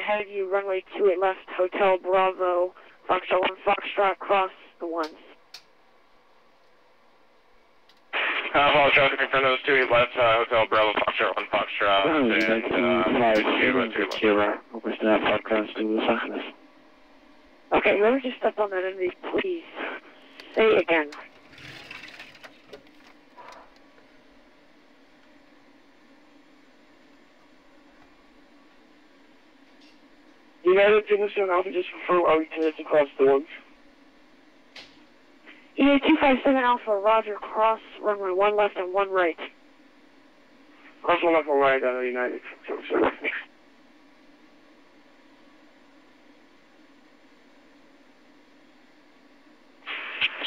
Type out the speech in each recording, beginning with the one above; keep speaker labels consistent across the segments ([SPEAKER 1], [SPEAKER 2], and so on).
[SPEAKER 1] ahead of you, runway 28 left, Hotel Bravo, Foxtrot 1, Foxtrot, cross the ones.
[SPEAKER 2] Foxtrot, confirm those 28 left, Hotel Bravo, Foxtrot 1, Foxtrot, and
[SPEAKER 1] Okay, whoever just stepped on that enemy, please say it again.
[SPEAKER 2] United Technician Alpha, just confirm our units across the ones.
[SPEAKER 1] United 257 Alpha, Roger, cross runway 1 left and 1 right.
[SPEAKER 2] Cross 1 left and right, United.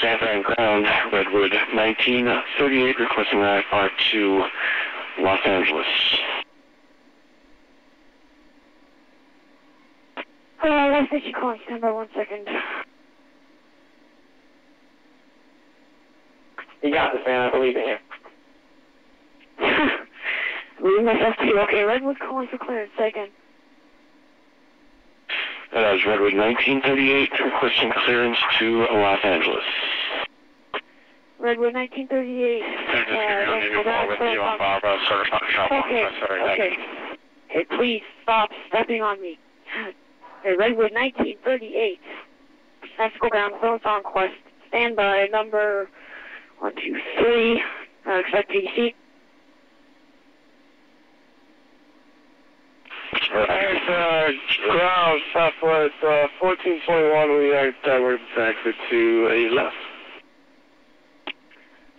[SPEAKER 2] San Fran ground, Redwood 1938, requesting IFR to Los Angeles.
[SPEAKER 1] Last station calling, stand by 1 second.
[SPEAKER 2] You got this, man, I believe in you.
[SPEAKER 1] Believe myself too. Okay, Redwood calling for clearance, second.
[SPEAKER 2] That was Redwood 1938, requesting clearance to Los Angeles.
[SPEAKER 1] Redwood 1938. Okay. Hey, please stop stepping on me. Hey, Redwood 1938. Tactical ground, clearance on quest. Stand by, number 123. Expect PDC.
[SPEAKER 2] Ground, Southwest 1421, we are diverted exit to a left.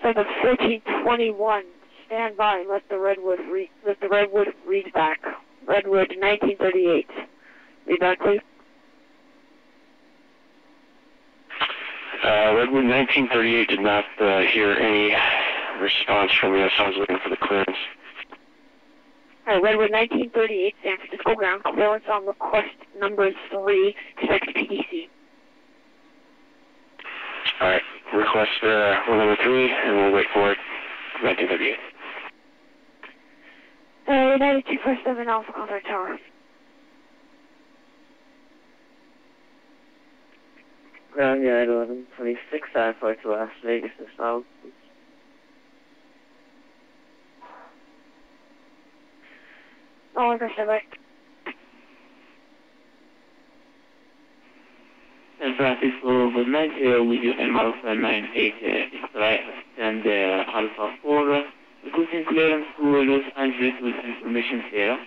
[SPEAKER 1] Southwest 1421, stand by, let the Redwood read back. Redwood 1938. Read back, please.
[SPEAKER 2] Redwood 1938 did not hear any response from you, so I was looking for the clearance.
[SPEAKER 1] Redwood 1938, San Francisco ground, clearance on request number 3, expect PDC.
[SPEAKER 2] Alright, request number 3, and we'll wait for it. 1938.
[SPEAKER 1] United 257 Alpha, contact tower.
[SPEAKER 3] Ground United 1126, flight to Las Vegas to south.
[SPEAKER 1] All in stand by.
[SPEAKER 3] San Francisco, good night, with you and Alpha 98, right, and Alpha 4, requesting clearance to Los Angeles with information here.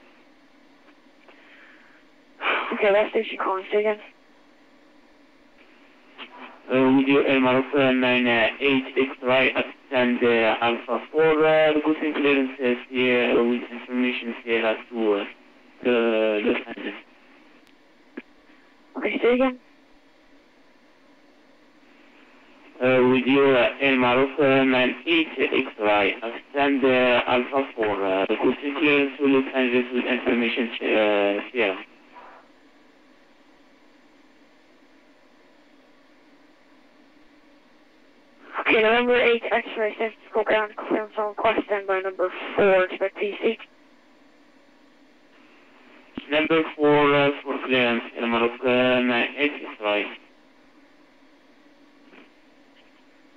[SPEAKER 1] Okay, last station calling, say again.
[SPEAKER 3] With you and Alpha 98, right, and Alpha 4, requesting clearance here with information here to Los Angeles.
[SPEAKER 1] Okay, say again.
[SPEAKER 3] With you and Alpha 98, right, and Alpha 4, requesting clearance to Los Angeles with information here.
[SPEAKER 1] Okay, November 8, X-ray, San Francisco ground, clearance on request, stand by number 4, expect PC.
[SPEAKER 3] Number 4 for clearance, Alpha 98, right.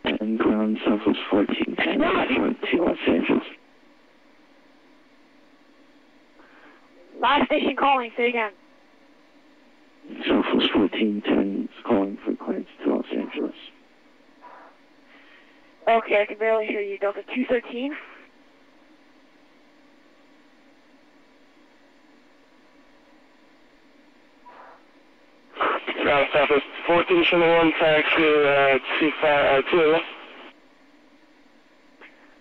[SPEAKER 3] And ground Southwest 1410, to Los Angeles.
[SPEAKER 1] Last station calling, say again.
[SPEAKER 3] Southwest 1410 is calling for clearance to Los Angeles.
[SPEAKER 1] Okay, I can barely hear you. Delta 213.
[SPEAKER 2] Southwest 1421, taxi to left.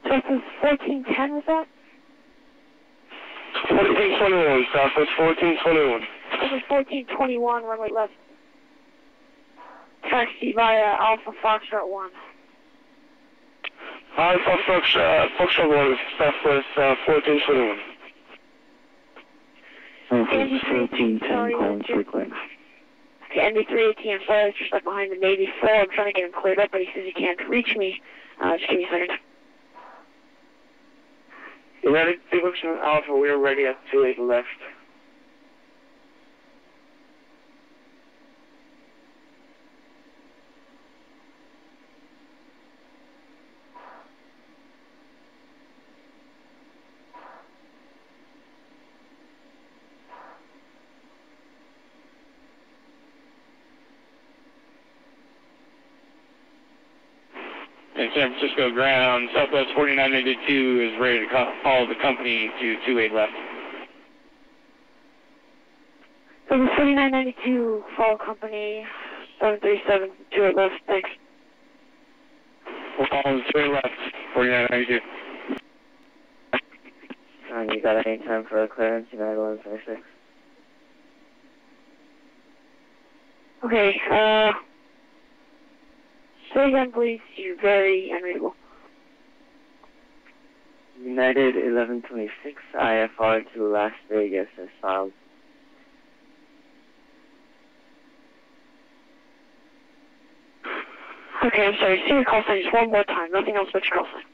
[SPEAKER 1] Southwest 1410, was that?
[SPEAKER 2] 1421, Southwest 1421.
[SPEAKER 1] Southwest 1421, runway left. Taxi via Alpha Foxtrot 1.
[SPEAKER 2] Alpha Foxtrot 1, Southwest 1421.
[SPEAKER 3] Southwest 1410, calling for clearance.
[SPEAKER 1] Okay, NB3AT, I'm sorry, I was just stuck behind the Navy 4. I'm trying to get him cleared up, but he says he can't reach me. Just give me a second.
[SPEAKER 2] United Technician Alpha, we are ready at 28 left. And San Francisco ground, Southwest 4992 is ready to follow the company to 28 left.
[SPEAKER 1] Southwest 4992, follow company, 737, 28 left, thanks.
[SPEAKER 2] We'll follow the 28 left, 4992.
[SPEAKER 3] You got any time for a clearance, United 1126?
[SPEAKER 1] Okay, say again, please. You're very unreadable.
[SPEAKER 3] United 1126 IFR to Las Vegas is filed.
[SPEAKER 1] Okay, I'm sorry. Say your call sign just one more time. Nothing else but your call sign.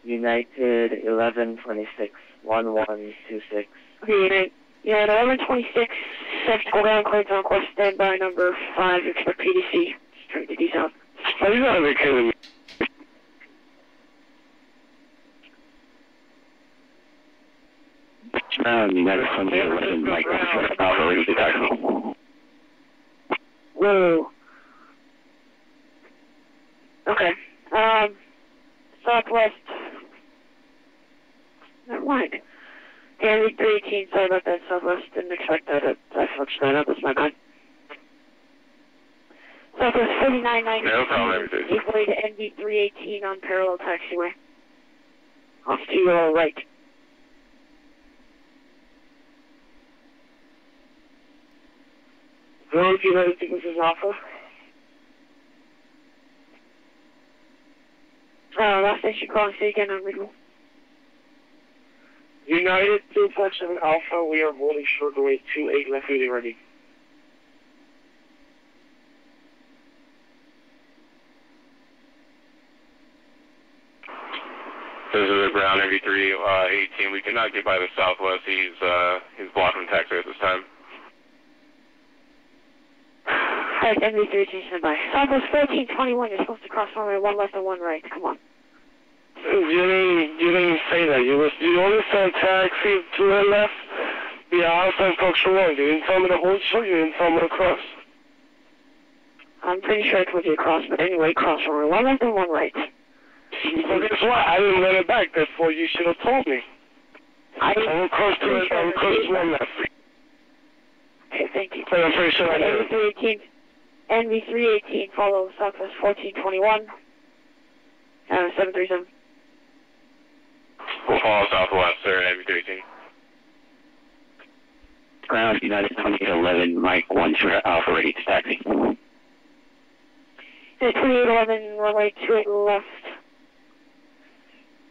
[SPEAKER 3] United 1126 1126.
[SPEAKER 1] Okay, United 1126, set to go down, clearance on course, standby number 5, expect PDC. Just trying to get these out.
[SPEAKER 2] Oh, you gotta be kidding me. United 11, Mike, Alpha, ready to tackle.
[SPEAKER 1] Whoa. Okay. Southwest. Never mind. Yeah, 318, sorry about that, Southwest. Didn't expect that. I fucked that up. That's my bad. Southwest 4990.
[SPEAKER 2] No problem,
[SPEAKER 1] Equally to NV 318 on parallel taxiway. Off to your right. Road United Sequences Alpha. Last station calling, say again, unreadable.
[SPEAKER 2] United 247 Alpha, we are holding short away 28 left, really ready. This is the ground MV3 18. We cannot get by the Southwest. He's blocking the taxiway at this time.
[SPEAKER 1] Alright, NV 318 stand by. Southwest 1421, you're supposed to cross runway 1 left and 1 right. Come on.
[SPEAKER 2] You didn't say that. You only said taxi to the left. Yeah, I said function 1. You didn't tell me to hold short. You didn't tell me to cross.
[SPEAKER 1] I'm pretty sure I told you to cross, but anyway, cross runway 1 left and 1 right.
[SPEAKER 2] Well, guess what? I didn't let it back. Therefore, you should have told me.
[SPEAKER 1] I'm
[SPEAKER 2] close to 1 left.
[SPEAKER 1] Okay, thank you.
[SPEAKER 2] But I'm pretty sure I did.
[SPEAKER 1] NV 318, follow Southwest 1421. 737.
[SPEAKER 2] We'll follow Southwest, sir, NV 318.
[SPEAKER 4] Ground United 2811, Mike 1 short Alpha, ready to taxi.
[SPEAKER 1] 2811, runway 28 left.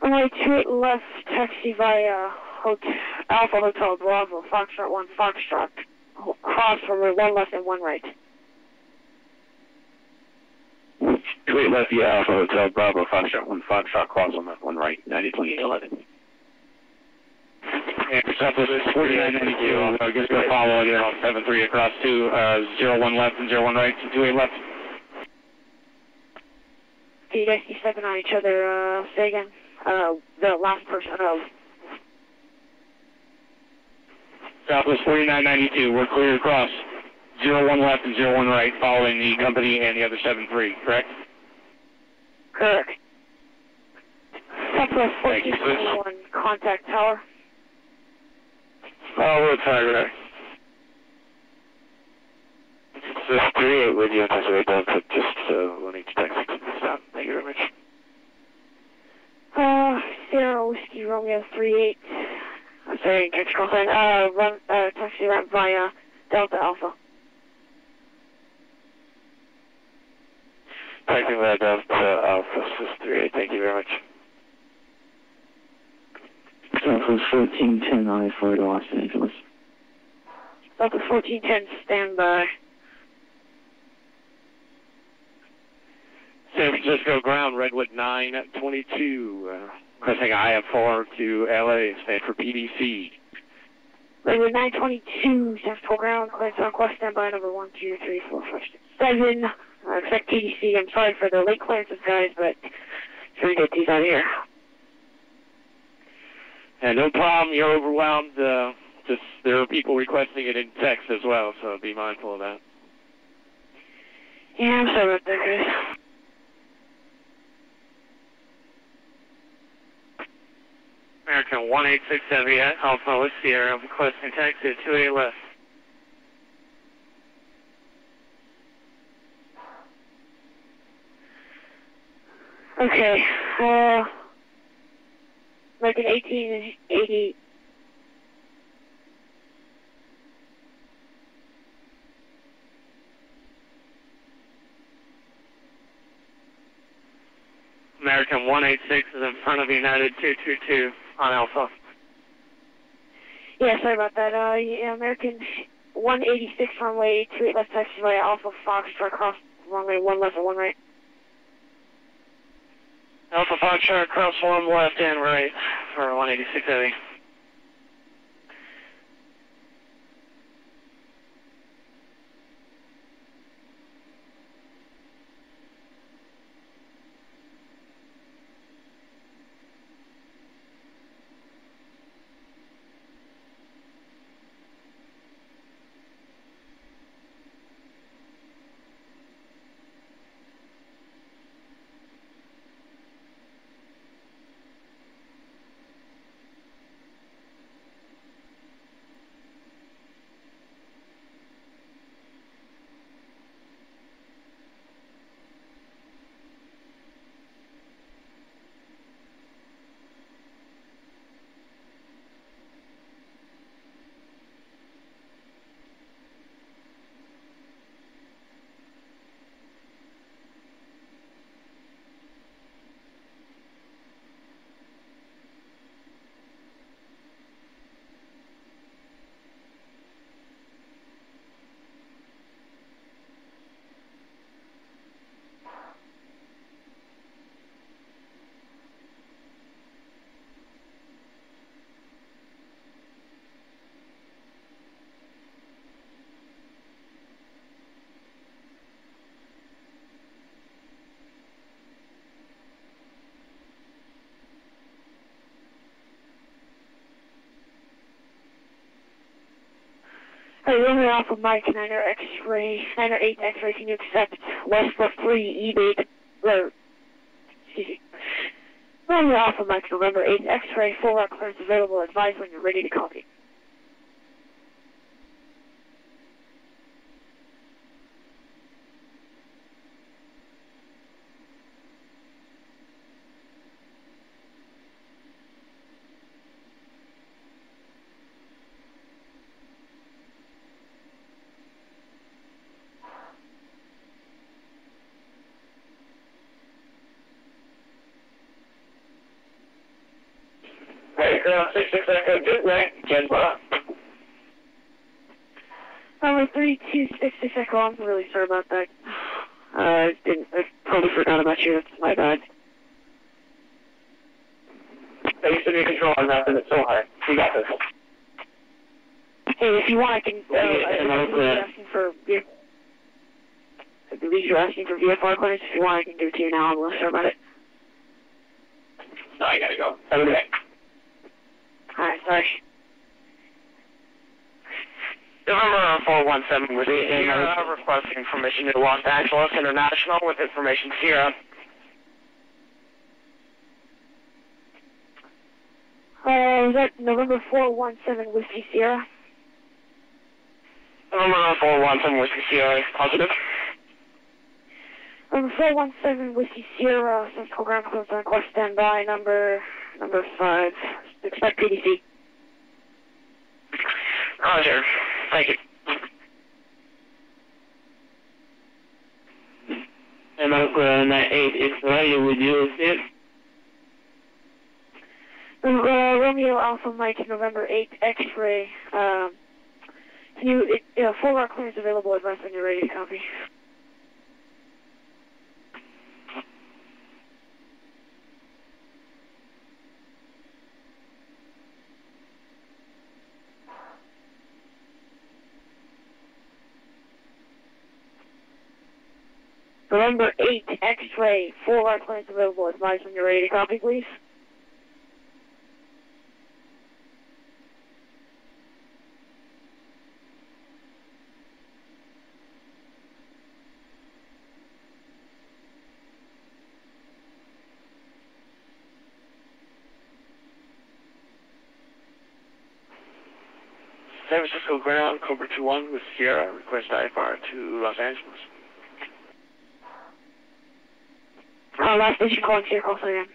[SPEAKER 1] Runway 28 left, taxi via Alpha Hotel Bravo, Foxtrot 1, Foxtrot. Cross runway 1 left and 1 right.
[SPEAKER 4] 28 left, yeah, Alpha Hotel Bravo, Foxtrot 1, Foxtrot, cross on left, 1 right, United 2811.
[SPEAKER 2] And Southwest 4992, I'm just going to follow again on 73 across to 01 left and 01 right, to 28 left.
[SPEAKER 1] Okay, you guys keep stepping on each other, say again. The last person,
[SPEAKER 2] Southwest 4992, we're clear across. 01 left and 01 right, following the company and the other 73, correct?
[SPEAKER 1] Correct. Southwest 1421, contact tower.
[SPEAKER 2] Oh, we're Tiger. This 38 with you, that's right, just wanting to taxi stop. Thank you very much.
[SPEAKER 1] Sierra Whiskey Romeo 38. I'm sorry, catch call sign. Taxi ramp via Delta Alpha.
[SPEAKER 2] Taxi via Delta Alpha, 38, thank you very much.
[SPEAKER 4] Southwest 1410 I-4 to Los Angeles.
[SPEAKER 1] Southwest 1410, stand by.
[SPEAKER 2] San Francisco ground, Redwood 922, crossing IF4 to LA, stand for PDC.
[SPEAKER 1] Redwood 922, San Francisco ground, clearance on course, stand by number 1, 2, 3, 4, 5, 6, 7. Expect PDC. I'm sorry for the late clearances, guys, but trying to get these out of here.
[SPEAKER 2] And no problem, you're overwhelmed. Just there are people requesting it in text as well, so be mindful of that.
[SPEAKER 1] Yeah, I'm sorry about that, guys.
[SPEAKER 2] 186 Heavy at Alpha with Sierra, requesting taxi at 28 left.
[SPEAKER 1] Okay, American 1880.
[SPEAKER 2] American 186 is in front of United 222 on Alpha.
[SPEAKER 1] Yeah, sorry about that. Yeah, American 186 runway 28 left taxi via Alpha Foxtrot cross runway 1 left and 1 right.
[SPEAKER 2] Alpha Foxtrot cross 1 left and right for 186 Heavy.
[SPEAKER 1] Hey, Romeo Alpha Mike, 9er X-ray, 9er 8 X-ray, can you accept Westbrook 3 E-bait, or, excuse me, Romeo Alpha Mike, November 8 X-ray, full route clearance available, advise when you're ready to copy.
[SPEAKER 2] Hey, girl, 66 Echo, good night.
[SPEAKER 1] Number 3266 Echo, I'm really sorry about that. I totally forgot about you, that's my bad.
[SPEAKER 2] Thanks for your control on that, and it's so hard. You got this.
[SPEAKER 1] Hey, if you want, I can, I believe you're asking for VFR clearance. If you want, I can give it to you now. I'm really sorry about it.
[SPEAKER 2] No, I gotta go. Have a good day.
[SPEAKER 1] Alright, sorry.
[SPEAKER 2] November 417 with Sierra requesting permission to Los Angeles International with information Sierra.
[SPEAKER 1] Was that November 417 Whiskey Sierra?
[SPEAKER 2] November 417 Whiskey Sierra, positive.
[SPEAKER 1] November 417 Whiskey Sierra, since program close on course standby, number 5. Expect PDC.
[SPEAKER 2] Roger. Thank you.
[SPEAKER 3] American 8 is ready with you, sir.
[SPEAKER 1] Romeo Alpha Mike, November 8 X-ray. Full route clearance available, advise when you're ready to copy. November 8 X-ray, full route clearance available, advise when you're ready to copy, please.
[SPEAKER 2] San Francisco ground, Cobra 2-1 with Sierra, request IFR to Los Angeles.
[SPEAKER 1] Last station calling Sierra, call again.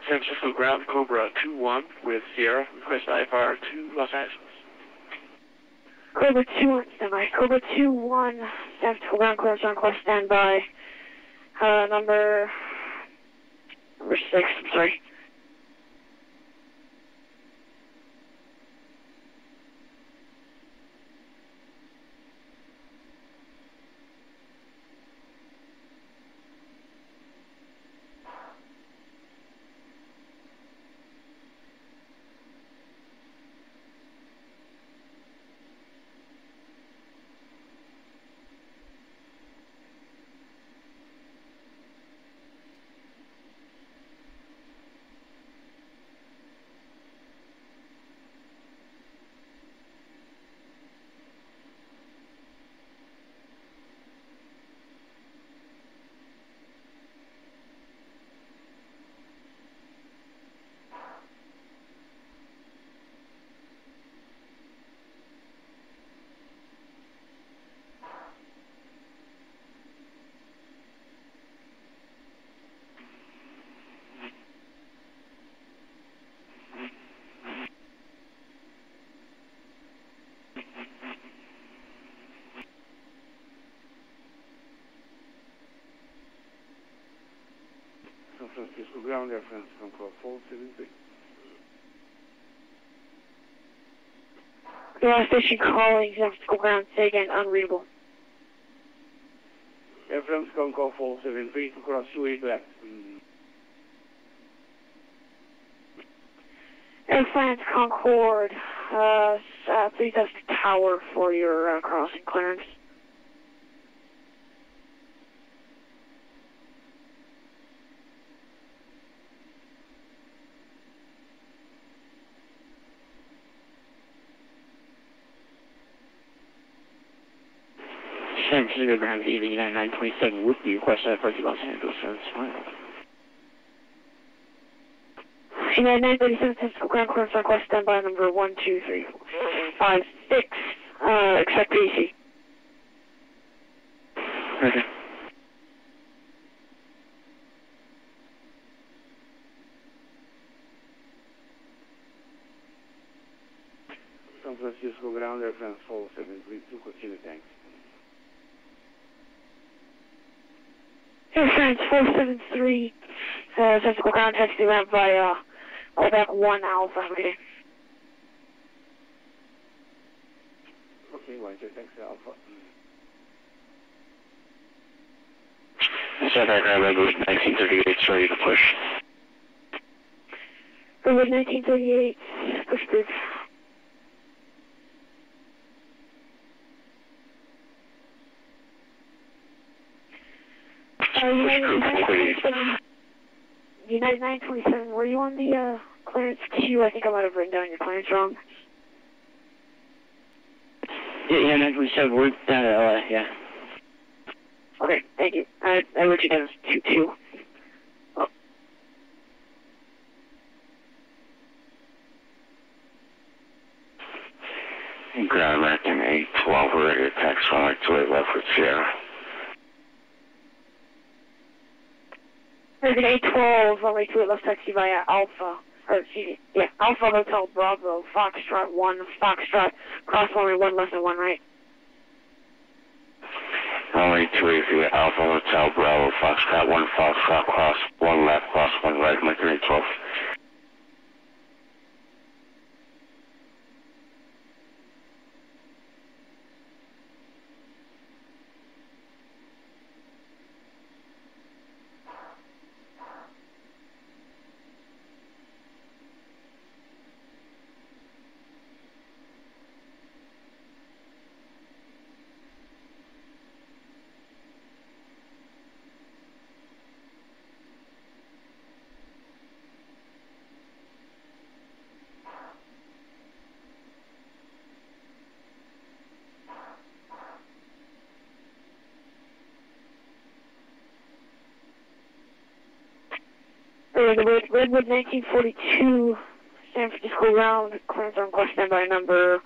[SPEAKER 2] San Francisco ground, Cobra 2-1 with Sierra, request IFR to Los Angeles.
[SPEAKER 1] Cobra 2-1, standby. Cobra 2-1, San Francisco ground, clearance on request, standby. Number 6, I'm sorry.
[SPEAKER 2] San Francisco ground, Air France control 473.
[SPEAKER 1] Last station calling San Francisco ground, say again, unreadable.
[SPEAKER 2] Air France control 473 to cross 28 left.
[SPEAKER 1] Air France Concorde, please have the tower for your crossing clearance.
[SPEAKER 3] San Francisco ground, EV 9927 with the request IFR to Los Angeles, so it's fine.
[SPEAKER 1] 937 San Francisco ground, clearance request, standby number 1, 2, 3, 4, 5, 6, expect PC.
[SPEAKER 3] Okay.
[SPEAKER 2] San Francisco ground, Air France 473 to continue, thanks.
[SPEAKER 1] Air France 473, San Francisco ground, taxi ramp via Quebec 1 Alpha, okay.
[SPEAKER 2] Okay, Roger, thanks, Alpha.
[SPEAKER 4] Center ground, Redwood 1938, ready to push.
[SPEAKER 1] Redwood 1938, push bridge. United 927, were you on the clearance queue? I think I might have written down your clearance wrong.
[SPEAKER 3] Yeah, 927, we're down at LA, yeah.
[SPEAKER 1] Okay, thank you. I wrote you down as 22. Oh.
[SPEAKER 4] Ground American 812, we're ready to taxi runway 28 left with Sierra.
[SPEAKER 1] There's an 812 runway 28 left taxi via Alpha, or excuse me, yeah, Alpha Hotel Bravo, Foxtrot 1, Foxtrot, cross runway 1 left and 1 right.
[SPEAKER 4] Runway 280, Alpha Hotel Bravo, Foxtrot 1, Foxtrot, cross 1 left, cross 1 right, American 812.
[SPEAKER 1] Redwood 1942, San Francisco ground, clearance on request, standby number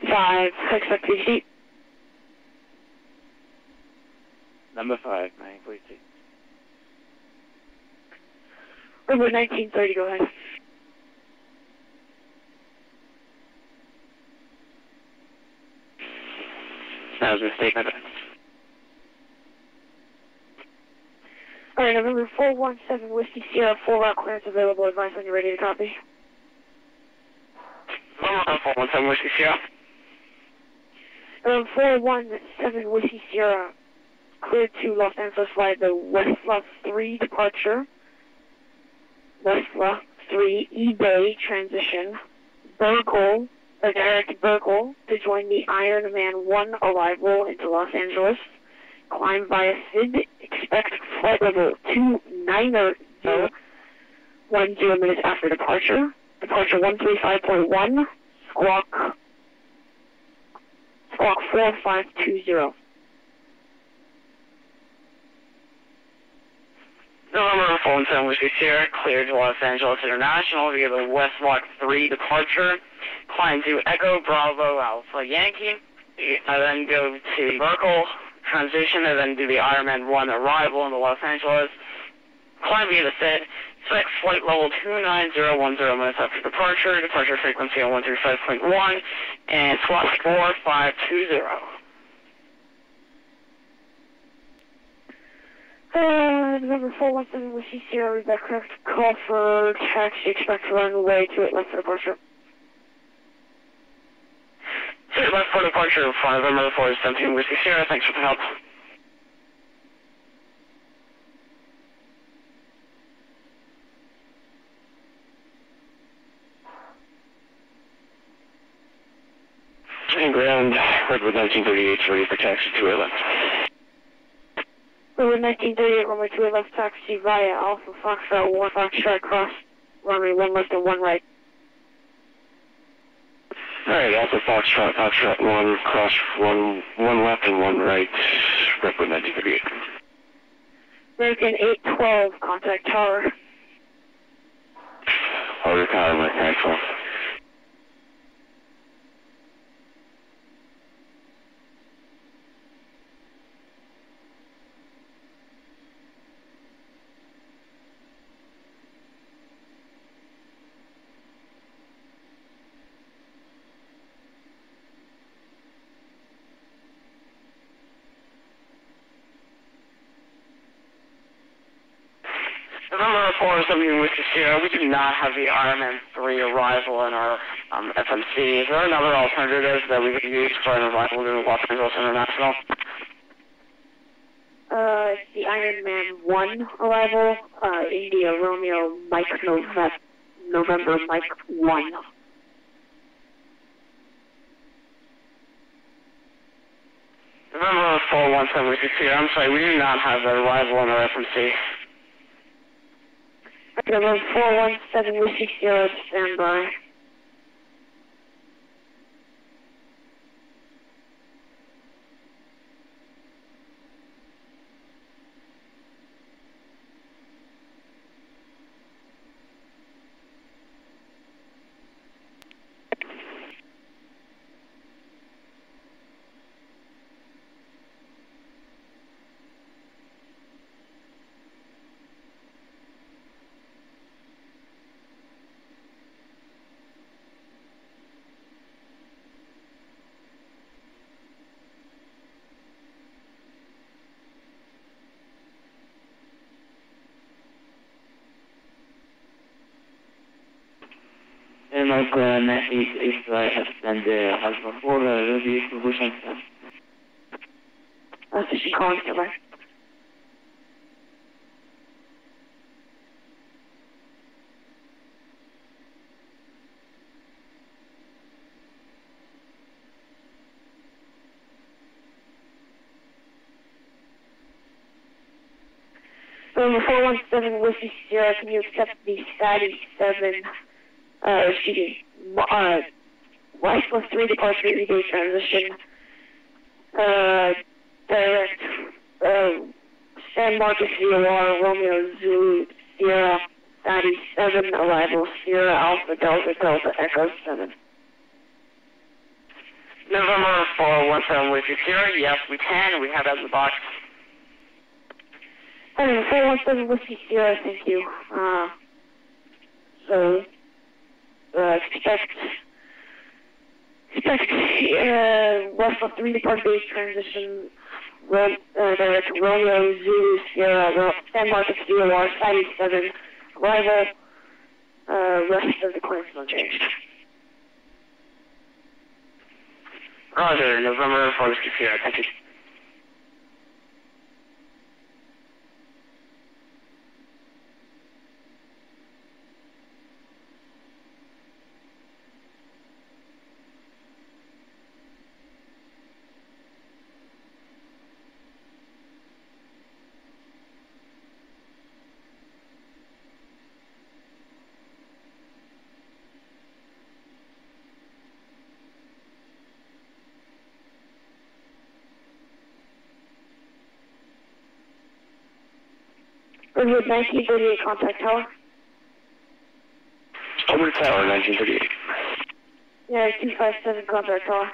[SPEAKER 1] 5, expect PC.
[SPEAKER 3] Number 5, 946.
[SPEAKER 1] Number 1930, go ahead.
[SPEAKER 3] That was a mistake, my bad.
[SPEAKER 1] Alright, November 417 Whiskey Sierra, 4 route clearance available. Advice when you're ready to copy.
[SPEAKER 3] November 417 Whiskey Sierra.
[SPEAKER 1] November 417 Whiskey Sierra, cleared to Los Angeles via the Westlaw 3 departure. Westlaw 3 eBay transition. Berkel, a direct Berkel to join the Iron Man 1 arrival into Los Angeles. Climb via SID. Expect flight level 290, 10 minutes after departure. Departure 135.1, squawk 4520.
[SPEAKER 3] November 417 Whiskey Sierra, cleared to Los Angeles International via the West Block 3 departure. Climb to Echo Bravo Alpha Yankee, and then go to Berkel transition, and then do the Iron Man 1 arrival into Los Angeles. Climb via the SID. Expect flight level 29010 minutes after departure. Departure frequency on 135.1, and squawk 4520.
[SPEAKER 1] November 417 Whiskey Sierra, read back correct. Call for taxi, expect to run away to it left for departure.
[SPEAKER 3] Left for departure for November 417 Whiskey Sierra, thanks for the help.
[SPEAKER 4] And ground, Redwood 1938, ready for taxi 2 left.
[SPEAKER 1] Redwood 1938, runway 2 left, taxi via Alpha Foxtrot 1 Foxtrot cross, runway 1 left and 1 right.
[SPEAKER 4] Alright, Alpha Foxtrot 1, cross 1 left and 1 right, Redwood 1938.
[SPEAKER 1] American 812, contact tower.
[SPEAKER 4] Order tower, Mike 912.
[SPEAKER 3] November 417 Whiskey Sierra, we do not have the Iron Man 3 arrival in our FMC. Is there another alternative that we could use for an arrival to Los Angeles International?
[SPEAKER 1] The Iron Man 1 arrival, India Romeo Mike November Mike 1.
[SPEAKER 3] November 417 Whiskey Sierra, I'm sorry, we do not have that arrival in our FMC.
[SPEAKER 1] November 417 Whiskey Sierra, standby.
[SPEAKER 3] And like if I have sent the house before, the distribution stuff.
[SPEAKER 1] That's what she's calling to right? November 417 Whiskey Sierra, can you accept the Fatty 7, Westlaw 3 departure eBay transition, direct, San Marcos VOR, Romeo Zulu Sierra, 97, arrival Sierra Alpha Delta Delta Echo 7.
[SPEAKER 3] November 417 with you, Sierra. Yes, we can. We have that in the box.
[SPEAKER 1] 417 Whiskey Sierra, thank you. Expect Russell 3 departure base transition, direct Romeo, Zulu, Sierra, San Marcos, DOR, 97, arrival, rest of the clearance unchanged.
[SPEAKER 3] Roger, November 4 Whiskey Sierra, thank you.
[SPEAKER 1] Redwood 1938, contact tower.
[SPEAKER 4] Over tower, 1938.
[SPEAKER 1] Yeah, 257, contact tower.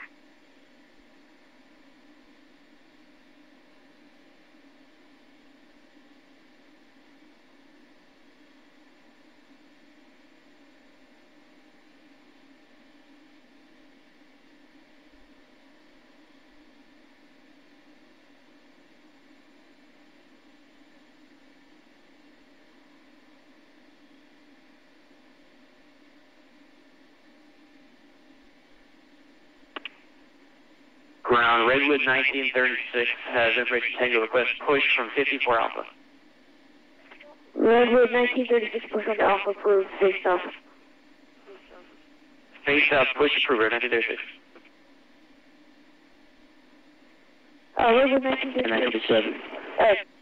[SPEAKER 3] Ground, Redwood 1936 has information tango request push from 54 Alpha.
[SPEAKER 1] Redwood 1936, push on to Alpha, approved, face up.
[SPEAKER 3] Face up, push approver, 1936.
[SPEAKER 1] Redwood 1937.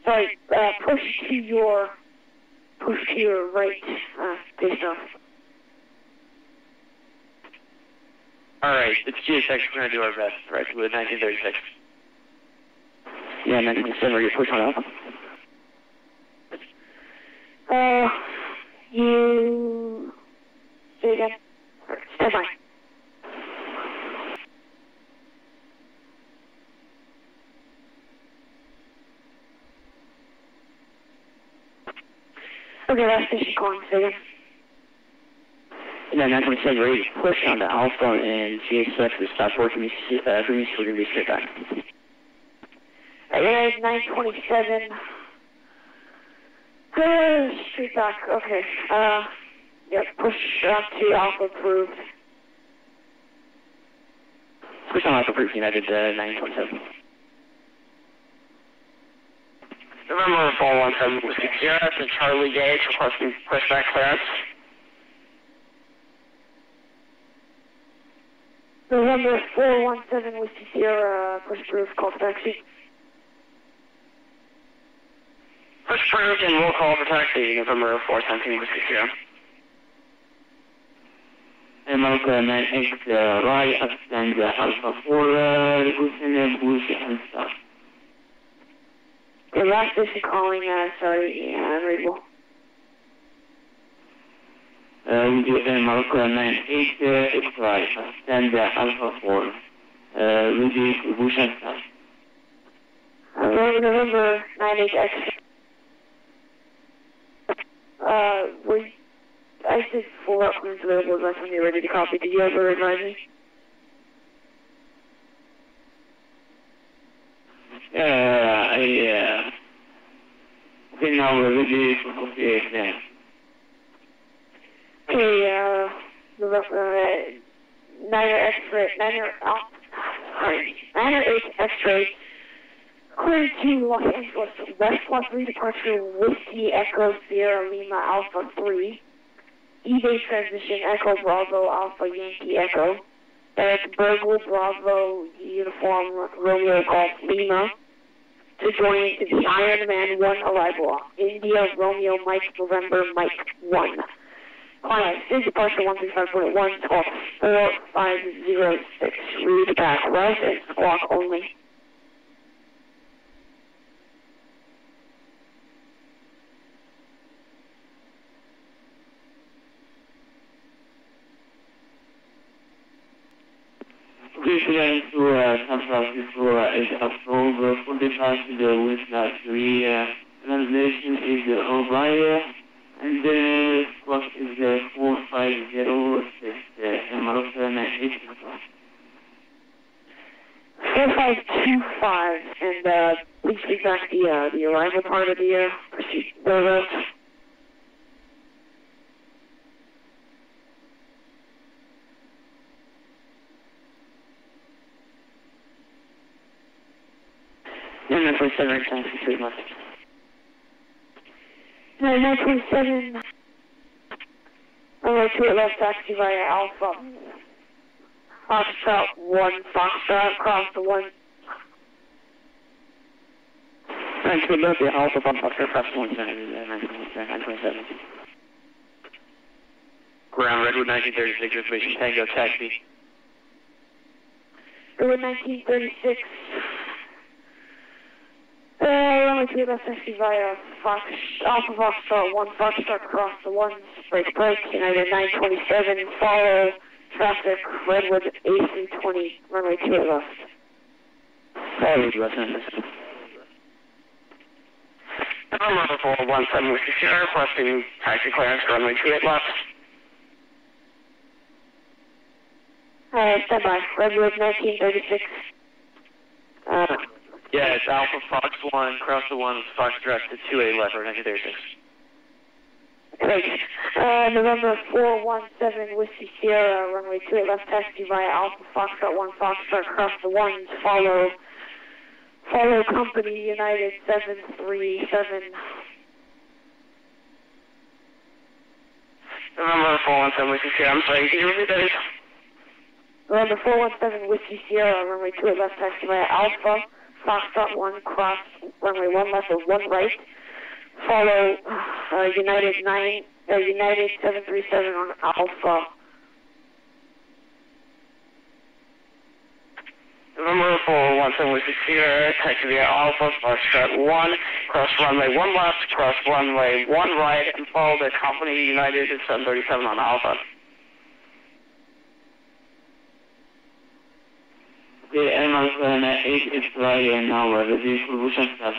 [SPEAKER 1] Sorry, push to your right, face up.
[SPEAKER 3] Alright, it's GTX, we're going to do our best, right, with 1936.
[SPEAKER 4] Yeah, 1937, are you pushing Alpha?
[SPEAKER 1] You... Say it again. Stand by. Okay, last station calling, say again.
[SPEAKER 4] Yeah, 927, ready to push on the Alpha and GTX to stop working for me, so we're going to be straight back.
[SPEAKER 1] Yeah, 927. Straight back, okay. Yep, push up to Alpha approved.
[SPEAKER 4] Push on Alpha approved, United 927.
[SPEAKER 3] November 417 with Sierra to Charlie Gage, requesting pushback clearance.
[SPEAKER 1] November 417 with Sierra, push approved, call for taxi.
[SPEAKER 3] Push approved and we'll call for taxi, November 417 with Sierra.
[SPEAKER 4] And Malcolm 98, right, and Alpha 4, Lucian, and stuff.
[SPEAKER 1] The last station calling, sorry, unreadable.
[SPEAKER 4] We do Malcolm 98, it's right, and Alpha 4, Lucian, stuff.
[SPEAKER 1] November 98X. I said full uploads available last when you're ready to copy. Did you ever advise me?
[SPEAKER 4] Okay, now we're ready to copy again.
[SPEAKER 1] Okay, Niner X-ray, Niner 8 X-ray, clear to Los Angeles, West Lot 3 departure, Whiskey Echo Sierra Lima Alpha 3, eBay transition Echo Bravo Alpha Yankee Echo, Eric Bergwood Bravo Uniform Romeo Golf Lima, to join into the Iron Man 1 arrival, India Romeo Mike November Mike 1. Client, stage departure 135.1, squawk 4506, read back, rise and squawk only.
[SPEAKER 3] San Francisco is approved fully passed with that 3 translation is Ovaya, and the clock is 450 American
[SPEAKER 1] 4525, and please speak back the arrival part of the route.
[SPEAKER 3] And 927, taxi 3 left.
[SPEAKER 1] 927, runway 2 left, taxi via Alpha. Foxtrot 1, Foxtrot, cross the 1.
[SPEAKER 3] 928 left, the Alpha, Foxtrot, cross the 1, 927. Ground, Redwood 1936, reservation, Tango, taxi.
[SPEAKER 1] Redwood 1936. Runway 2 left, taxi via Alpha, Foxtrot 1, Foxtrot, cross the 1, break, United 927, follow. Traffic, Redwood, A320, runway 2 left.
[SPEAKER 3] Redwood, US, Number 417 with Sierra, requesting taxi clearance, runway 28 left.
[SPEAKER 1] Stand by, Redwood 1936.
[SPEAKER 3] Yeah, it's Alpha Fox 1, cross the 1, Fox direct to 28 left, or 1936.
[SPEAKER 1] Great. November 417 Whiskey Sierra, runway 2 left, taxi via Alpha Foxtrot 1, Foxtrot, cross the 1s, follow company United 737.
[SPEAKER 3] November 417 Whiskey Sierra, I'm sorry, can you repeat that?
[SPEAKER 1] November 417 Whiskey Sierra, runway 2 left, taxi via Alpha Foxtrot 1, cross runway 1 left or 1 right. Follow United 737 on Alpha.
[SPEAKER 3] November 417 with Sierra, taxi via Alpha, Foxtrot 1, cross runway 1 left, cross runway 1 right, and follow the company United 737 on Alpha. The American 8 is flying now, the distribution stuff.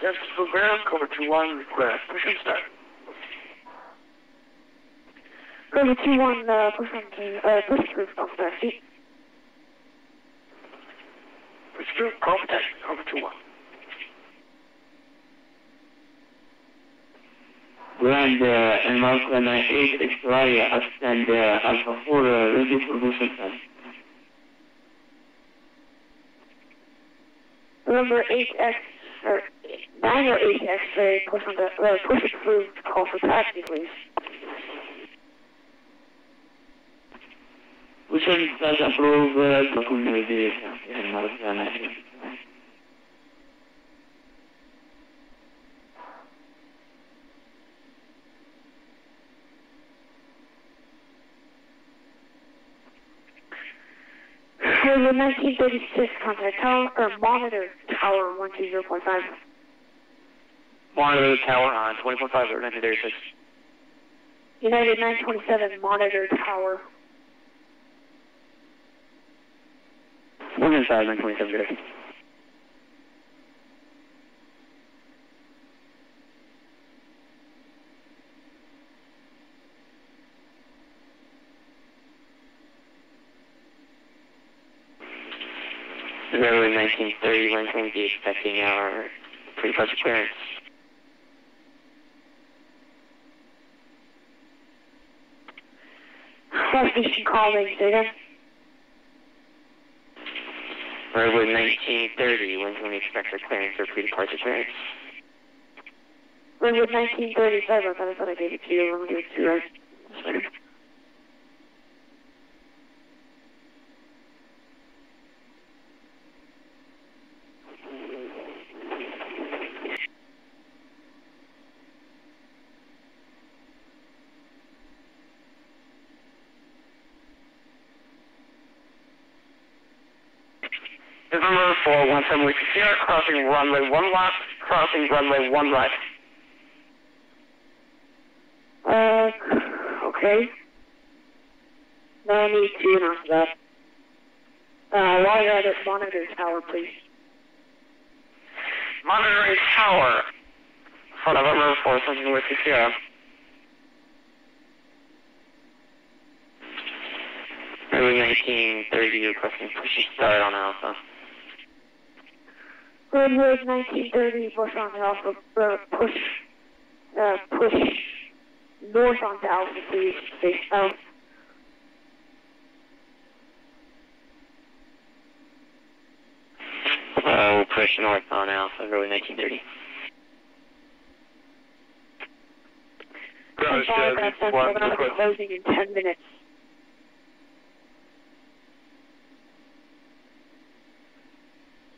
[SPEAKER 2] Yes, for ground, cover 21, request. Push start.
[SPEAKER 1] Cover 21, push through, contact seat.
[SPEAKER 2] Push through, contact, cover 21.
[SPEAKER 3] Grand American 8 is flying, and Alpha 4, ready for motion test.
[SPEAKER 1] Number 8X, or 9 or 8X, push it through to call for taxi, please.
[SPEAKER 3] Push it as approved, document American 8.
[SPEAKER 1] Redwood 1936, contact tower, or monitor tower 120.5.
[SPEAKER 3] Monitor tower on 20.5 or 1936.
[SPEAKER 1] United 927, monitor tower.
[SPEAKER 3] 1 inside 927, good. Redwood 1930, when can we be expecting our pre-budget clearance?
[SPEAKER 1] Station calling, say again.
[SPEAKER 3] Redwood 1930, when can we expect our clearance or pre-departure clearance?
[SPEAKER 1] Redwood 1935, I thought I gave it to you. I'm going to give it to you, right?
[SPEAKER 3] November 417 with Sierra, crossing runway 1 left, crossing runway 1 right.
[SPEAKER 1] Okay. No need to announce that. While you're at it, monitor tower, please.
[SPEAKER 3] Monitoring tower. For November 4, something with you here. Early 1930, requesting push start on Alpha.
[SPEAKER 1] Redwood 1930, push on Alpha, push north onto Alpha, please, face south.
[SPEAKER 3] We'll push north on Alpha, Redwood 1930.
[SPEAKER 2] Ground Jazz, one request.
[SPEAKER 1] Closing in 10 minutes.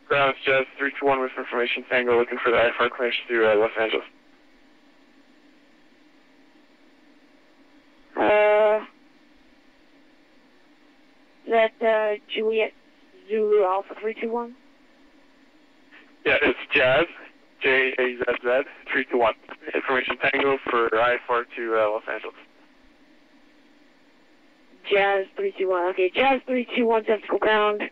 [SPEAKER 2] Ground Jazz 321 with information. Tango looking for the I-4 clearance through Los Angeles.
[SPEAKER 1] Is that Juliet Zulu Alpha 321?
[SPEAKER 2] Yeah, it's Jazz, J-A-Z-Z, 321. Information Tango for I-4 to Los Angeles.
[SPEAKER 1] Jazz 321. Okay, Jazz 321, tactical ground.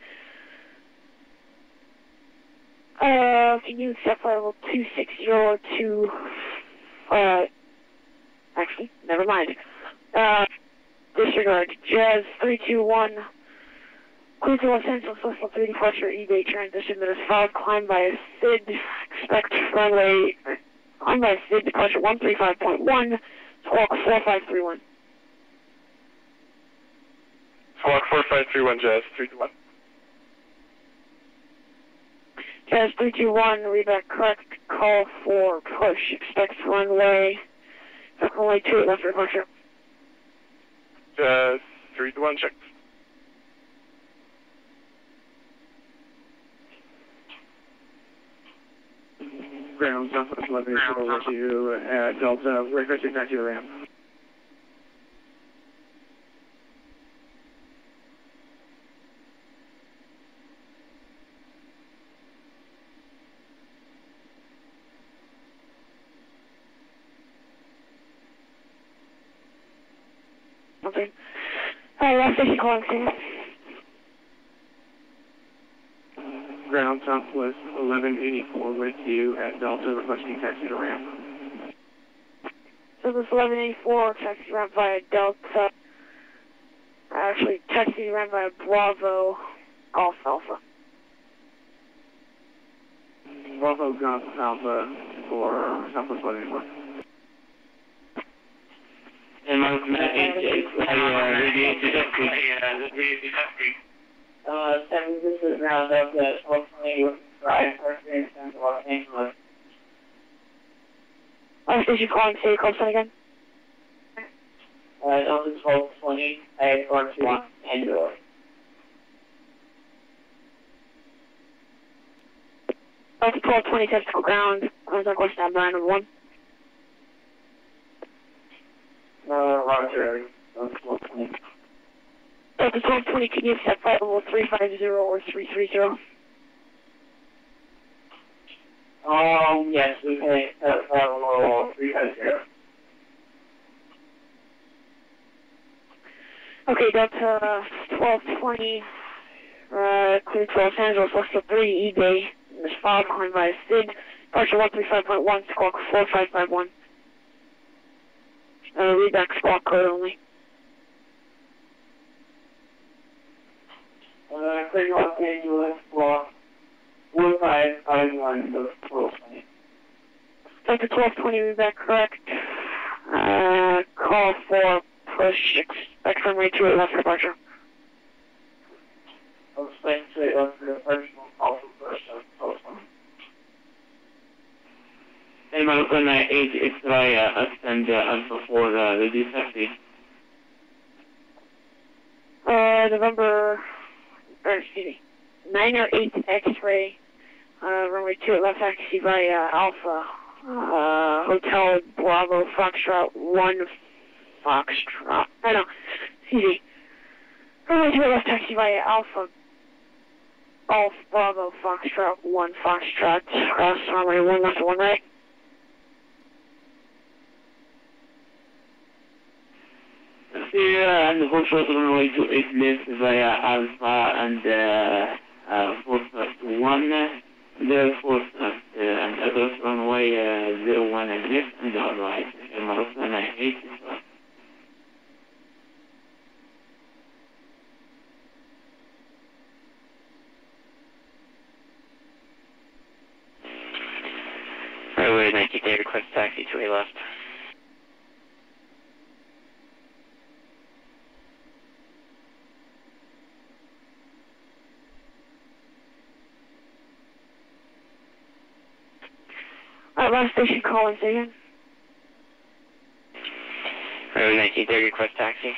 [SPEAKER 1] Can you accept level 2602? Actually, never mind. Disregard. Jazz 321. Clear to Los Angeles, Westfield 3 departure, eBay transition that is followed, climb by a SID, expect runway, climb by a SID, departure 135.1, squawk 4531.
[SPEAKER 2] Squawk 4531, Jazz 321.
[SPEAKER 1] Jazz 321, read back correct, call for push, expect runway 2 at left departure.
[SPEAKER 2] Jazz 321, check.
[SPEAKER 5] Ground Southwest 11 over to you at Delta, requesting back to your ramp.
[SPEAKER 1] Okay. Last station calling, please.
[SPEAKER 5] Ground Southwest 1184 with you at Delta, requesting taxi to ramp.
[SPEAKER 1] So this 1184, taxi ramp via Delta. Actually, taxi ramp via Bravo, Golf Alpha.
[SPEAKER 5] Bravo Golf Alpha for Southwest 1184.
[SPEAKER 3] And my this is round up that hopefully with Friday first base in Los Angeles.
[SPEAKER 1] Station calling, say your call sign again.
[SPEAKER 3] Delta 1220, I-4 Android.
[SPEAKER 1] Delta 1220, tactical ground, contact West Tab 901.
[SPEAKER 3] Roger, Delta 1220.
[SPEAKER 1] Delta 1220, can you accept flight level 350 or 330?
[SPEAKER 3] Yes, we can accept flight level 350.
[SPEAKER 1] Okay, Delta 1220, clear to Los Angeles, Westfield 3, eBay, Miss Fob, behind by SID, departure 135.1, squawk 4551. Read back squawk code only.
[SPEAKER 3] Clear to Los Angeles, squawk 1551, Delta 1220.
[SPEAKER 1] Delta 1220, read back correct. Call for push, expect runway 2 at left departure.
[SPEAKER 3] I'll explain to you the personal call for push, and when I age it's via ascend before the D50.
[SPEAKER 1] November, excuse me, 9 or 8 X-ray, runway 2 at left taxi via Alpha, Hotel Bravo Foxtrot 1 Foxtrot, excuse me, runway 2 at left taxi via Alpha, Golf Bravo Foxtrot 1 Foxtrot, cross runway 1 left 1 right.
[SPEAKER 3] Yeah, and the whole short runway 28 left via Alpha and 4+1. The 4+, and others runway 01 and left and the right. And Moroccan 8. Runway 93, request taxi to a left.
[SPEAKER 1] Last station, calling station.
[SPEAKER 3] Runway 1930, request taxi.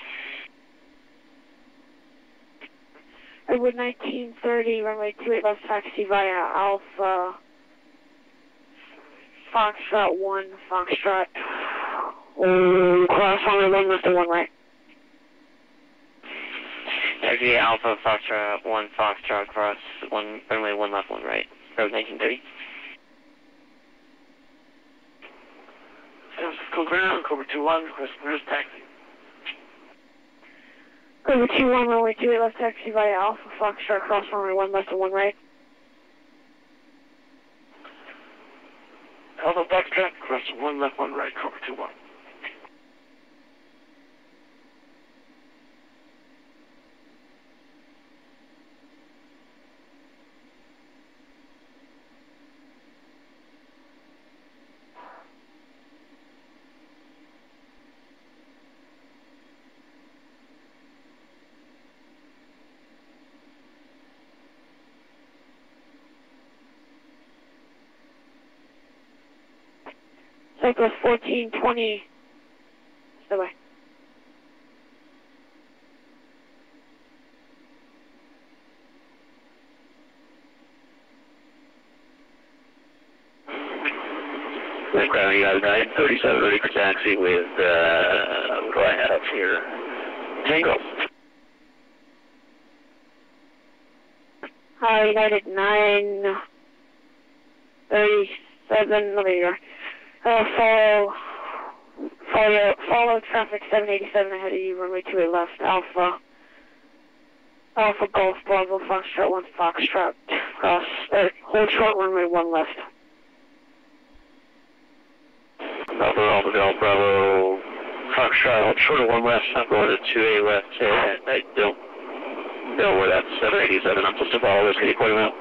[SPEAKER 1] Redwood 1930, runway 28 left taxi via Alpha, Foxtrot 1, Foxtrot, cross runway 1 left and 1 right.
[SPEAKER 3] Taxi Alpha, Foxtrot 1, Foxtrot, cross, runway 1 left, 1 right. Road 1930.
[SPEAKER 2] San Francisco ground, Cobra 21, request clearance taxi.
[SPEAKER 1] Cobra 21, runway 28 left taxi via Alpha, Foxtrot, cross runway 1 left and 1 right.
[SPEAKER 2] Alpha Foxtrot, cross 1 left, 1 right, Cobra 21.
[SPEAKER 1] Cyclist 1420, stay by.
[SPEAKER 3] Ground, you got a 937 ready for taxi with, what do I have here? Tango.
[SPEAKER 1] Hi, United 937, let me go. Follow traffic 787 ahead of you, runway 28 left, Alpha Golf Bravo, Foxtrot 1, Foxtrot, cross, hold short, runway 1 left.
[SPEAKER 3] Alpha Golf Bravo, Foxtrot, hold short of 1 left, I'm going to 2A left, I don't know where that's 787, I'm supposed to follow this, can you point him out?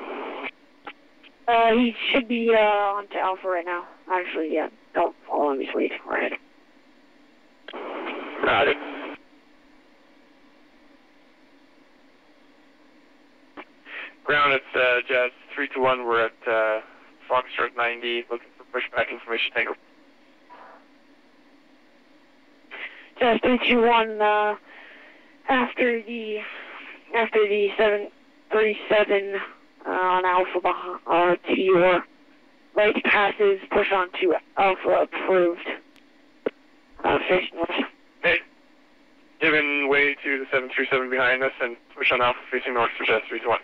[SPEAKER 1] He should be, on to Alpha right now. Actually, yeah, don't follow him, he's waiting right ahead.
[SPEAKER 3] Roger.
[SPEAKER 5] Ground, it's Jazz 321. We're at Foxtrot 90, looking for pushback information. Tango.
[SPEAKER 1] Jazz 321. After the 737 on Alpha to your right passes, push on to Alpha approved. Face north.
[SPEAKER 5] Hey, giving way to the 737 behind us and push on Alpha facing north for Jazz 321.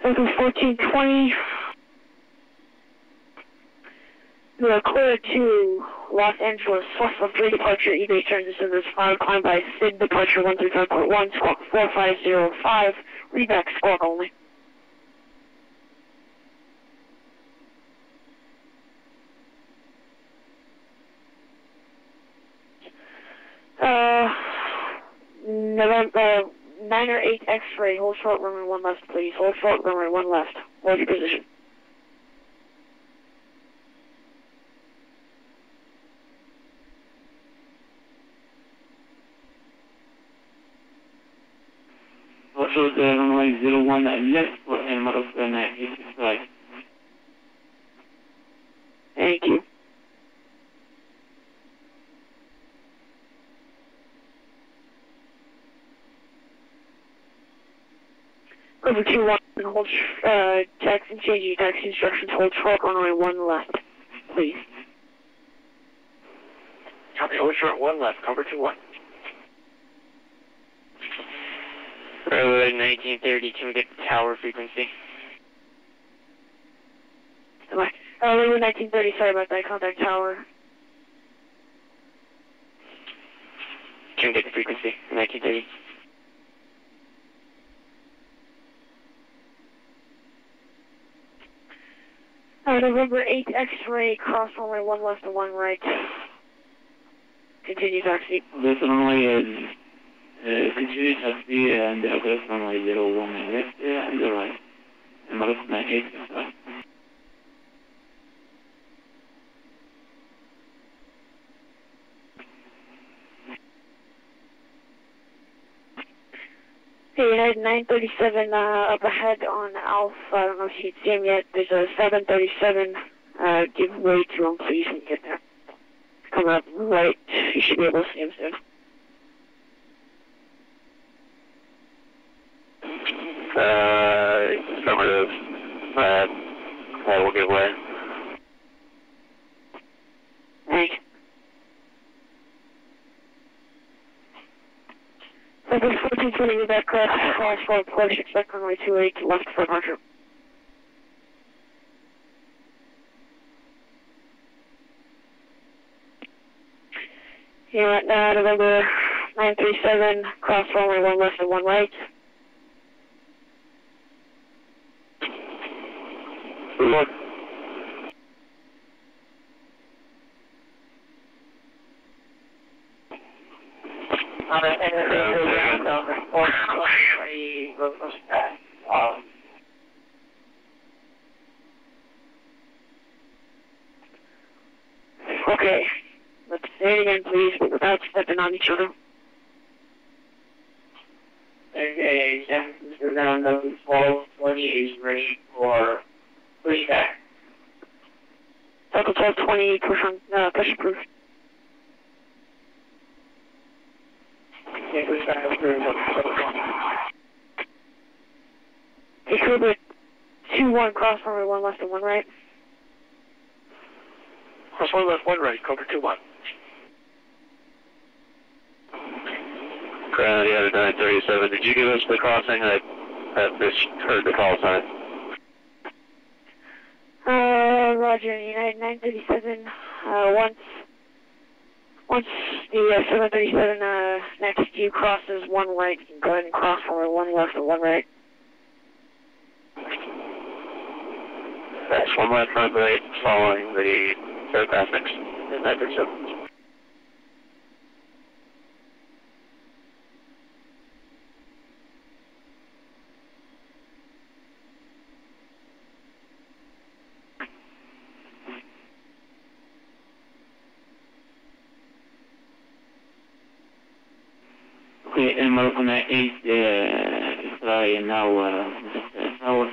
[SPEAKER 1] Cycle 1420. You are clear to Los Angeles, Fluffle 3 departure, eBay transition is 5, climb by SID departure 135.1, squawk 4505, reback squawk only. November 9 or 8 X-ray, hold short runway 1 left, please. Hold short runway 1 left. Hold your position.
[SPEAKER 3] Also, the runway 01 left and Moroccan 85.
[SPEAKER 1] Thank you. Over 21, hold, taxi, change your taxi instructions, hold short runway 1 left, please.
[SPEAKER 2] Copy, hold short 1 left, cover 21.
[SPEAKER 3] Road 1930, can we get the tower frequency?
[SPEAKER 1] November 1930, sorry about that, contact tower.
[SPEAKER 3] Can get the frequency, 1930.
[SPEAKER 1] November 8th, X-ray, cross runway 1 left and 1 right. Continue taxi.
[SPEAKER 6] This runway is continue taxi and this runway 01 left and the right. And November 8th.
[SPEAKER 1] Hey, United 937 up ahead on Alpha. I don't know if you can see him yet. There's a 737. Give way to him please when you get there. Coming up right. You should be able to see him soon.
[SPEAKER 4] Affirmative. We'll get away.
[SPEAKER 1] Thanks. Number 1420 with that crash, cross for approach, expect runway 28 left for departure. Here at November 937, cross runway 1 left and 1 right.
[SPEAKER 4] Look.
[SPEAKER 1] Okay, let's say it again, please, but without stepping on each other.
[SPEAKER 3] Okay, down to 1220 is ready for pushback.
[SPEAKER 1] Cycle 1220, push approved.
[SPEAKER 3] Okay, pushback approved.
[SPEAKER 1] Hey, Cobra 2-1, cross runway 1 left and 1 right.
[SPEAKER 2] Cross 1 left, 1 right, Cobra 2-1.
[SPEAKER 4] Ground, yeah, 937. Did you give us the crossing? I heard the call sign.
[SPEAKER 1] Roger, United 937. Once the 737 next to you crosses 1 right, you can go ahead and cross runway 1 left and 1 right.
[SPEAKER 4] That's 1 left, 1 right, following the aircraft next. 937.
[SPEAKER 6] Okay, and November 8th, fly now, runway.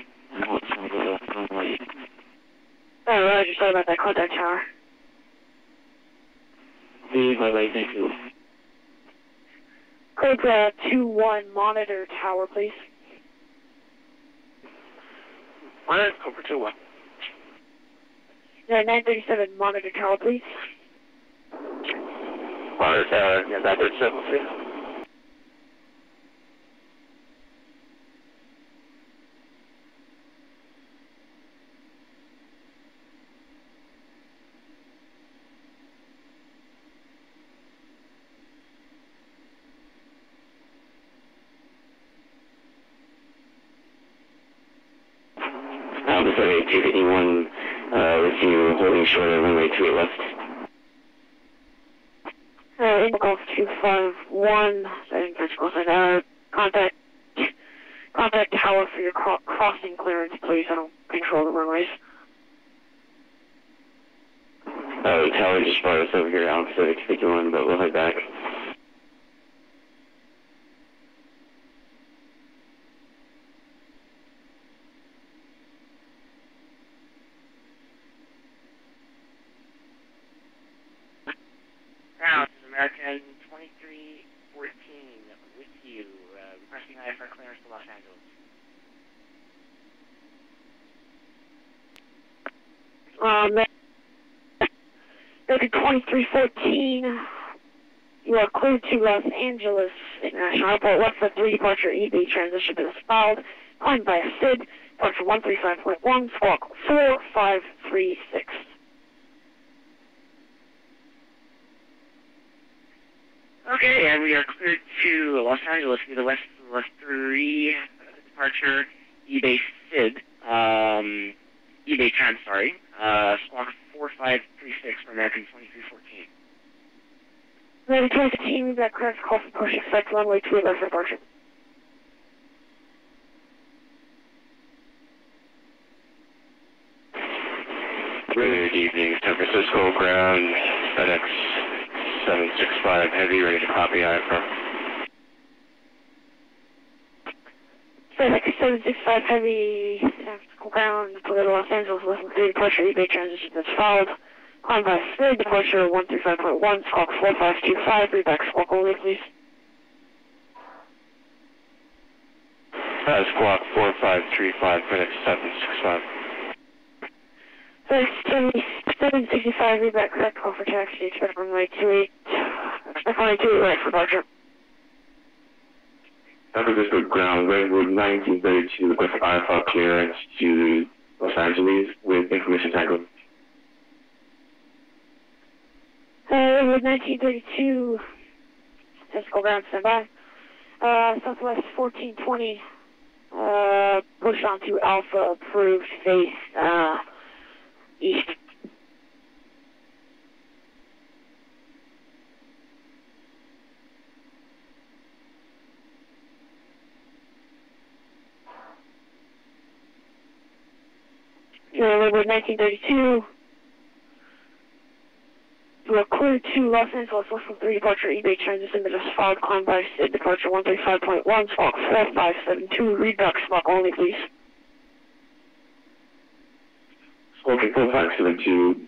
[SPEAKER 1] Roger, sorry about that, contact tower.
[SPEAKER 6] Bye-bye, thank you.
[SPEAKER 1] Cobra 2-1, monitor tower, please.
[SPEAKER 2] Alright, Cobra 2-1.
[SPEAKER 1] United 937, monitor tower, please.
[SPEAKER 4] Monitor tower, yeah, 937, see. Sorry, 251, with you holding short of runway 3 left.
[SPEAKER 1] Indigo 251, contact tower for your crossing clearance, please. I don't control the runways.
[SPEAKER 4] The tower just brought us over here, Alpha 651, but we'll head back.
[SPEAKER 3] Ground, American 2314, with you, requesting IFR clearance to Los Angeles.
[SPEAKER 1] American 2314, you are cleared to Los Angeles International Airport. Left for 3 departure EB transition is filed. Climb by a SID, departure 135.1, squawk 453. 36.
[SPEAKER 3] Okay, and we are cleared to Los Angeles via the West 3 departure eBay SID, eBay trend, sorry, squawk 4536 for American 2314.
[SPEAKER 1] Ready 2015, that correct call for push, expect runway 2 left departure.
[SPEAKER 4] Good evening, San Francisco ground, FedEx 765 Heavy, ready to copy IFR.
[SPEAKER 1] FedEx 765 Heavy, San Francisco ground, to Los Angeles, West 3 departure eBay transition that's followed. Climb by SID, departure 135.1, squawk 4525, reback squawk only, please.
[SPEAKER 4] Squawk 4535, FedEx 765.
[SPEAKER 1] FedEx 765, reback correct call for taxi, expect runway 28, expect runway 28 right for departure.
[SPEAKER 4] San Francisco ground, Redwood 1932, with IFR clearance to Los Angeles with information tangled.
[SPEAKER 1] Redwood 1932, San Francisco ground, stand by. Southwest 1420, push on to Alpha, approved, face, east. Redwood 1932, we are clear to Los Angeles, West 3 departure, eBay transition that is followed, climb by SID, departure 135.1, squawk 4572, readback smoke only, please.
[SPEAKER 4] Smoking 4572,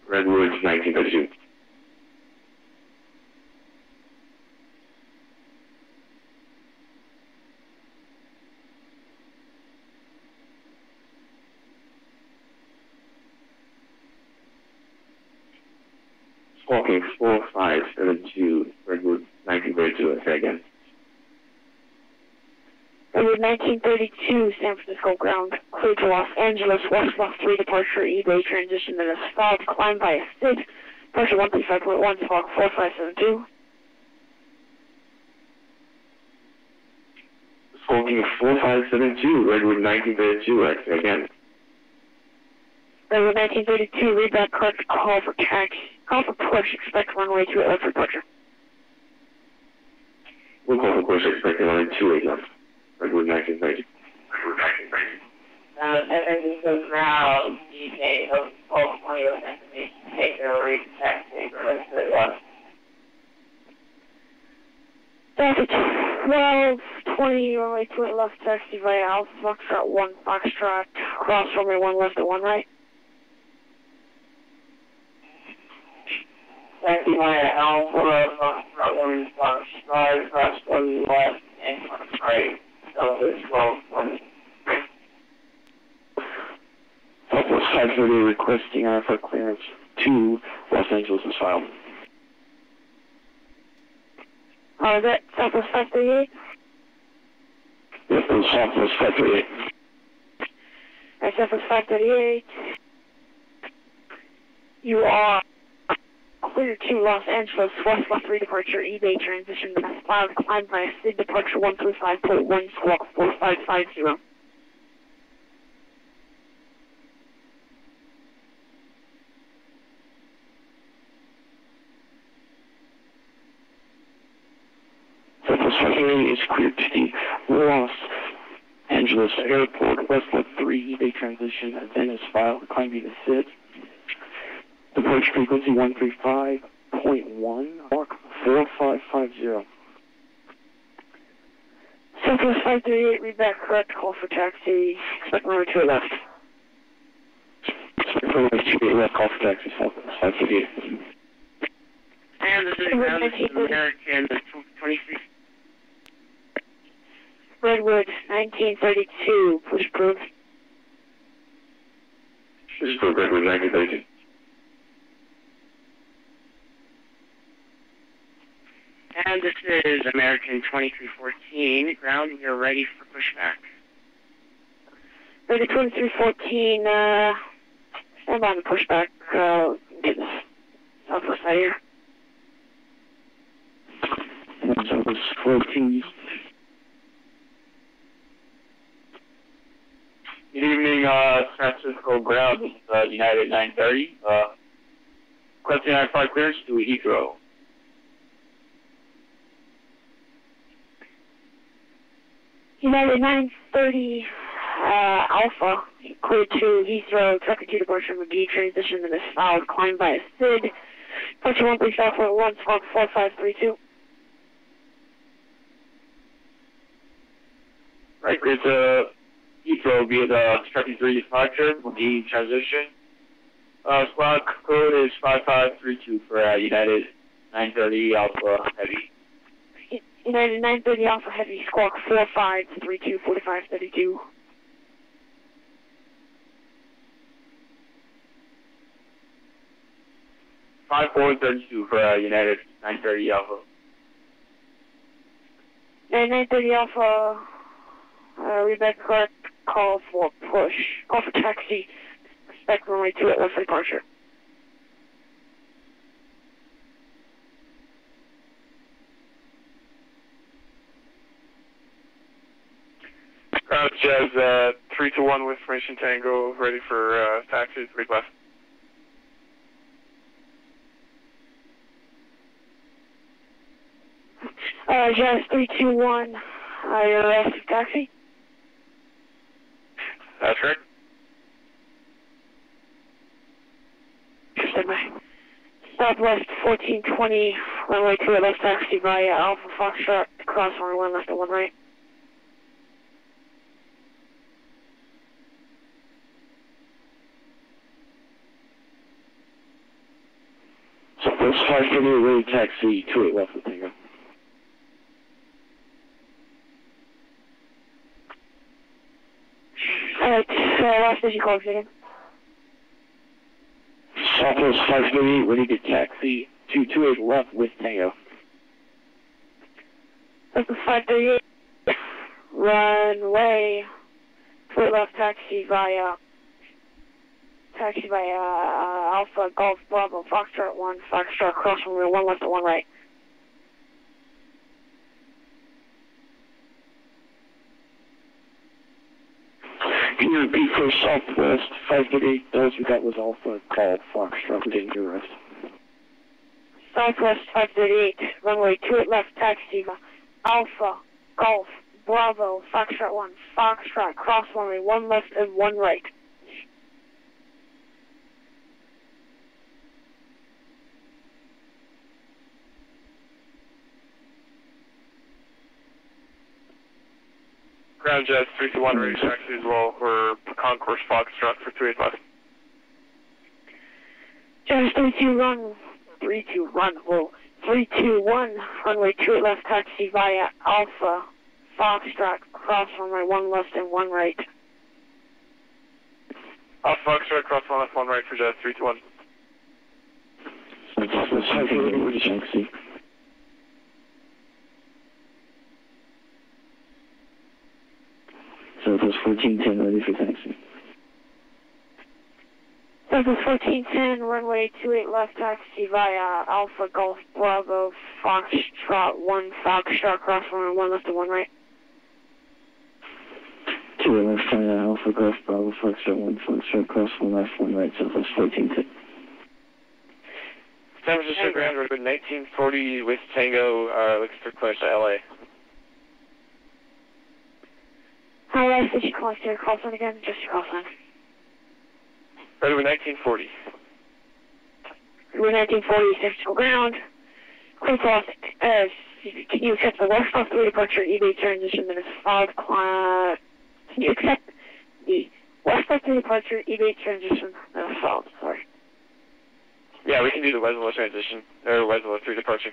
[SPEAKER 4] Redwood 1932. Squawking 4572, Redwood 1932, say again.
[SPEAKER 1] Redwood 1932, San Francisco ground, clear to Los Angeles, West 3 departure, eBay transition that is followed, climb by SID, departure 135.1, squawk 4572.
[SPEAKER 4] Squawking 4572, Redwood 1932, say again.
[SPEAKER 1] Redwood 1932, readback correct call for taxi, call for push, expect runway 2 left for departure.
[SPEAKER 4] We'll call for push, expecting runway 28 left. Redwood 1932.
[SPEAKER 3] And this is now DJ of all players and take a read taxi for the rest of the one.
[SPEAKER 1] Traffic 1220, runway 2 left, taxi via Alpha, Foxtrot 1, Foxtrot, cross runway 1 left at 1 right.
[SPEAKER 3] Taxi via Alpha, Foxtrot 1, Foxtrot, cross 1 left, and 1 right. So it's 1220.
[SPEAKER 6] Southwest 530 requesting IFR clearance to Los Angeles is filed.
[SPEAKER 1] Is that Southwest 538?
[SPEAKER 6] Yes, it was Southwest 538.
[SPEAKER 1] Alright, Southwest 538. You are clear to Los Angeles, West 3 departure, eBay transition, that's filed, climb by SID, departure 135.1, squawk 4550.
[SPEAKER 6] Southwest 538 is cleared to the Los Angeles Airport, West 3 eBay transition, and then is filed, climb via SID. Departure frequency 135.1, squawk 4550.
[SPEAKER 1] Southwest 538, readback correct, call for taxi, expect runway 2 left.
[SPEAKER 6] Runway 28 left, call for taxi, Southwest 538.
[SPEAKER 3] And this is American 23.
[SPEAKER 1] Redwood 1932, push approved.
[SPEAKER 4] This is for Redwood 1932.
[SPEAKER 3] And this is American 2314, ground, we are ready for pushback.
[SPEAKER 1] Ready 2314, by and pushback, get this southwest side here.
[SPEAKER 6] Southwest 14.
[SPEAKER 7] Good evening, San Francisco ground, United 930. Requesting 95 clearance to Heathrow.
[SPEAKER 1] United 930 Alpha, cleared to Heathrow, traffic to departure McGee, transition to the south, climb by a SID, departure 135.1, squawk 4532.
[SPEAKER 7] Right, cleared to Heathrow via the traffic 3 departure, McGee transition. Squawk code is 5532 for United 930 Alpha Heavy.
[SPEAKER 1] United 930 Alpha Heavy, squawk 4532, 4532.
[SPEAKER 7] Five 432 for United 930 Alpha.
[SPEAKER 1] United 930 Alpha, read back correct, call for push, call for taxi, respect runway 2 at left departure.
[SPEAKER 5] Jazz 321 with information Tango, ready for taxi, 3 left.
[SPEAKER 1] Jazz 321, you're asking taxi?
[SPEAKER 5] That's correct.
[SPEAKER 1] Stand by. Southwest 1420, runway 2 at left taxi via Alpha Foxtrot, cross runway 1 left and 1 right.
[SPEAKER 6] Southwest 530, ready taxi, 28 left with Tango.
[SPEAKER 1] Alright, last digit call again.
[SPEAKER 6] Southwest 530, ready to taxi, 228 left with Tango.
[SPEAKER 1] Southwest 538, runway 2 left taxi via Alpha Golf Bravo Foxtrot 1, Foxtrot cross runway 1 left and 1 right.
[SPEAKER 6] Can you repeat for Southwest 538, those who that was Alpha Golf Foxtrot, we didn't hear rest.
[SPEAKER 1] Southwest 538, runway 2 at left taxi, Alpha Golf Bravo Foxtrot 1, Foxtrot cross runway 1 left and 1 right.
[SPEAKER 5] Ground Jazz 321, ready taxi as well for Concourse Foxtrot for 28 left.
[SPEAKER 1] Jazz 321, runway 2 at left taxi via Alpha Foxtrot cross runway 1 left and 1 right.
[SPEAKER 5] Alpha Foxtrot cross 1 left, 1 right for Jazz 321.
[SPEAKER 6] Southwest 538, ready taxi. Southwest 1410, ready for taxi.
[SPEAKER 1] Southwest 1410, runway 28 left taxi via Alpha Golf Bravo Foxtrot 1, Foxtrot cross runway 1 left and 1 right.
[SPEAKER 6] 2 left via Alpha Golf Bravo Foxtrot 1, Foxtrot cross 1 left, 1 right, Southwest 1410.
[SPEAKER 5] San Francisco ground, road 1940 with Tango, looking for clearance to LA.
[SPEAKER 1] How last did you call your call sign again? Just your call sign.
[SPEAKER 5] Ready with 1940.
[SPEAKER 1] We're 1940, San Francisco ground. Clear cross, can you accept the West Coast 3 departure eBay transition that is filed can you accept the West Coast 3 departure eBay transition that is filed? Sorry.
[SPEAKER 5] Yeah, we can do the Wesleyan transition, or Wesleyan 3 departure.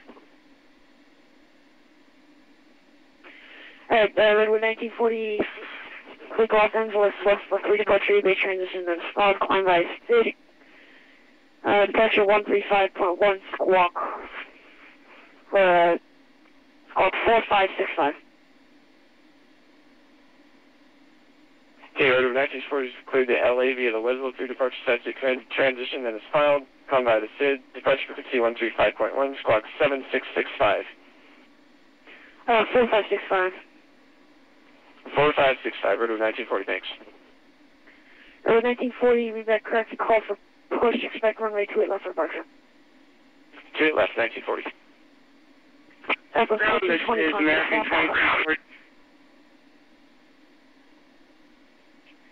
[SPEAKER 1] Alright, Redwood 1940, click Los Angeles, West for 3 departure eBay transition, then solid climb by SID. Departure 135.1 squawk, squawk 4565.
[SPEAKER 5] Okay, Redwood 1940 is cleared to LA via the Westville 3 departure statute transition and is filed. Come by the SID. Departure frequency 135.1, squawk 7665.
[SPEAKER 1] 4565.
[SPEAKER 5] 4565, Redwood 1940, thanks.
[SPEAKER 1] Redwood 1940, read that correct. Call for push. Expect runway 28 left for departure.
[SPEAKER 5] 28 left, 1940.
[SPEAKER 3] Ground, this is American 20.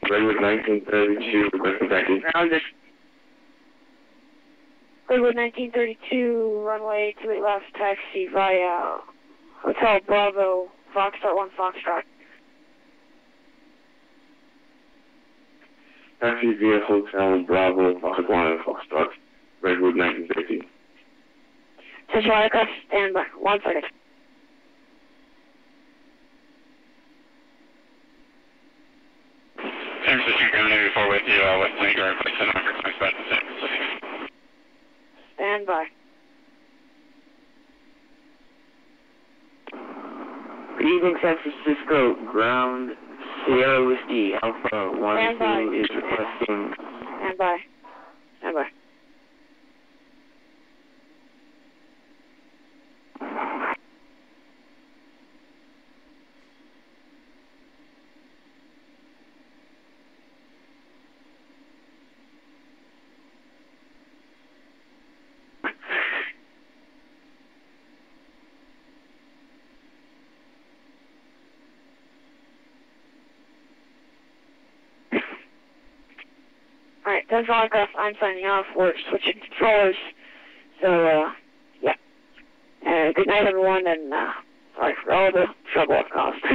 [SPEAKER 4] Redwood 1932,
[SPEAKER 3] Ground, this
[SPEAKER 1] Redwood 1932, runway 28 left, taxi via Hotel Bravo, Foxtrot 1 Foxtrot.
[SPEAKER 4] taxi via Hotel Bravo, Foxtrot, Foxtrot, Redwood 1932.
[SPEAKER 1] Central Aircraft, stand by. 1 second.
[SPEAKER 4] San Francisco Ground 84 with you, West Vancouver, place in San Francisco.
[SPEAKER 1] Stand by.
[SPEAKER 7] Good evening, San Francisco. Ground Sierra Whiskey Alpha 1 2 is requesting.
[SPEAKER 1] Stand by. Stand by. Alright, Central Aircraft, I'm signing off. We're switching controllers. So, yeah. Good night, everyone, and sorry for all the trouble I've caused.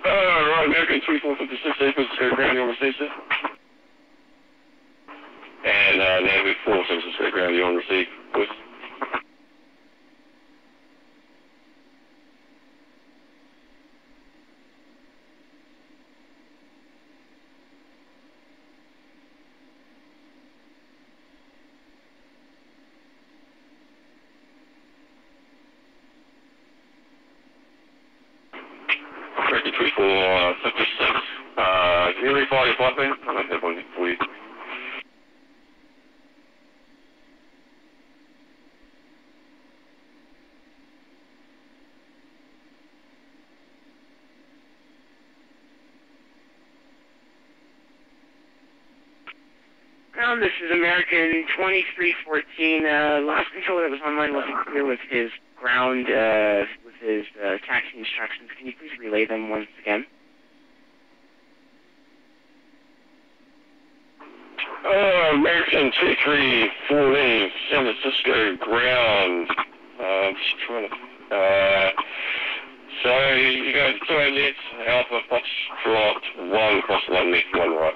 [SPEAKER 4] Right, American 3456, Pacific Ground, you on the station? And Navy 4, Pacific Ground, you on receive? American 3456, can you refile your flight plan? I don't have one for you.
[SPEAKER 3] Ground, this is American 2314. Last controller that was online wasn't clear with his ground, with his taxi instructions. Can you please relay them once again?
[SPEAKER 4] American 2314, San Francisco Ground. Just trying to, so you got 2 outlets, Alpha Foxtrot 1 cross 1 left, 1 right.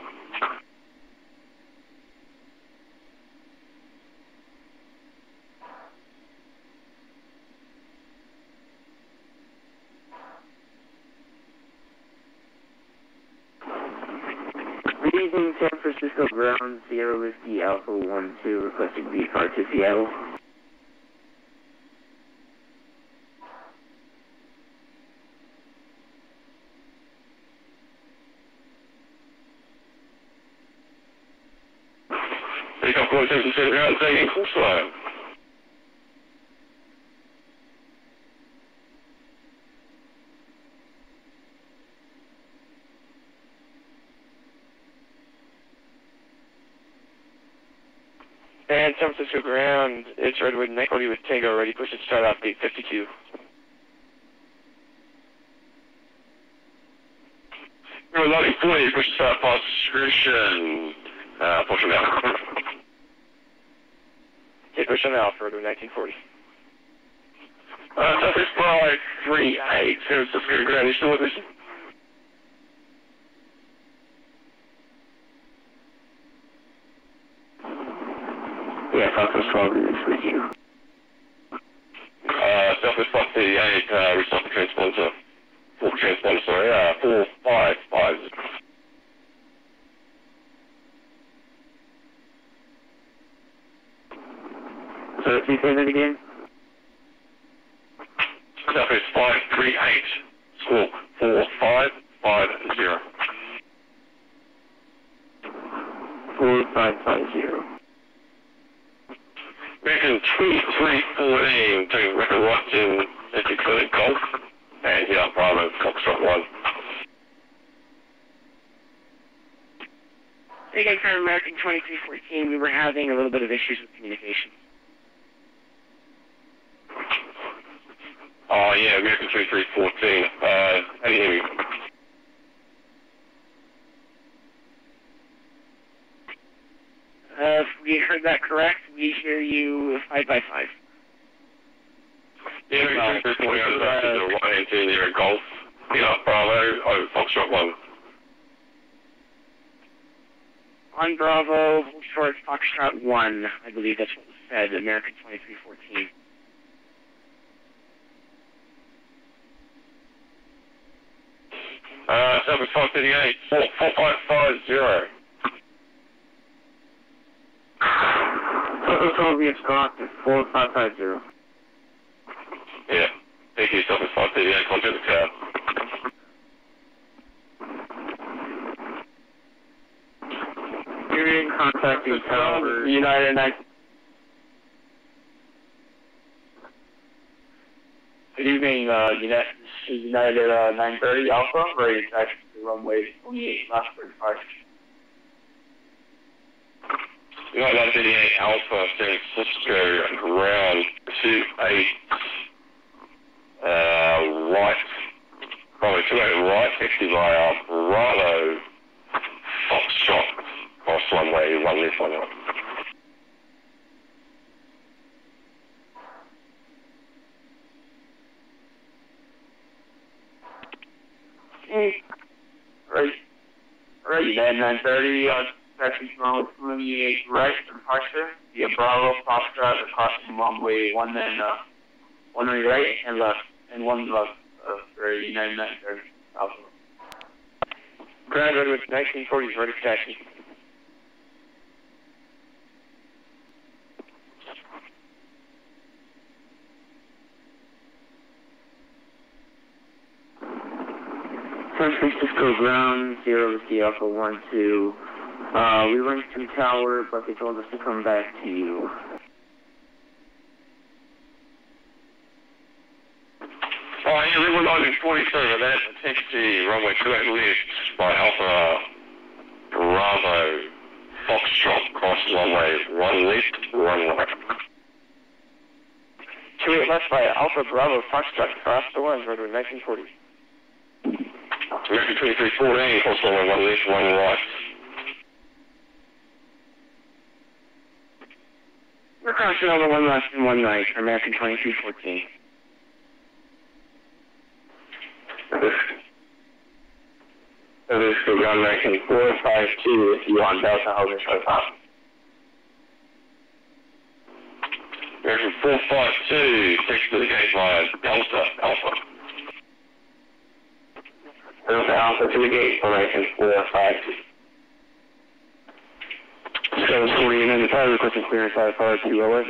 [SPEAKER 7] Good evening, San Francisco Ground Sierra Whiskey Alpha 1 2 requesting VFR to Seattle.
[SPEAKER 4] They got 47 Ground, taking Callsign.
[SPEAKER 5] And San Francisco Ground, it's Redwood 940 with Tango ready. Push it start off 852.
[SPEAKER 4] Redwood 940, push start past discretion. push them out.
[SPEAKER 5] Okay, push them out for 1940.
[SPEAKER 4] Southwest 538, San Francisco ground, you still with us?
[SPEAKER 6] Yeah, Southwest 12 is with you.
[SPEAKER 4] Southwest 538, restock the transponder. Full transponder, sorry, 4550.
[SPEAKER 6] So, can you say that again?
[SPEAKER 4] Southwest 538, squawk 4550.
[SPEAKER 6] 4550.
[SPEAKER 4] American 2314, taking record right in Echo Golf, and yeah, Bravo, Foxtrot 1.
[SPEAKER 3] Again, for American 2314, we were having a little bit of issues with communication.
[SPEAKER 4] Oh yeah, American 2314, how do you hear me?
[SPEAKER 3] If we heard that correct, we hear you 5 by 5.
[SPEAKER 4] Yeah, American 2314, that's the right into the Golf, yeah, Bravo, Foxtrot 1.
[SPEAKER 3] On Bravo, short Foxtrot 1, I believe that's what was said, American 2314.
[SPEAKER 4] Southwest 538, 4550.
[SPEAKER 6] Southwest 12 is Scott, 4550.
[SPEAKER 4] Yeah, thank you, Southwest 538, contact the tower.
[SPEAKER 6] You're in contacting tower.
[SPEAKER 5] United 9. Good evening, United 930 Alpha, ready to taxi to runway 28, last for departure.
[SPEAKER 4] United 938 Alpha, San Francisco, ground 28, right, probably 28 right, 60 via Bravo, Foxtrot, cross runway, 1 left, 1 right.
[SPEAKER 7] Right, United 930, taxi to 28 right, departure, via Bravo, Foxtrot, across from runway 1 and 1 on your right and left, and 1 left, for United 930 Alpha.
[SPEAKER 5] Ground ready with 1940s, ready for taxi.
[SPEAKER 6] San Francisco ground, 0 Whiskey Alpha 1-2. We went to tower, but they told us to come back to you.
[SPEAKER 4] Oh, yeah, we were loading 47 of that, taxi, runway 28 left, by Alpha, Bravo, Foxtrot, cross runway 1 left, 1 right.
[SPEAKER 5] 28 left by Alpha Bravo Foxtrot, cross the ones, ready with 1940.
[SPEAKER 4] American 2314, cross runway 1 left, 1 right.
[SPEAKER 3] We're crossing over 1 left and 1 right for American 2314.
[SPEAKER 4] This is ground American 452 if you want Delta, holding short top. American 452, text to the gate via Delta Alpha. Delta Alpha to the gate, American 452.
[SPEAKER 6] 740 and then the tower requesting clearance out of power to over.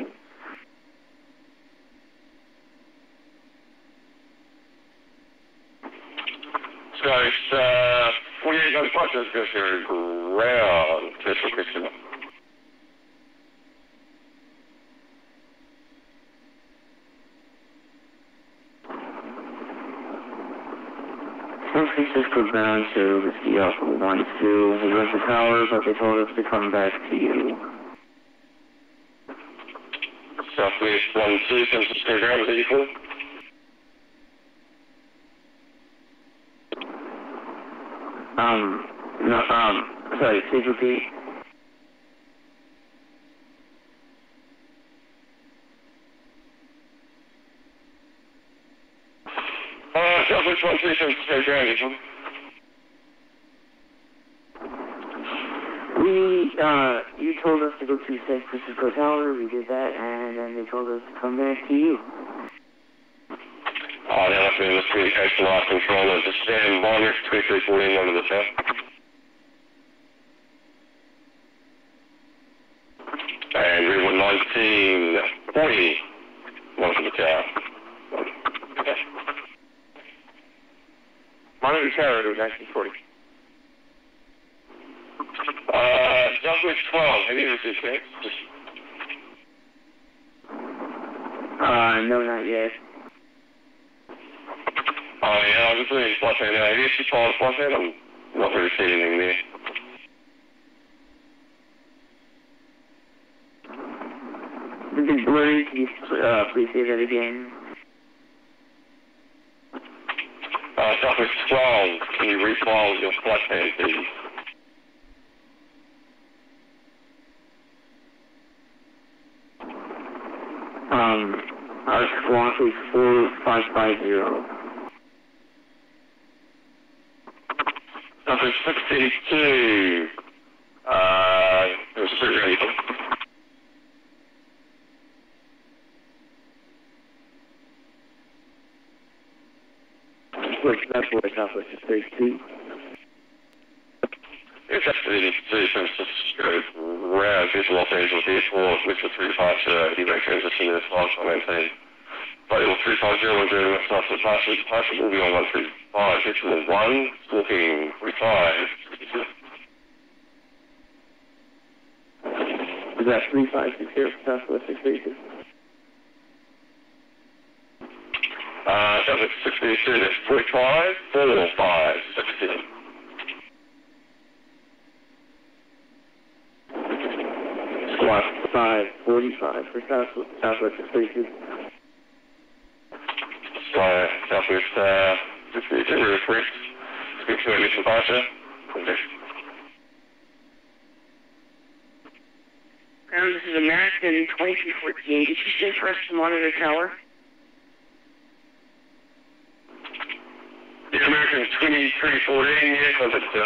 [SPEAKER 4] So it's 48 goes plus, let's go to ground, test requesting.
[SPEAKER 6] San Francisco ground, 0 Whiskey Alpha 1-2. We went to tower, but they told us to come back to you.
[SPEAKER 4] Southwest 12, San Francisco ground, was 84.
[SPEAKER 6] Sorry, please repeat.
[SPEAKER 4] Office 137 Cisco ground, this one.
[SPEAKER 6] You told us to go to San Francisco Tower, we did that, and then they told us to come back to you.
[SPEAKER 4] Oh, now that's been the communication last controller. Just stand by next 2314 under the tower. And we were 1940, one for the tower. Okay.
[SPEAKER 5] Monitor tower to 1940.
[SPEAKER 4] Southwest 12, have you received text?
[SPEAKER 6] No, not yet.
[SPEAKER 4] Oh yeah, I'm just looking at flight now. Have you actually followed the flight I'm not really seeing anything there.
[SPEAKER 6] The big blurry, can you please say that again?
[SPEAKER 4] Southwest 12, can you refile your flight plan, please?
[SPEAKER 6] Our squawk is 4550.
[SPEAKER 4] Southwest 682, it was a pretty ready.
[SPEAKER 6] That's what Southwest 682.
[SPEAKER 4] It's actually the San Francisco round to Los Angeles Airport, which was 352, evac transition to this last one, maintain. But it was 350 when doing that stuff, so partially will be on 135, which was 1, walking 45.
[SPEAKER 6] Is that 356 here for Southwest 682?
[SPEAKER 4] Southwest 682, that's 45, 45, 16.
[SPEAKER 6] Squawk 545 for Southwest 682.
[SPEAKER 4] So, Southwest 682, request, speak to emission departure, condition.
[SPEAKER 1] Ground, this is American 2348. Did you say for us to monitor tower?
[SPEAKER 4] The American 2314, yes, I think so.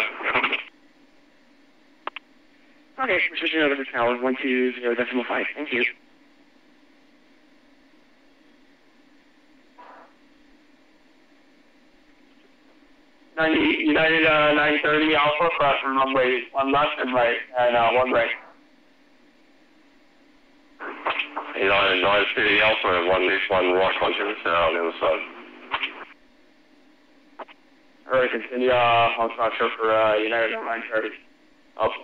[SPEAKER 1] Okay, we're switching over to tower 120.5. Thank you.
[SPEAKER 7] United 930 Alpha, cross from runway 1 left and right, and 1 right.
[SPEAKER 4] United 930 Alpha, 1 left, 1 right, contact the tower on the other side.
[SPEAKER 7] Alright, continue on structure for United 930 Alpha.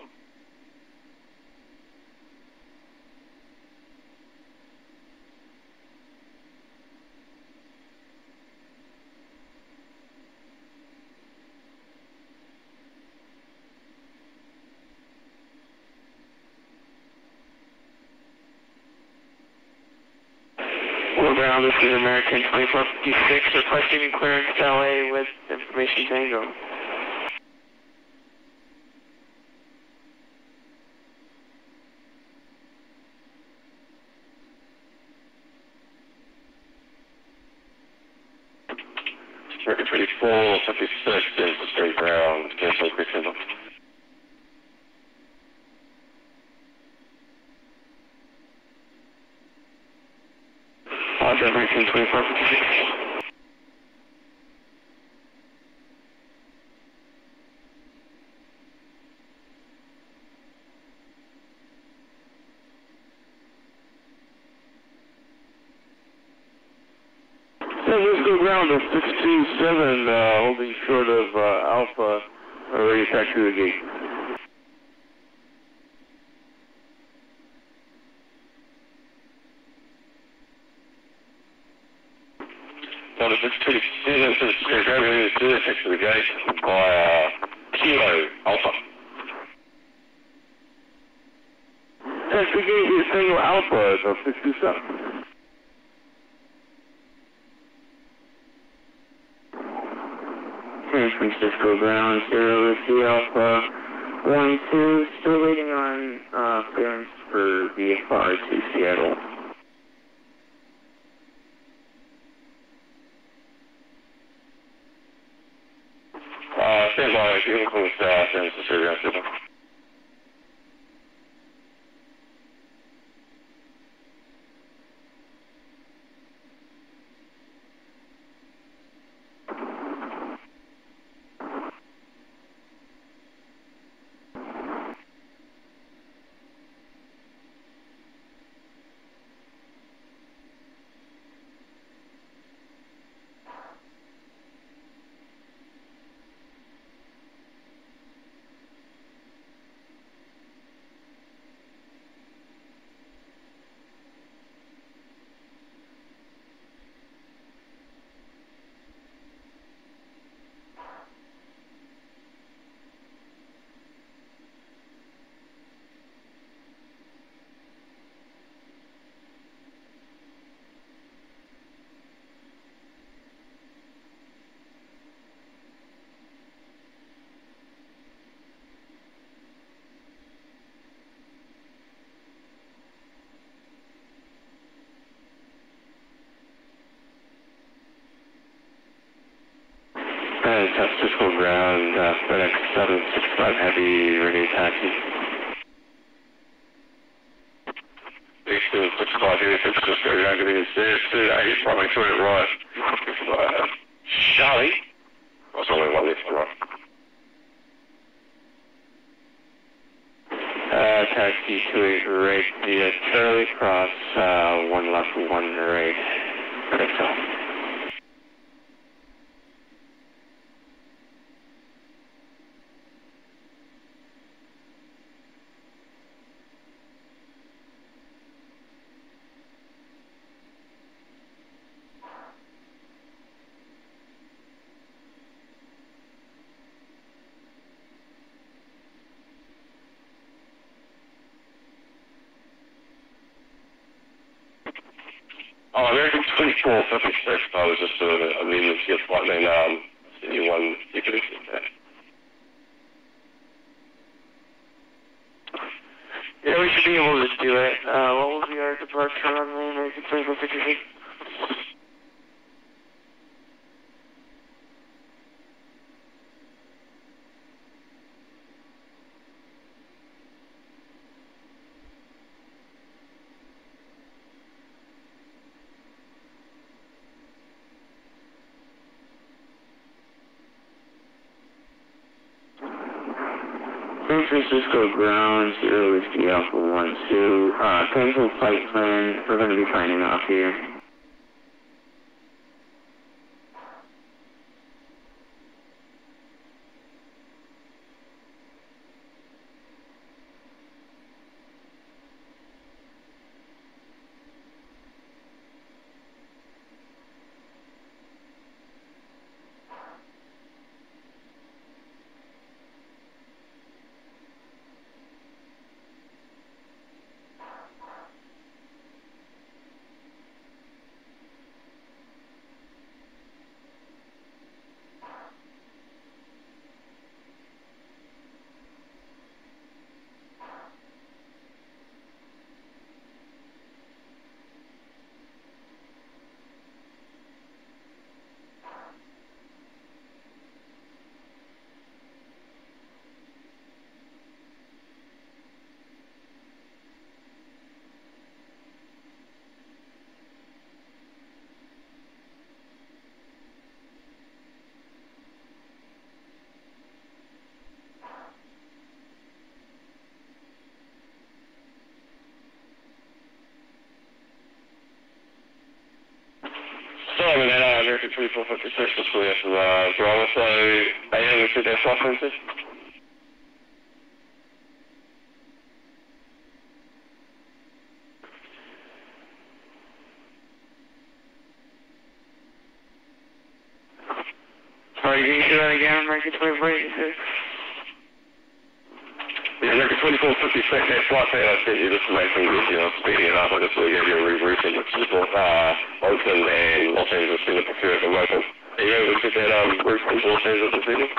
[SPEAKER 6] Ground, this is American 2456, requesting clearance to LA with information Tango.
[SPEAKER 4] American 24, 56, is the straight ground, cancel quick signal.
[SPEAKER 6] American 2456.
[SPEAKER 2] San Francisco ground of 627, holding short of Alpha, ready to taxi to the gate.
[SPEAKER 4] Number 627, so it's grabbing the taxi to the gate by Kilo Alpha.
[SPEAKER 2] Taxi to the gate is single Alpha, so 627.
[SPEAKER 6] San Francisco ground, 0 to Alpha 12, still waiting on clearance for VFR to Seattle.
[SPEAKER 4] Stand by, if you include San Francisco. San Francisco ground, FedEx 765 Heavy, ready taxi. Base 265 Heavy, San Francisco ground, getting 6, probably 2 at Ross. Charlie? That's only one left to run. Taxi 28 right via Charlie Cross, 1 left, 1 right. FedEx off. American 2456, I was just a medium shift flightman, City 1, you could accept that.
[SPEAKER 3] Yeah, we should be able to do it. What will be our departure on the American 2456?
[SPEAKER 6] San Francisco ground, 0 Whiskey Alpha 1-2, cancel flight plan, we're going to be signing off here.
[SPEAKER 4] Sorry, man, American 2456, just for the Bravo, so AM, we should have flight plan,
[SPEAKER 3] Sorry, can you say that again, American 2456?
[SPEAKER 4] Yeah, American 2456, that flight plan I sent you, this is my finger, speeding it up, I just really gave you a rerouting to both Oakland and Los Angeles Singapore at the moment. Are you able to get that route from Los Angeles this evening?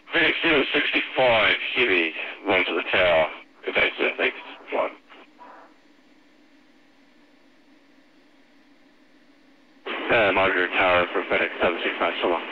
[SPEAKER 4] Phoenix 765 heavy onto the tower, if that's the next one.
[SPEAKER 5] Monitor tower for FedEx 765, so long.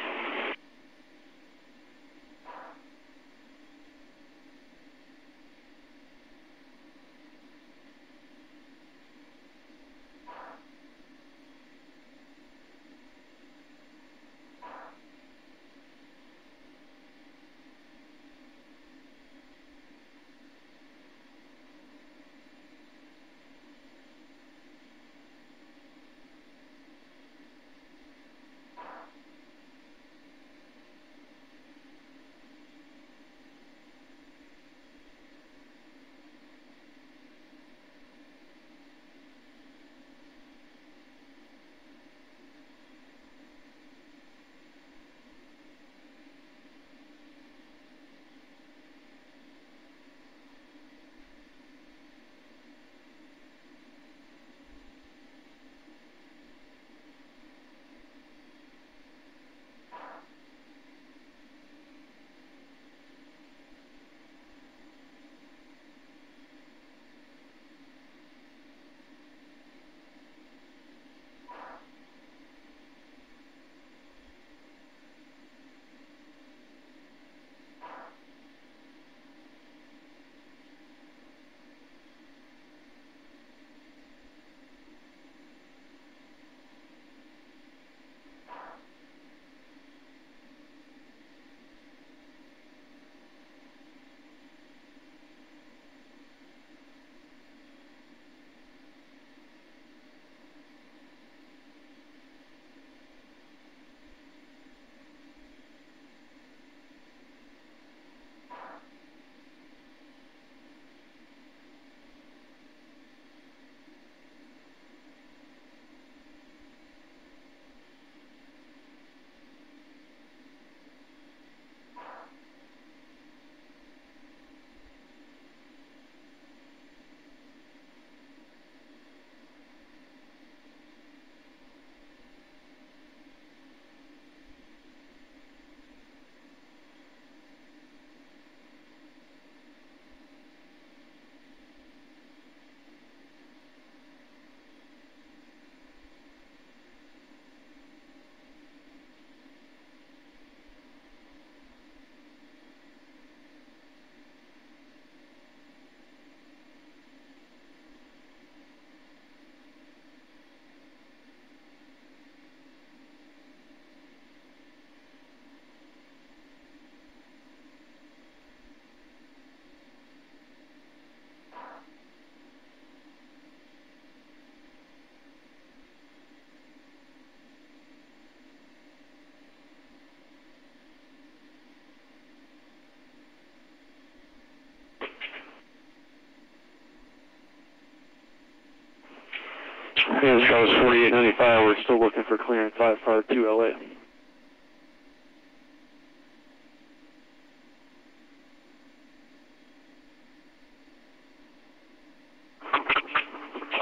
[SPEAKER 6] Yeah, this guy was 4895. We're still looking for clearance 552 LA.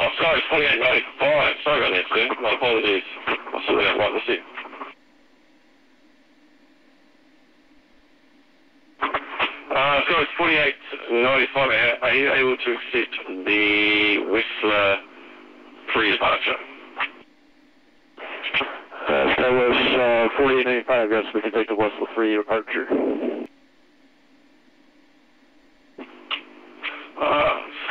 [SPEAKER 4] Oh, sorry, 2895. Sorry about that, sir. My apologies. I'll sort that out right this year. So it's 4895. Are you able to accept the Whistler pre-departure?
[SPEAKER 6] That was 4895. Yes, we can take the Whistler free departure.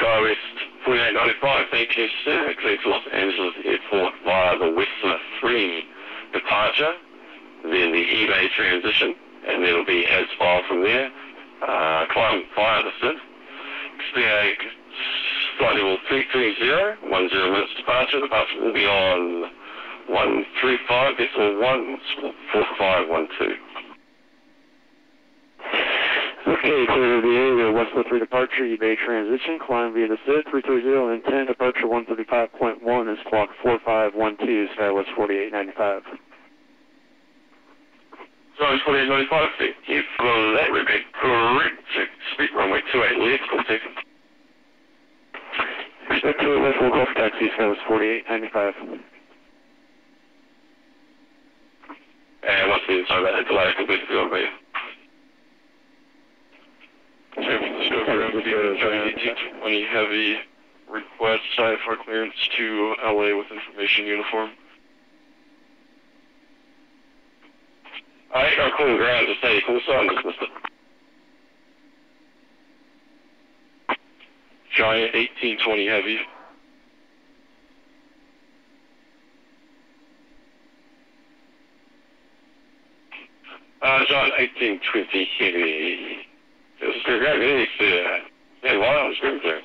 [SPEAKER 4] SkyWest 4895, thank you, sir. Clear to Los Angeles Airport via the Whistler free departure, then the eBay transition, and then it'll be as far from there. Climb via the SID. XBA flight level 330, 10 minutes departure. Departure will be on 135.14512.
[SPEAKER 6] Okay, clear to VA, the Whistler 3 departure, eBay transition, climb via the SID, 330 and 10, departure 135.1 is clock 4512, SkyWest 4895.
[SPEAKER 4] So it's 4895, thank you for that, would be correct. Speak runway 28 left, call taxi.
[SPEAKER 6] Expect 28 left, we'll go for taxi, SkyWest 4895.
[SPEAKER 4] And once again, sorry about that delay, completely forgot about you. 1820 Heavy, request site for clearance to LA with information uniform. I got clean ground to say Callsign dismissed it. Giant 1820 Heavy. Giant 1820 Heavy. This is good, great. Yeah, wow, it's good there.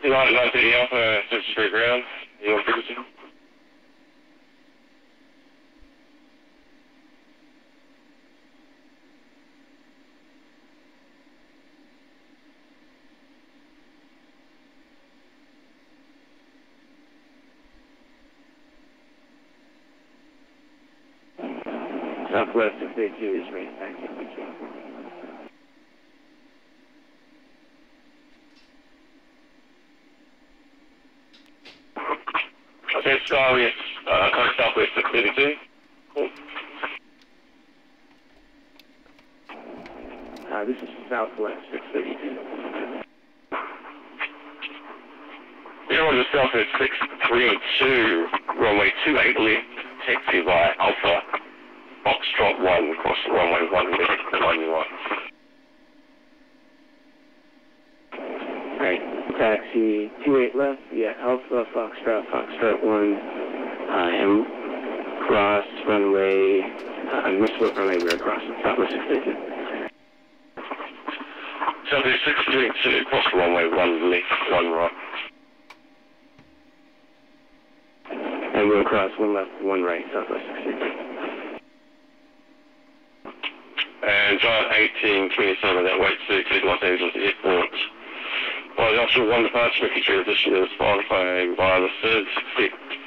[SPEAKER 4] United 930 Alpha, 63 ground, you want frequency?
[SPEAKER 6] Southwest 682 is rated back.
[SPEAKER 4] Okay, Skywest, Southwest 682. Cool.
[SPEAKER 6] This is Southwest 632.
[SPEAKER 4] You're on the Southwest 632, runway 28 left, taxi by Alpha, Foxtrot 1, across the runway 1 left, the line you want.
[SPEAKER 6] Alright, taxi 28 left, yeah, Alpha, Foxtrot 1, and cross runway, Missile runway, we're across Southwest 632.
[SPEAKER 4] Southwest 632, across the runway 1 left, 1 right.
[SPEAKER 6] And we'll cross 1 left, 1 right, Southwest 632.
[SPEAKER 4] And Giant 1827, that weight 6 at Los Angeles Airport. Well, the option 1 departure, making transition is qualifying via the SID,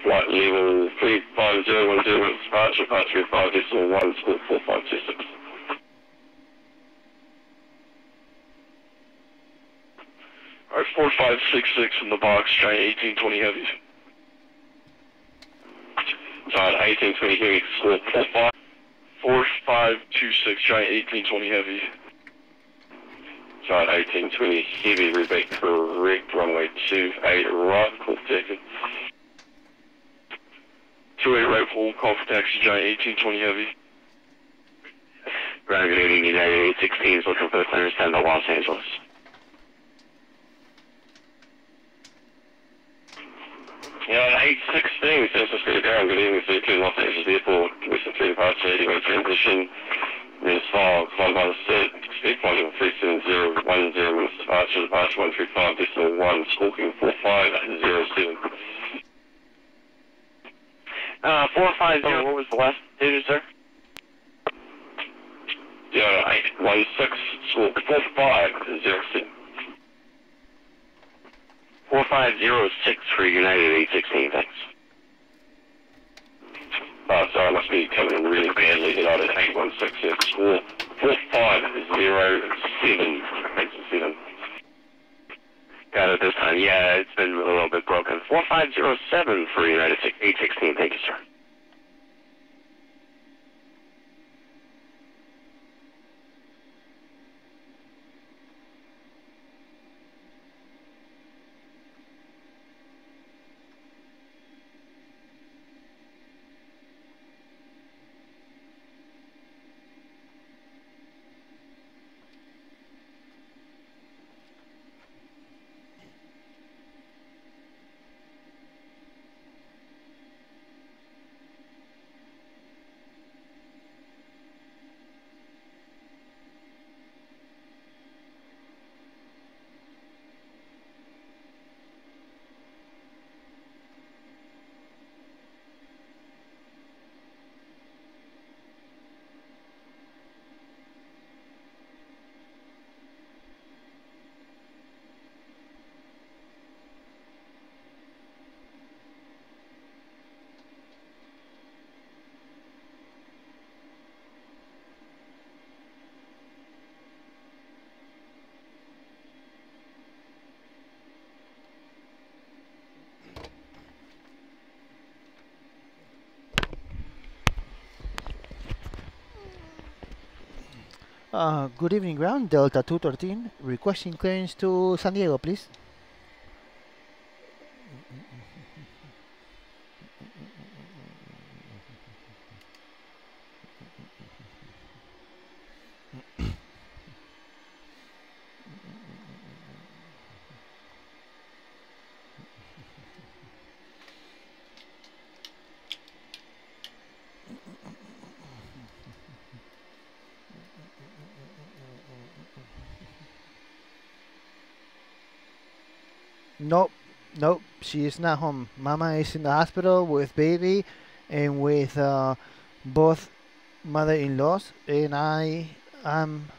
[SPEAKER 4] flight level 35010 with departure 535 decimal 1, school 4526. Alright, 4566 in the box, Giant 1820 Heavy. Giant 1820 Heavy, school 4526, Giant 1820 Heavy. Giant 1820 Heavy, rebate correct, runway 28 right, call taken. 28 right, full call for taxi, Giant 1820 Heavy.
[SPEAKER 3] Ground, good evening, United 816 is looking for the clearance to Los Angeles.
[SPEAKER 4] Yeah, 816 says let's go down. Good evening, sir, to Los Angeles Airport. With some clear departure, anyway, transition. Then file, followed by the set. Speed point 37010, departure 135 decimal 1, squawking 4507.
[SPEAKER 3] 450, what was the last digit, sir?
[SPEAKER 4] Yeah, 816, squawk 4507.
[SPEAKER 3] 4506 for United 816, thanks.
[SPEAKER 4] Sorry, I must be coming in really badly. United 816, squawk 4507. Thanks, 7.
[SPEAKER 3] Got it this time. Yeah, it's been a little bit broken. 4507 for United 816, thank you, sir.
[SPEAKER 8] Good evening, ground. Delta 213, requesting clearance to San Diego, please. Nope, nope, she is not home. Mama is in the hospital with baby and with both mother-in-laws, and I am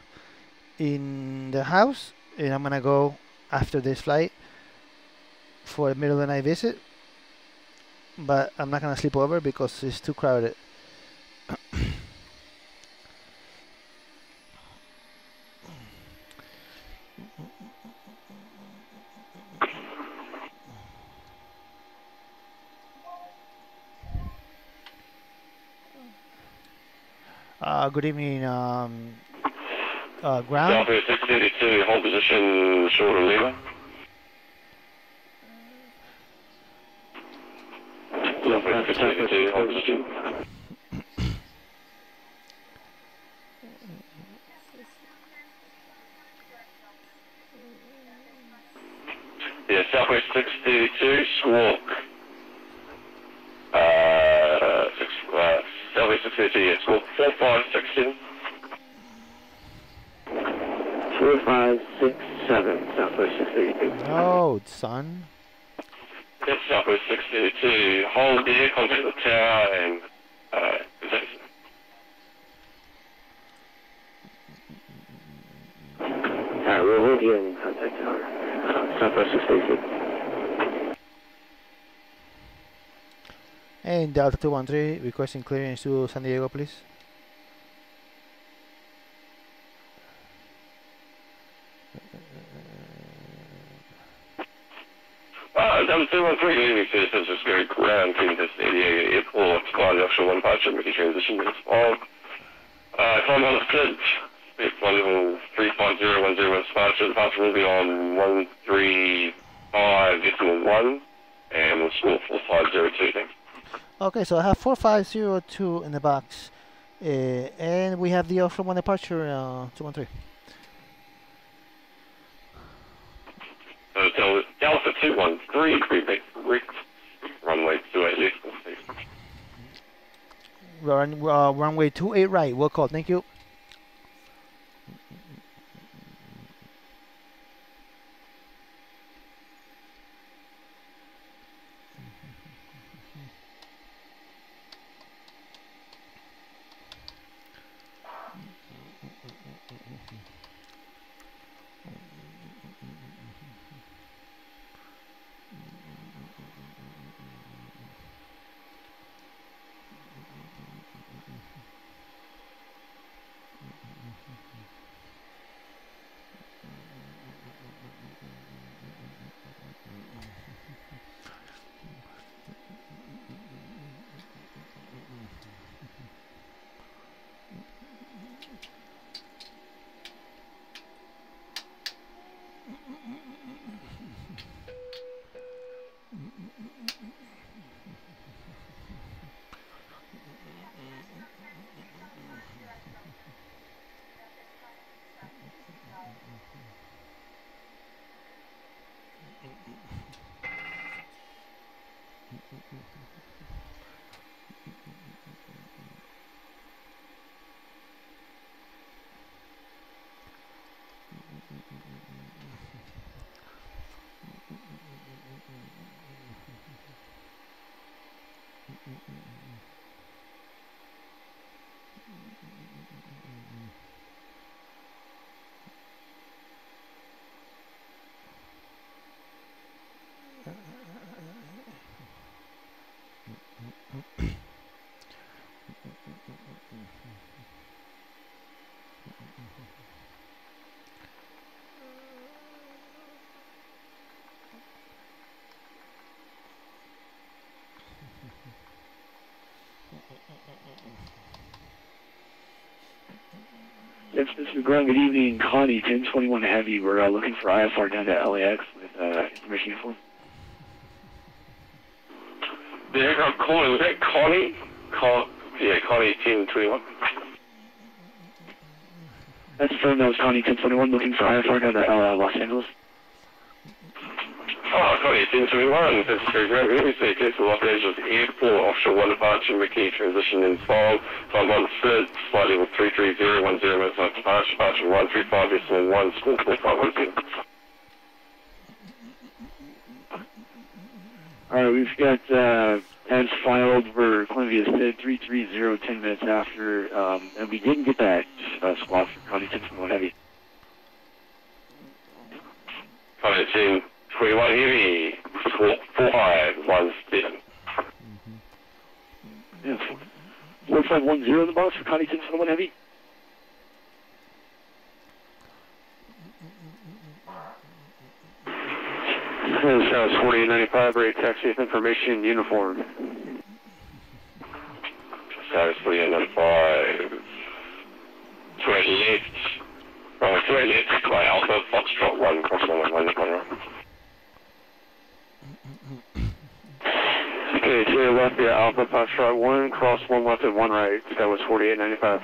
[SPEAKER 8] in the house, and I'm gonna go after this flight for a middle of the night visit, but I'm not gonna sleep over because it's too crowded. Good evening, ground.
[SPEAKER 4] Southwest 682, hold position, short of lever. Southwest 682, hold position. Yeah, Southwest 632, squawk. Southwest 632, yeah, squawk 4567.
[SPEAKER 6] 4567, Southwest 632.
[SPEAKER 8] Oh, son.
[SPEAKER 4] That's Southwest 632, hold there, contact the tower, and
[SPEAKER 6] We'll hold you in contact tower. Southwest 632.
[SPEAKER 8] And Delta 213, requesting clearance to San Diego, please.
[SPEAKER 4] Delta 213, leaving citizens is very ground, Phoenix 88 Airport, flying offshore one departure, making transition is on. Climb on the pitch, one level 35010 departure, departure will be on 135.1, and we'll score 4502, thanks.
[SPEAKER 8] Okay, so I have 4502 in the box, and we have the offshore one departure, 213.
[SPEAKER 4] So Delta 213, Quebec, runway 28 left, please.
[SPEAKER 8] Runway 28 right, we'll call, thank you.
[SPEAKER 6] Yes, this is Ground. Good evening, Connie, 1021 Heavy. We're looking for IFR down to LAX with information info.
[SPEAKER 4] The aircraft calling, was that Connie? Yeah, Connie, 1021.
[SPEAKER 6] That's confirmed. That was Connie, 1021, looking for IFR down to Los Angeles.
[SPEAKER 4] Oh, Connie, 1021. This is Ground. Good evening, KSFO, Los Angeles Airport, offshore 1 departure, making transition installed. Flight 1 sit, flight level 330, 10 minutes on departure, departure 135, decimal 1, school 4510.
[SPEAKER 6] Alright, we've got as filed for Columbia SID 330, 10 minutes after, and we didn't get that squawk for Connie 1021 Heavy.
[SPEAKER 4] Connie 1021 Heavy, 4517.
[SPEAKER 6] Yeah, 4510 in the box for Connie 1021 Heavy.
[SPEAKER 5] South 4895, rate taxi information, uniform.
[SPEAKER 4] South 4895. 28. Runway 28, by Alpha, Foxtrot 1, cross runway 1.
[SPEAKER 5] Okay, to your left via Alpha, Foxtrot 1, cross 1 left and 1 right. That was 4895.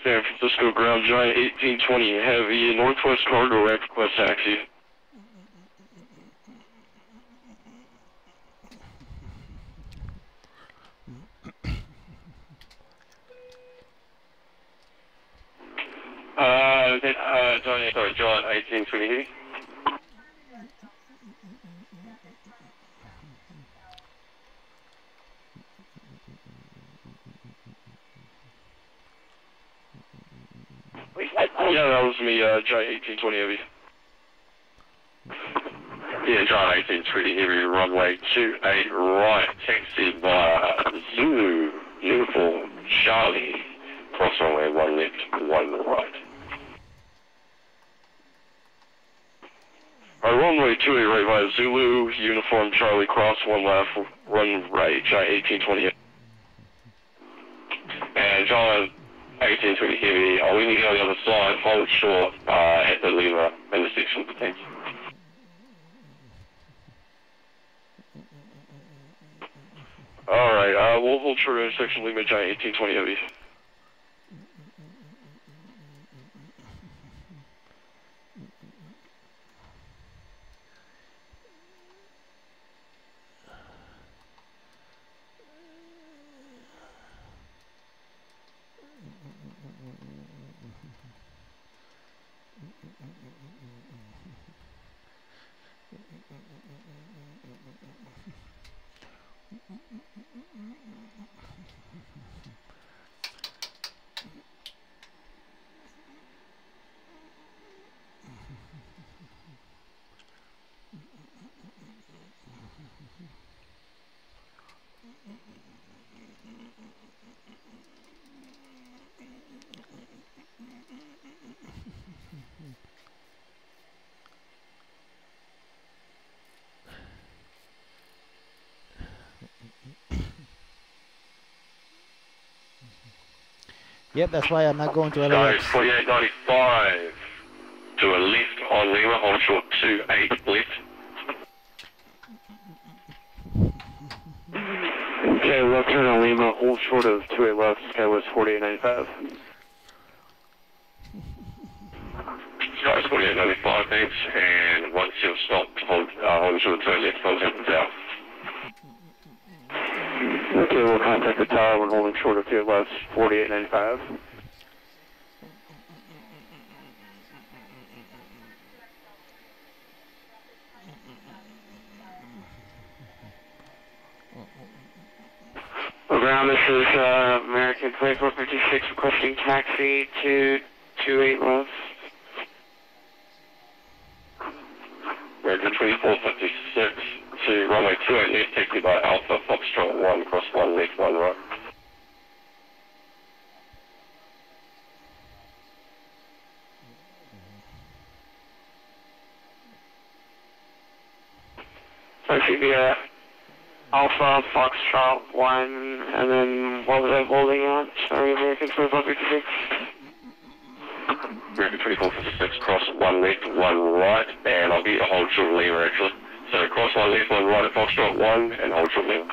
[SPEAKER 4] San Francisco Ground Giant 1820 Heavy, Northwest Cargo Express taxi. John 1820 Heavy. Yeah, that was me, Giant 1820 Heavy. Yeah, John 1820 Heavy, runway 28 right, taxi by Zulu, Uniform, Charlie, cross runway 1 left, 1 right. Runway 28 right via Zulu, Uniform, Charlie, cross 1 left, 1 right, Giant 1820 Heavy. And John 1820 Heavy, we need to go on the other side, hold short at the lever intersection of the tank. Alright, we'll hold short intersection, Lima Giant 1820 Heavy.
[SPEAKER 8] Yep, that's why I'm not going to
[SPEAKER 4] So
[SPEAKER 8] LAX.
[SPEAKER 4] 4895 to a lift on Lima, hold short 28 lift.
[SPEAKER 6] Okay, left turn on Lima, hold short of 28 left, Skywest 4895.
[SPEAKER 4] Skywest 4895, thanks, and once you've stopped, hold short of 28 left, contact the tower.
[SPEAKER 6] Okay, we'll contact the tower when holding short of 28 left, 4895.
[SPEAKER 3] Ground, this is American 2456 requesting taxi to 28 left.
[SPEAKER 4] American 2456 to runway 28 left, taxi by Alpha Foxtrot 1, cross 1 left, 1 right.
[SPEAKER 3] So it should be Alpha Foxtrot 1, and then what was I holding on? Sorry, American 2456.
[SPEAKER 4] American 2456, cross 1 left, 1 right, and I'll get a hold short lever actually. So cross 1 left, 1 right at Foxtrot 1, and hold short lever.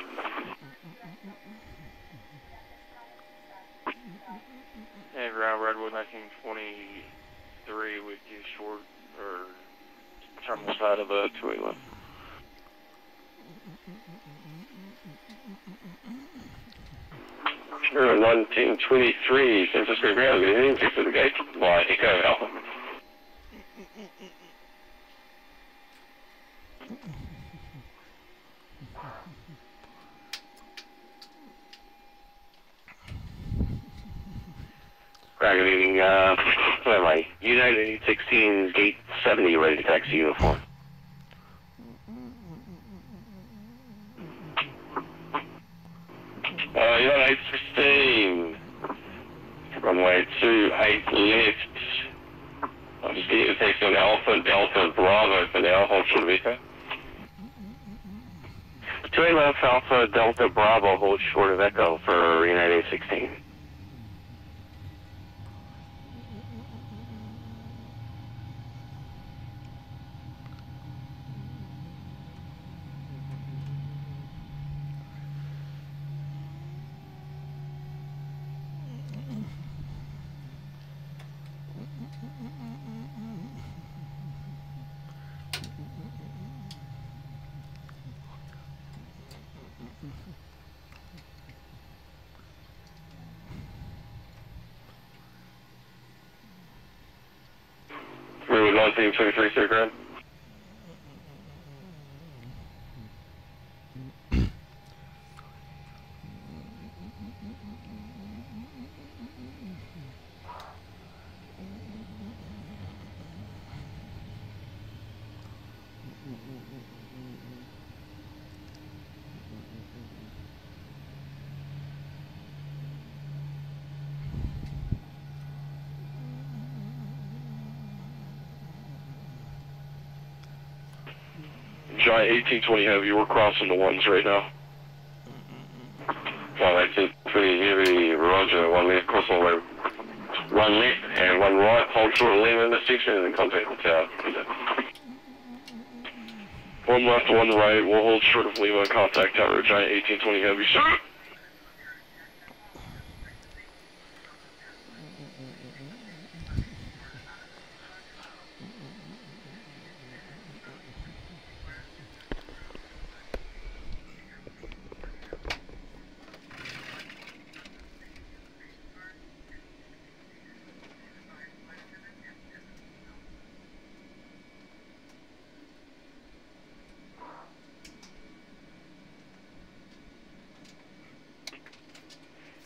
[SPEAKER 5] Hey, ground Redwood 1923 with you short, or terminal side of the 28 left.
[SPEAKER 4] Sure, 1923, San Francisco ground, good evening, fix to the gate, by Echo Alpha.
[SPEAKER 6] Right, good evening, where am I? United 816, gate 70, ready to taxi uniform.
[SPEAKER 4] United 816, runway 28 left. I'm just getting a taxi on Alpha, Delta, Bravo for now, hold short of Echo.
[SPEAKER 6] 28 left, Alpha, Delta, Bravo, hold short of Echo for United 816.
[SPEAKER 4] Route 1923, Sir Grand. Giant 1820 heavy, we're crossing the ones right now. Giant 1820 heavy, roger, 1 left, cross all the way. 1 left and 1 right, hold short of Lima intersection and then contact the tower. 1 left, 1 right, we'll hold short of Lima and contact tower, Giant 1820 heavy, shoot!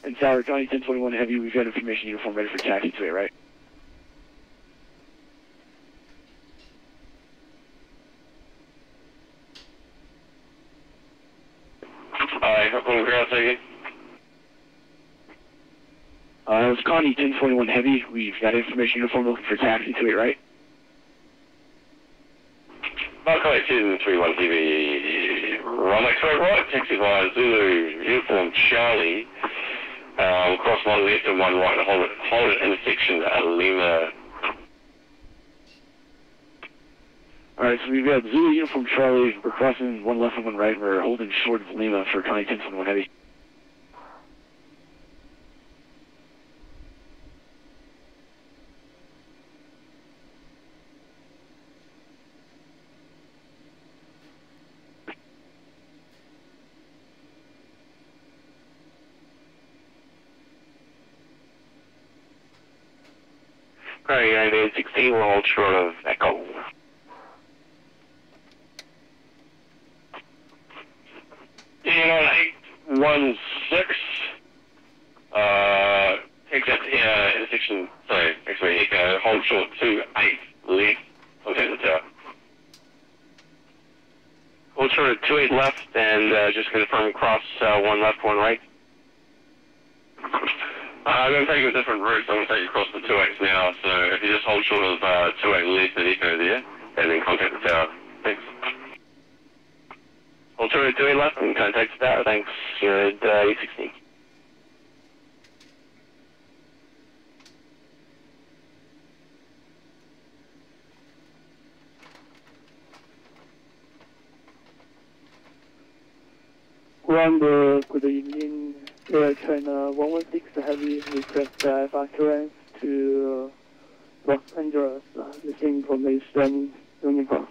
[SPEAKER 6] And Tower, Johnny 1021 Heavy, we've got information uniform ready for taxi today, right?
[SPEAKER 4] Up on the ground, say again.
[SPEAKER 6] It's Connie 1021 Heavy, we've got information uniform looking for taxi today, right?
[SPEAKER 4] Marco 231 TV, runway 2 right, taxi via Zulu, uniform Charlie, Cross one left and one right, hold it intersection at Lima.
[SPEAKER 6] Alright, so we've got Zulu Uniform Charlie, we're crossing one left and one right, we're holding short of Lima for Connie 10-1 Heavy.
[SPEAKER 4] Alright, 916, we'll hold short of Echo. And on 816, take that intersection, sorry, actually, hold short to 8 left, contact the tower. Hold short of 28 left, and just confirm cross one left, one right. I'm going to take you a different route, so I'm going to take you across the 28s now, so if you just hold short of 28 left and echo there, and then contact the tower. Thanks. Hold short of 28 left and contact the tower, thanks. You're at 816.
[SPEAKER 9] Good evening. Air China 116 Heavy request FR clearance to Los Angeles. This information uniform.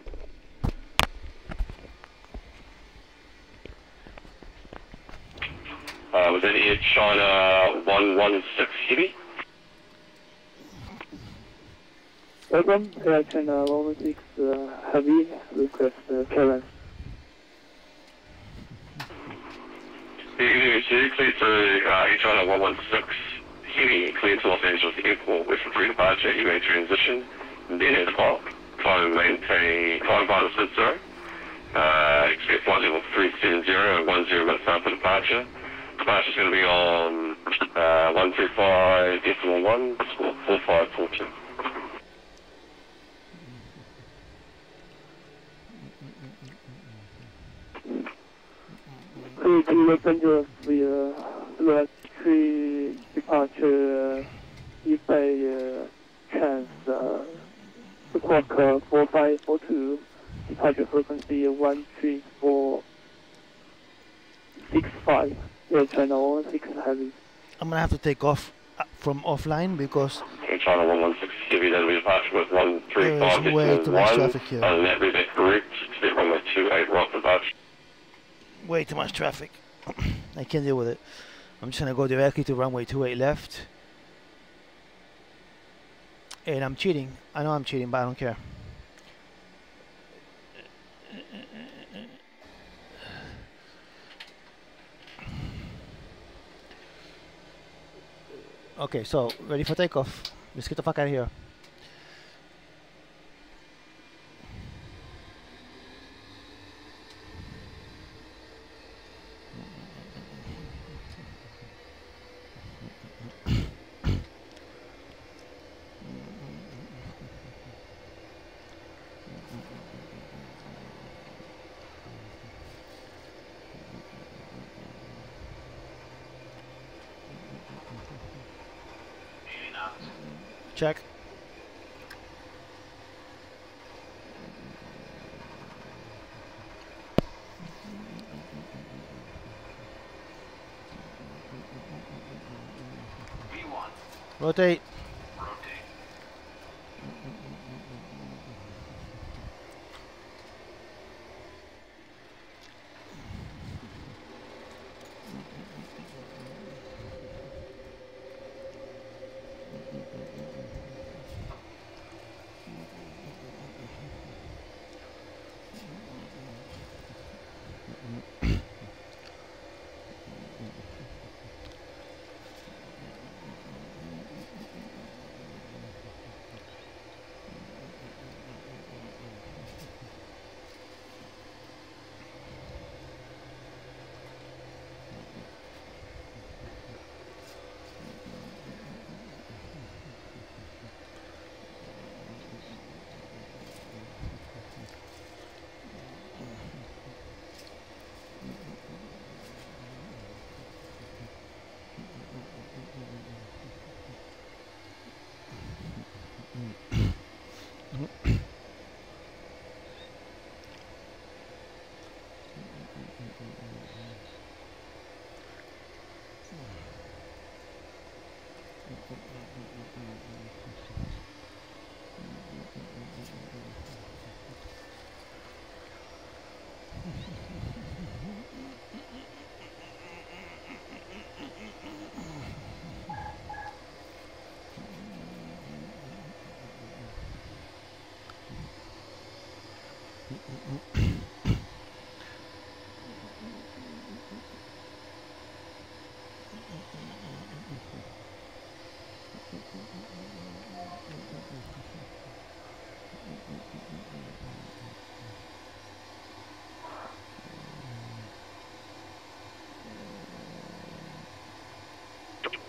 [SPEAKER 4] Was that Air China 116 Heavy?
[SPEAKER 9] Welcome, Air China 116 Heavy request clearance.
[SPEAKER 4] You clear to Air China 116 Heavy, clear to Los Angeles Airport with free departure, you may transition, then at the clock, climb maintain, climb by the SID 0, expect flight level 370 at 10 minutes after departure. Departure is going to be on 135 F1, score 4542.
[SPEAKER 9] To Los Angeles via tree departure eBay chance squawk 4542, departure frequency 13465, Air China 116 Heavy.
[SPEAKER 8] I'm gonna have to take off from offline because
[SPEAKER 4] Air China 116 Heavy, that'll be departure with 135
[SPEAKER 8] there is way too much traffic
[SPEAKER 4] F1,
[SPEAKER 8] here.
[SPEAKER 4] and that will be correct, expect runway 28 right departure.
[SPEAKER 8] Way too much traffic. I can't deal with it. I'm just gonna go directly to runway 28 left. And I'm cheating. I know I'm cheating, but I don't care. Okay, so ready for takeoff. Let's get the fuck out of here. Check. Rotate.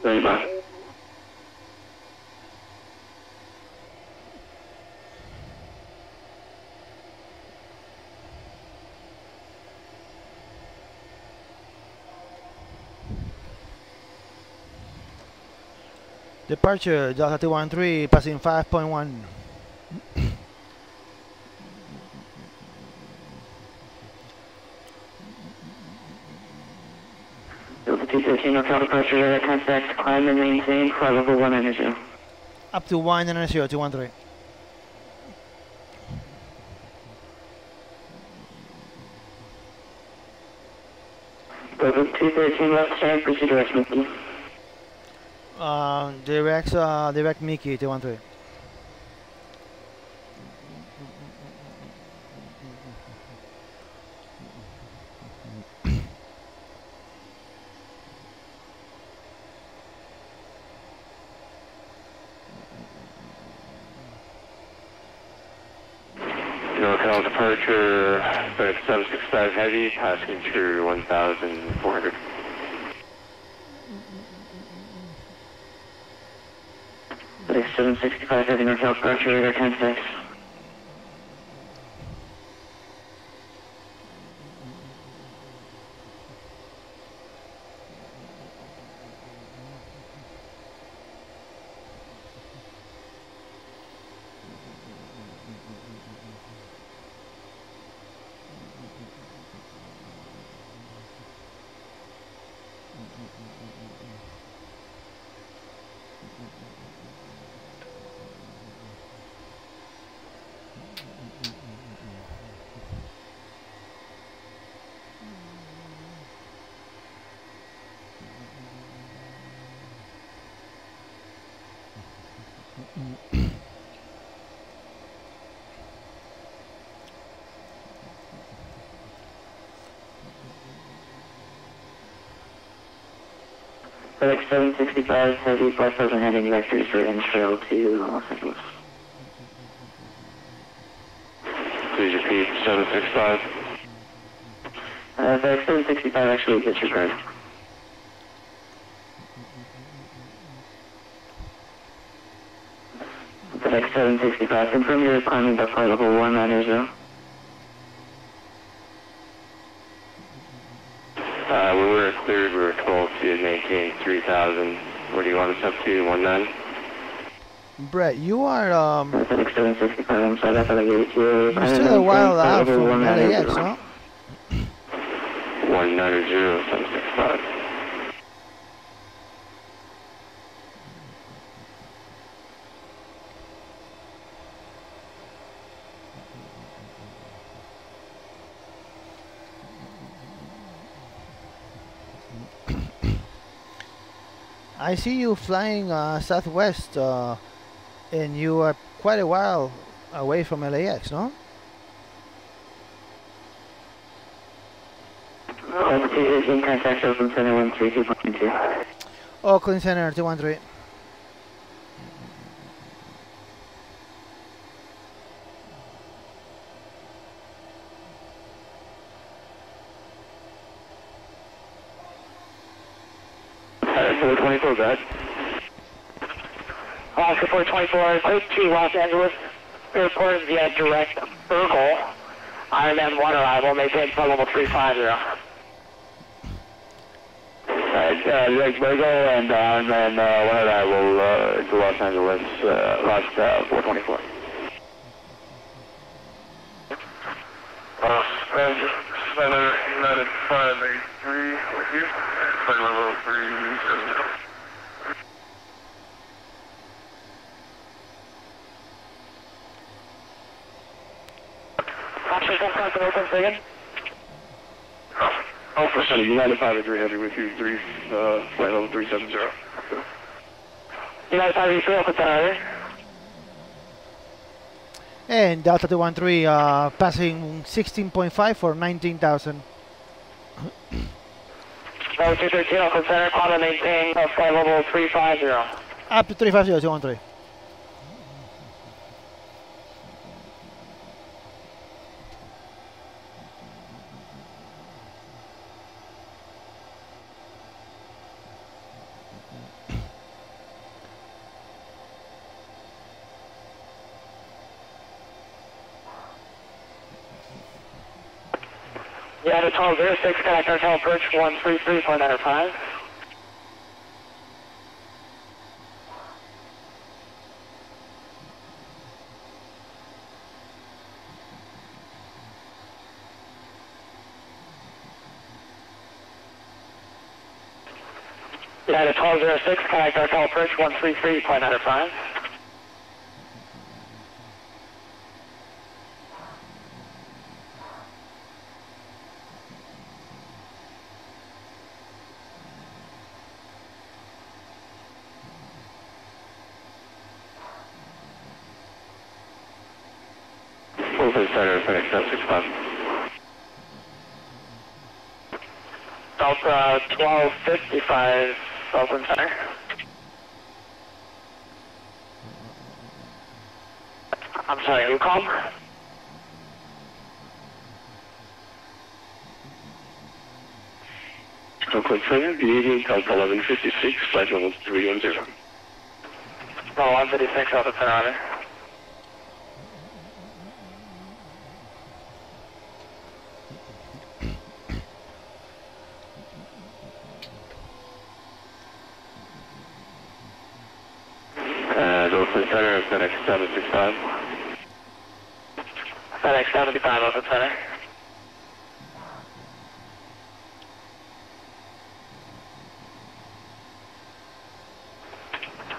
[SPEAKER 6] Very much.
[SPEAKER 8] Departure, Delta 213, passing 5.1.
[SPEAKER 6] Delta 213, hotel departure, contact, climb and maintain, flight level 190.
[SPEAKER 8] Up to 190, 213.
[SPEAKER 6] Delta 213, left side, proceed direct Mickey.
[SPEAKER 8] Direct Mickey, 213.
[SPEAKER 4] Hotel departure, 765 heavy, asking to 1,400.
[SPEAKER 6] Like 765 heavy, hotel departure, radar contact. FedEx 765 heavy, flight present heading vectors for Trail to Los Angeles.
[SPEAKER 4] Please repeat, 765.
[SPEAKER 6] FedEx 765 actually disregard. FedEx 765, confirm you're climbing by flight level 190.
[SPEAKER 4] When we were cleared, we were told to maintain 3,000. What do you want us up to, 19?
[SPEAKER 8] Brett, you are
[SPEAKER 6] FedEx 765, I'm sorry, I thought I gave it to you.
[SPEAKER 8] you're still a while out from LAX, no?
[SPEAKER 4] 190, 765.
[SPEAKER 8] I see you flying southwest, and you are quite a while away from LAX, no?
[SPEAKER 6] In contact Oakland Center 132.2.
[SPEAKER 8] Oakland Center 213.
[SPEAKER 6] Oscar 424, go ahead. Oscar 424, close to Los Angeles Airport via direct Burgle. Ironman 1 arrival, maintain flight level 350. Direct Burgle and Ironman 1 arrival to Los Angeles, last 424.
[SPEAKER 2] Center United 583 with you. Flight level 370.
[SPEAKER 3] Oakland, say again?
[SPEAKER 6] Alpha Center, United 583 Heavy with you, flight level 370.
[SPEAKER 3] United 583, Oakland Center,
[SPEAKER 8] And Delta 213 passing 16.5 for 19,000.
[SPEAKER 3] Level 213, Oakland Center, climb and maintain flight level 350.
[SPEAKER 8] Up to 350, 213.
[SPEAKER 3] United 1206, connect our tail approach 133.95. United 1206, connect our tail approach 133.95.
[SPEAKER 6] Oakland Center, FedEx 765.
[SPEAKER 3] Delta 1255, Oakland Center. I'm sorry, who called?
[SPEAKER 6] Oakland Center, good evening, Delta 1156, flight level 310.
[SPEAKER 3] Oh, 156, Oakland Center, Roger.
[SPEAKER 6] Oakland Center, FedEx 765.
[SPEAKER 3] FedEx 75, Oakland Center.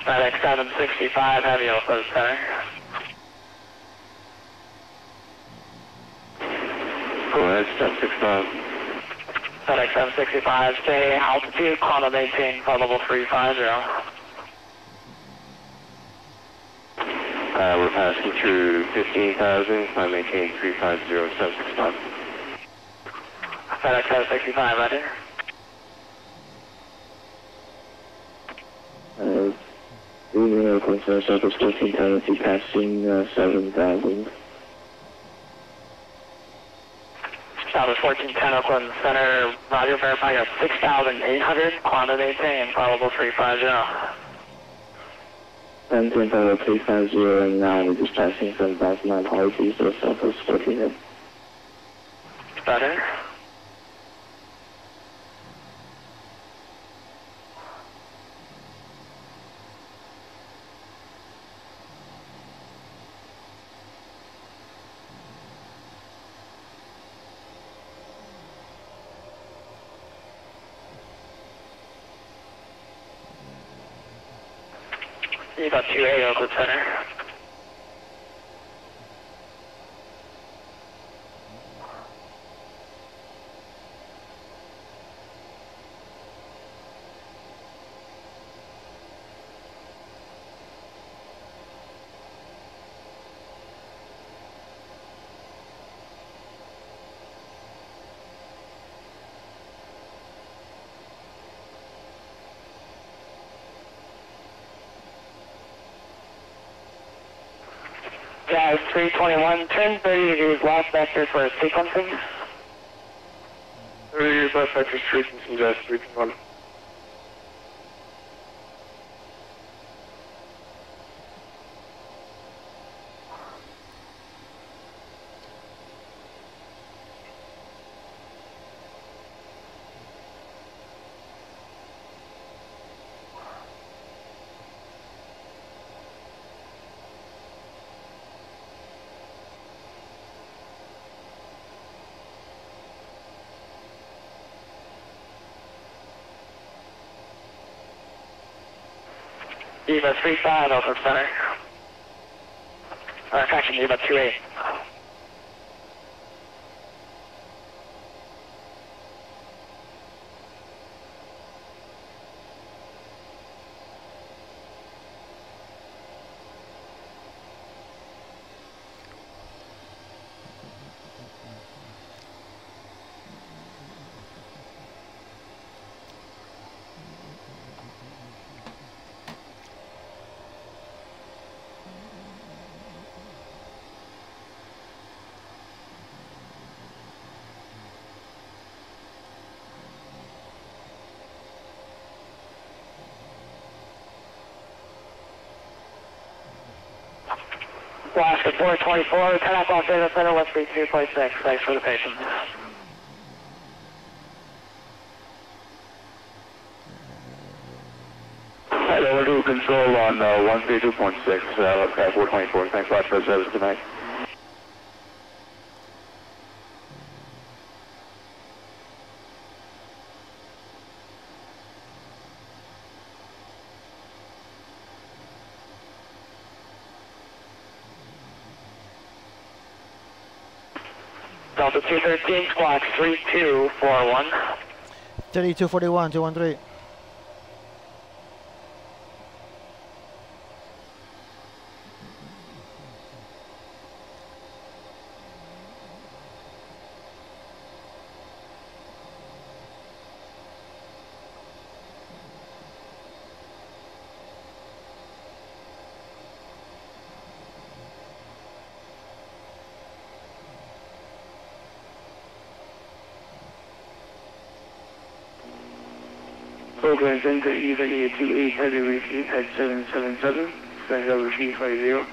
[SPEAKER 3] FedEx 765, heavy Oakland Center.
[SPEAKER 6] Go ahead, 765.
[SPEAKER 3] FedEx 765, stay altitude, climb and maintain flight level 350.
[SPEAKER 6] We're passing through 15,000, I maintain 350, 765.
[SPEAKER 3] FedEx 765, right here.
[SPEAKER 6] Leaving Oakland Center, Southwest 15,000, passing 7,000.
[SPEAKER 3] Southwest 1410, Oakland Center, Roger, verify you're 6,800, climb and maintain flight level 350.
[SPEAKER 6] And 350, and now we're just passing 7,000, my apologies, so Southwest 14.
[SPEAKER 3] Better. You got 2A, Oakland Center. Yeah, 321, turn 30 degrees left vector for sequencing.
[SPEAKER 2] 30 degrees left vector sequencing, just 321.
[SPEAKER 3] Eva 35, Oakland Center. Or, in fact, Eva 28. Alaska 424, 10 Los Angeles Center, West 32.6. Thanks for the patience.
[SPEAKER 7] Hello, we're doing control on 132.6, 424. Thanks a lot for the service tonight.
[SPEAKER 3] Delta 213, squawk 3241.
[SPEAKER 8] 3241, 213.
[SPEAKER 6] Program Center, either here 28 heavy receive at 777, Center receive 50.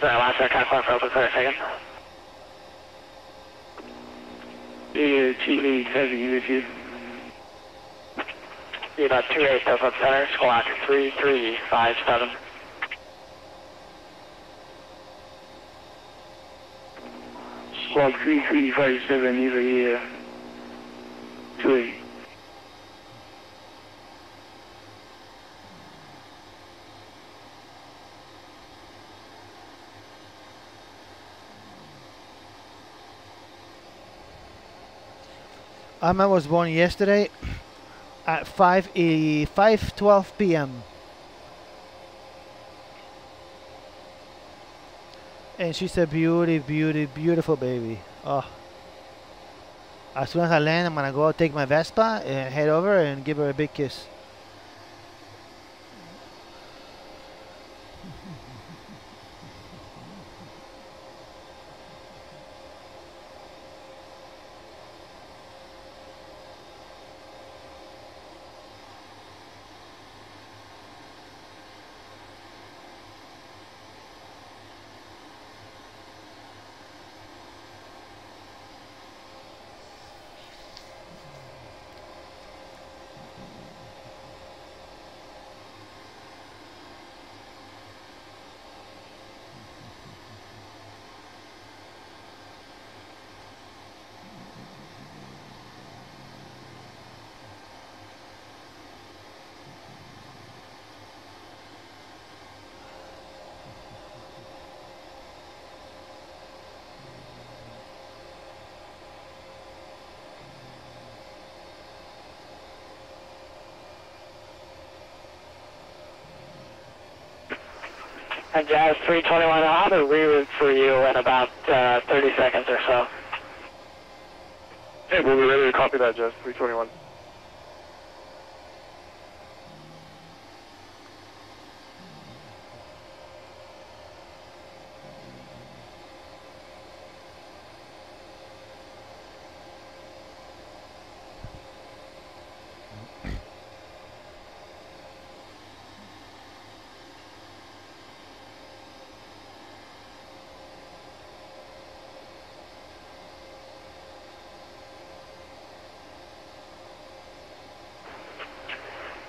[SPEAKER 3] Sorry, last check, confirm for open for a second.
[SPEAKER 6] Yeah, 28 heavy receive.
[SPEAKER 3] About 28 Delta Center, squawk 3357.
[SPEAKER 6] Squawk 3357, either here 28.
[SPEAKER 8] Alma was born yesterday at 5:12 p.m. and she's a beautiful baby. Oh, as soon as I land, I'm gonna go take my Vespa and head over and give her a big kiss.
[SPEAKER 3] And Jazz 321, I'll have a reroute for you in about 30 seconds or so.
[SPEAKER 5] Hey, we'll be ready to copy that, Jazz 321.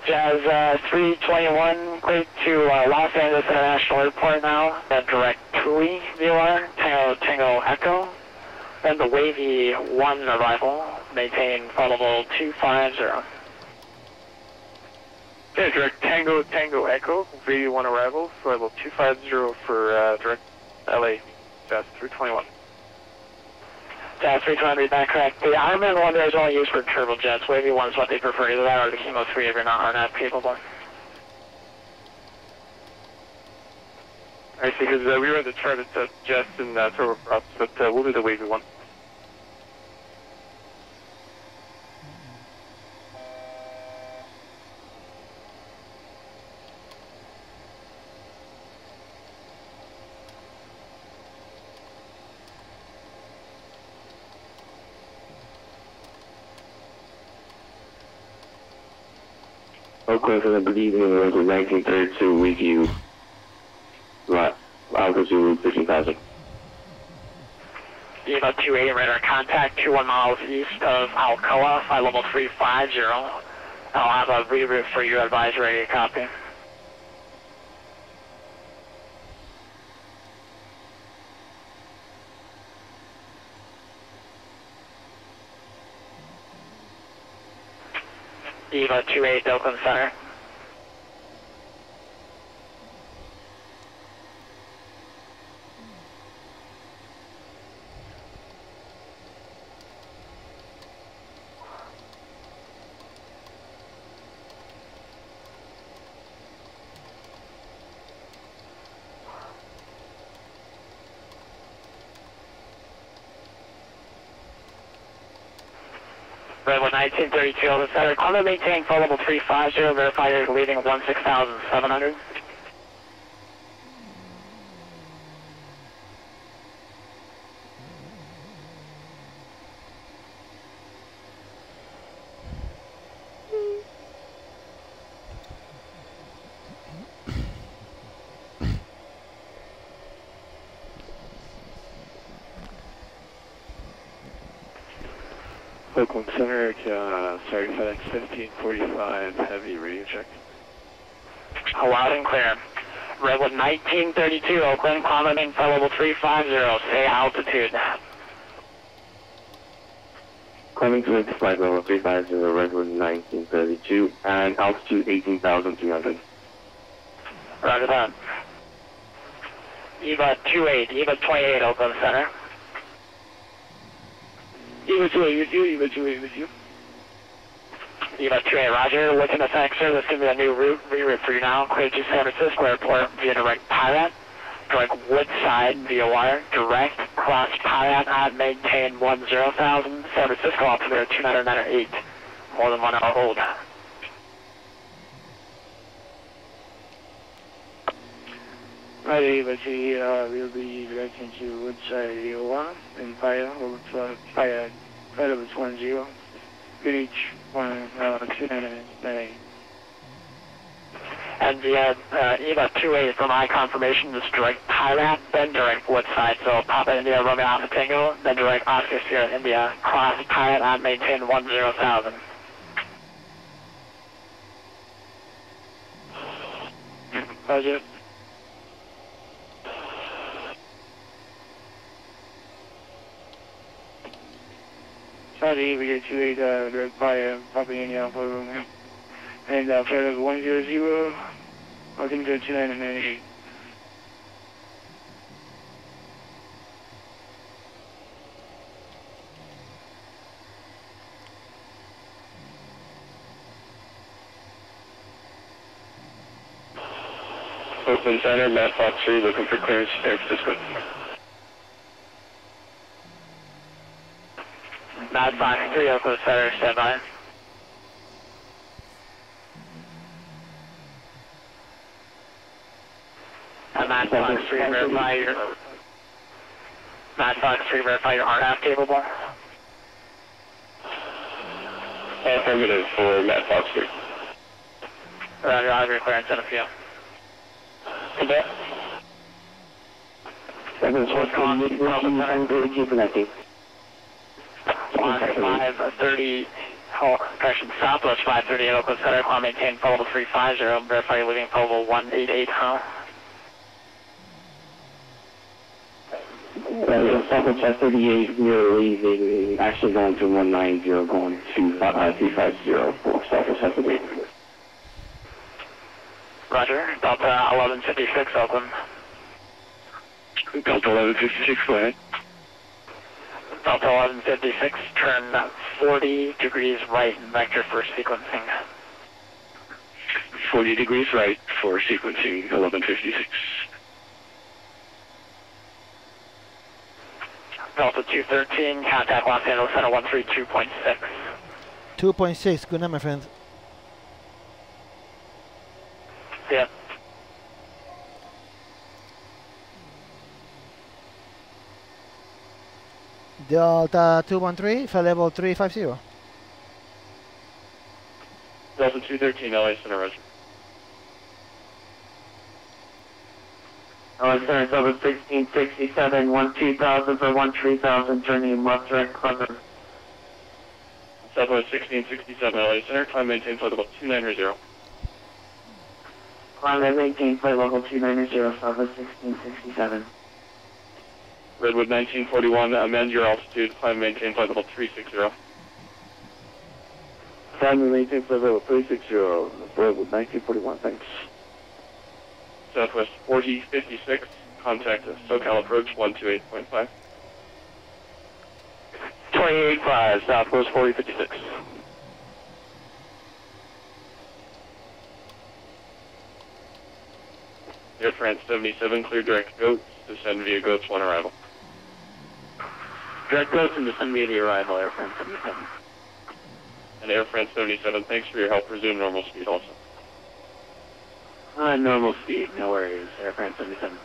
[SPEAKER 3] Jazz 321, clear to Los Angeles International Airport now. Direct TUI VOR, Tango Echo. Then the Wavy 1 arrival, maintain flight level 250.
[SPEAKER 5] Yeah, direct Tango Echo, Wavy 1 arrival, flight level 250 for direct LA, Jazz 321.
[SPEAKER 3] Jazz 320, read that correct. The Ironman 1 there is only used for turbojets. Wavy 1 is what they prefer, either that or the Chemo 3 if you're not RNAV capable.
[SPEAKER 5] I see, because we were the charted jets and turboprops, but we'll do the Wavy 1.
[SPEAKER 6] Oakland, I believe in was 1932 with you. Right, altitude 15,000.
[SPEAKER 3] Eva 28, radar contact 21 miles east of Alcoa, flight level 350. I'll have a reroute for you, advisory copy. Eva 28, Oakland Center. Redwood 1932, Oakland Center. Climb and maintain full level 350, verify you're leaving 16,700.
[SPEAKER 5] Oakland Center, certified FedEx 1545, heavy radio check.
[SPEAKER 3] Loud and clear. Redwood 1932, Oakland, climbing flight level 350, say altitude.
[SPEAKER 6] Climbing to flight level 350, Redwood 1932, and altitude 18,300.
[SPEAKER 3] Roger that. Eva 28, Eva 28, Oakland Center.
[SPEAKER 5] Eva 28 with you, Eva 28 with you.
[SPEAKER 3] Eva 28, roger. Looking to thanks, sir. This is going to be a new reroute for you now. Clear to San Francisco Airport via direct Pirate. Direct Woodside via wire. Direct cross Pirate at maintain 10,000. San Francisco altimeter 298. More than 1 hour hold.
[SPEAKER 5] Right, Eva 28, we'll be directing to Woodside via wire and Pirate over Pirate. Pirate was 10. Good each 298.
[SPEAKER 3] And via Eva 28 for my confirmation, just direct Pirate, then direct Woodside. So Papa India, Romeo Alpha Tango, then direct Oscar Sierra India, cross Pirate at maintain 10,000.
[SPEAKER 5] Roger. Saudi, we get 28, direct by Papa India, Alpha Romeo. And FedEx 100, I think they're 298.
[SPEAKER 4] Oakland Center, Matt Fox 3, looking for clearance, San Francisco.
[SPEAKER 3] Matt Fox 3, Oakland Center, stand by. And Matt Fox 3, verify your... Matt Fox 3, verify your RF capable.
[SPEAKER 4] Affirmative for Matt Fox 3.
[SPEAKER 3] Roger, I'll have your clearance in a few.
[SPEAKER 6] Okay. 7-6, connecting.
[SPEAKER 3] 530, correction, Southwest 530 Oakland Center, climb maintain full level 350, verify you're leaving full level 188,
[SPEAKER 6] Southwest 538, we are leaving, actually going to 190, going to 350 for Southwest 538.
[SPEAKER 3] Roger, Delta 1156 Oakland.
[SPEAKER 4] Delta 1156, go ahead.
[SPEAKER 3] Delta 1156, turn 40 degrees right in vector for sequencing.
[SPEAKER 4] 40 degrees right for sequencing 1156.
[SPEAKER 3] Delta 213, contact Los Angeles Center 132.6.
[SPEAKER 8] 2.6, good night, my friend.
[SPEAKER 3] Yeah.
[SPEAKER 8] Delta 213, flight level 350.
[SPEAKER 7] Delta 213, LA Center, Roger.
[SPEAKER 3] LA Center, Delta 1667, 12000 for 13000, turning left direct climber.
[SPEAKER 7] Southwest 1667, LA Center, climb maintain flight level 290.
[SPEAKER 3] Climb and maintain flight level 290, Southwest 1667.
[SPEAKER 7] Redwood 1941, amend your altitude, climb maintain flight level 360.
[SPEAKER 6] Climb and maintain flight level 360, Redwood 1941, thanks.
[SPEAKER 7] Southwest 4056, contact SoCal approach 128.5.
[SPEAKER 6] 28.5, Southwest 4056.
[SPEAKER 7] Air France 77, clear direct goats, descend via goats 1 arrival.
[SPEAKER 6] Direct goats and descend via the arrival, Air France 77.
[SPEAKER 7] And Air France 77, thanks for your help, resume normal speed also.
[SPEAKER 6] Normal speed, no worries, Air France 77.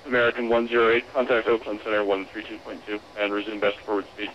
[SPEAKER 7] American 108, contact Oakland Center 132.2, and resume best forward speed.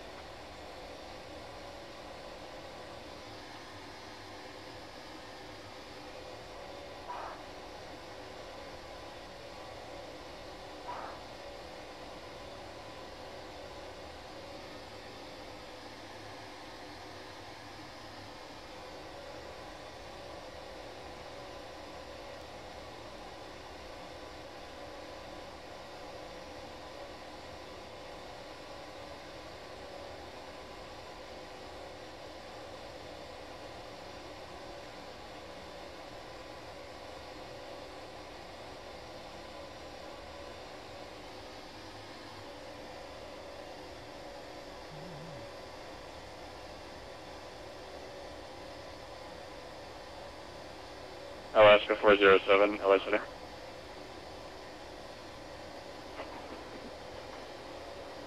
[SPEAKER 7] Alaska 407, LA Center.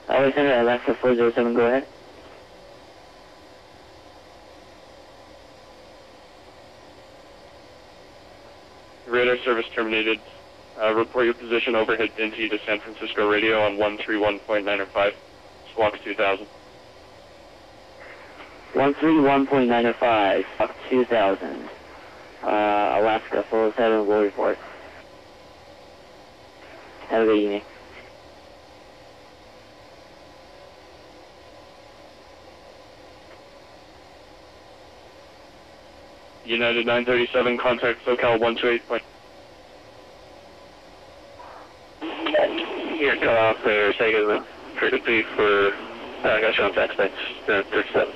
[SPEAKER 3] LA Center, Alaska 407, go ahead.
[SPEAKER 7] Radar service terminated. Report your position overhead Binti to San Francisco radio on 131.905, squawk 2000.
[SPEAKER 3] 131.905, squawk 2000. Alaska 407 will report. Have a good evening.
[SPEAKER 7] United 937, contact SoCal 128.
[SPEAKER 6] Here, cut off there, second frequency for, I got you on text, thanks, 37.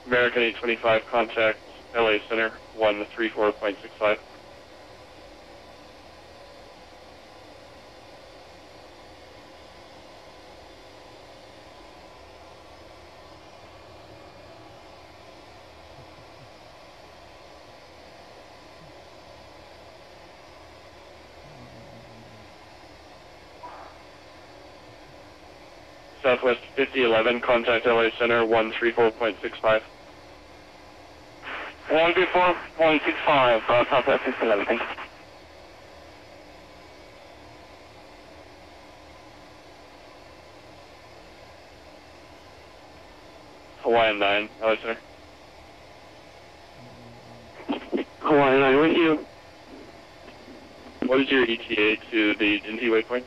[SPEAKER 7] American 825, contact LA Center 134.65. Southwest 5011, contact LA Center 134.65.
[SPEAKER 6] 134.65, Southwest 5011, thanks.
[SPEAKER 7] Hawaiian 9, LA Center.
[SPEAKER 6] Hawaiian 9 with you.
[SPEAKER 7] What is your ETA to the Dinty waypoint?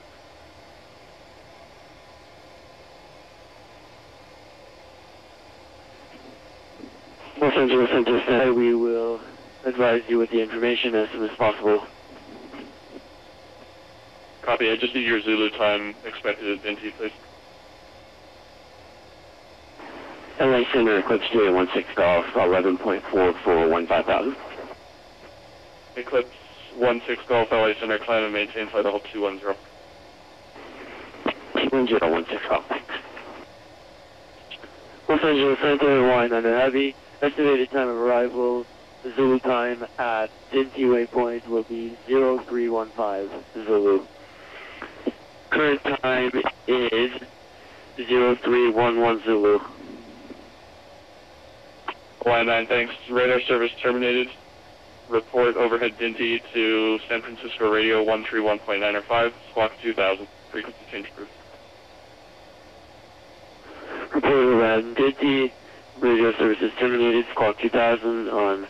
[SPEAKER 6] Los Angeles Center said we will advise you with the information as soon as possible.
[SPEAKER 7] Copy, I just need your Zulu time expected at Dinty, please.
[SPEAKER 6] LA Center, Eclipse 316 Golf, 11.4415,000.
[SPEAKER 2] Eclipse 16 Golf, LA Center, climb and maintain flight level 210.
[SPEAKER 6] 210, 16 Golf, thanks. Los Angeles Center, Hawaii 9 Heavy, estimated time of arrival, Zulu time at Dinty waypoint will be 0315 Zulu. Current time is 0311 Zulu.
[SPEAKER 2] Hawaii 9, thanks. Radar service terminated. Report overhead Dinty to San Francisco radio 131.905, squawk 2000. Frequency change approved.
[SPEAKER 6] Report overhead Dinty, radio services terminated, squawk 2000 on.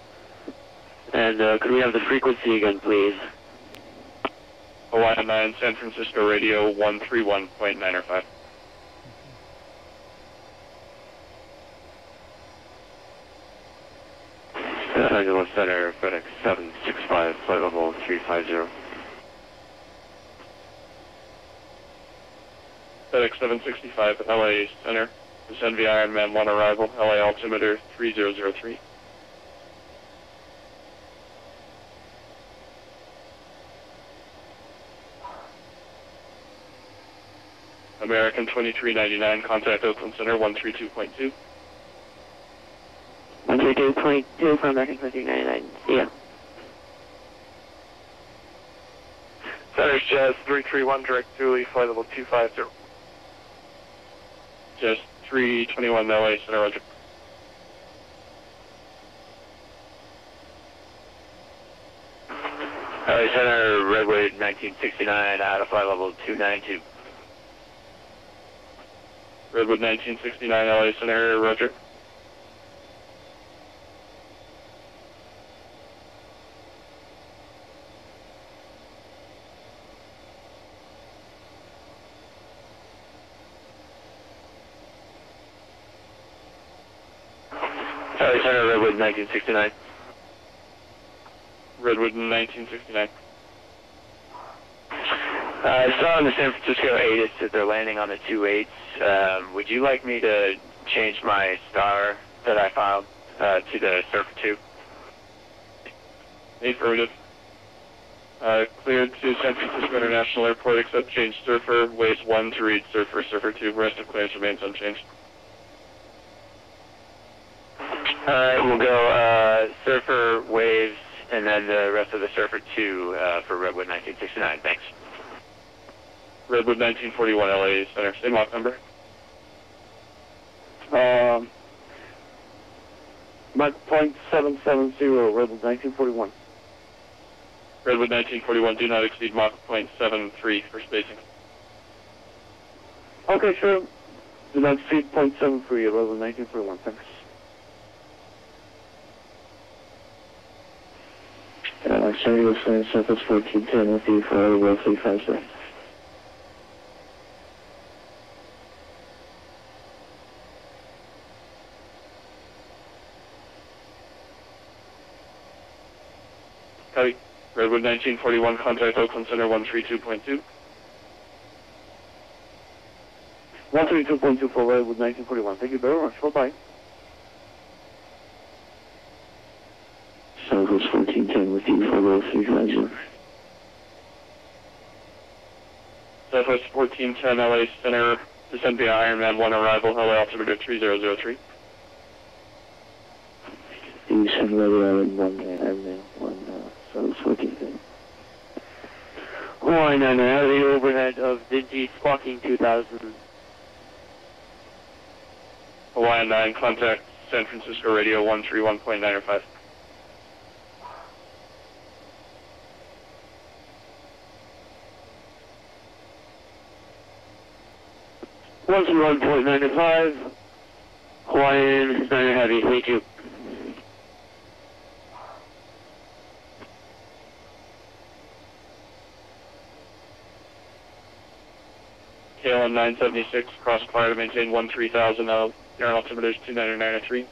[SPEAKER 6] And could we have the frequency again, please?
[SPEAKER 2] Hawaii 9, San Francisco radio 131.905.
[SPEAKER 6] Los Angeles Center, FedEx 765, flight level 350.
[SPEAKER 2] FedEx 765, LA Center, descend via Ironman 1 arrival, LA altimeter 3003. American 2399, contact Oakland Center 132.2.
[SPEAKER 6] 132.2 for American 2399, see ya.
[SPEAKER 2] Center's Jazz 331, direct Julie, flight level 250. Jazz 321, LA Center, roger.
[SPEAKER 6] LA Center, Redwood 1969, out of flight level 292.
[SPEAKER 2] Redwood 1969, LA Center, roger.
[SPEAKER 6] LA Center, Redwood 1969.
[SPEAKER 2] Redwood 1969.
[SPEAKER 6] I saw in the San Francisco ATIS that they're landing on the 28s. Would you like me to change my star that I filed to the Surfer 2?
[SPEAKER 2] Affirmative. Cleared to San Francisco International Airport, except change Surfer, waves 1 to read Surfer, Surfer 2. Rest of clearance remains unchanged.
[SPEAKER 6] Alright, we'll go Surfer, waves, and then the rest of the Surfer 2 for Redwood 1969. Thanks.
[SPEAKER 2] Redwood 1941, LA Center. Same Mach number.
[SPEAKER 9] Mach .770, Redwood 1941.
[SPEAKER 2] Redwood 1941, do not exceed Mach .73 for spacing.
[SPEAKER 9] Okay, sure. Do not exceed .73, Redwood 1941, thanks. Sorry, Los Angeles Surface 1410 with you for Row 350.
[SPEAKER 2] Copy. Redwood 1941, contact Oakland Center 132.2.
[SPEAKER 9] 132.2 for Redwood 1941. Thank you very much. Bye-bye. Southwest 1410 with you for Row 350.
[SPEAKER 2] Southwest 1410, LA Center, descend via Ironman 1 arrival, LA altimeter 3003.
[SPEAKER 9] Descend Radio Island 1, Ironman 1, Southwest 1410.
[SPEAKER 6] Hawaii 9, the overhead of Dinty, squawking 2000.
[SPEAKER 2] Hawaii 9, contact San Francisco radio 131.905.
[SPEAKER 6] One to 1.95. Hawaiian 9 Heavy, thank you.
[SPEAKER 2] KLM 976, cross fire to maintain 13,000, air altimeter 299.3.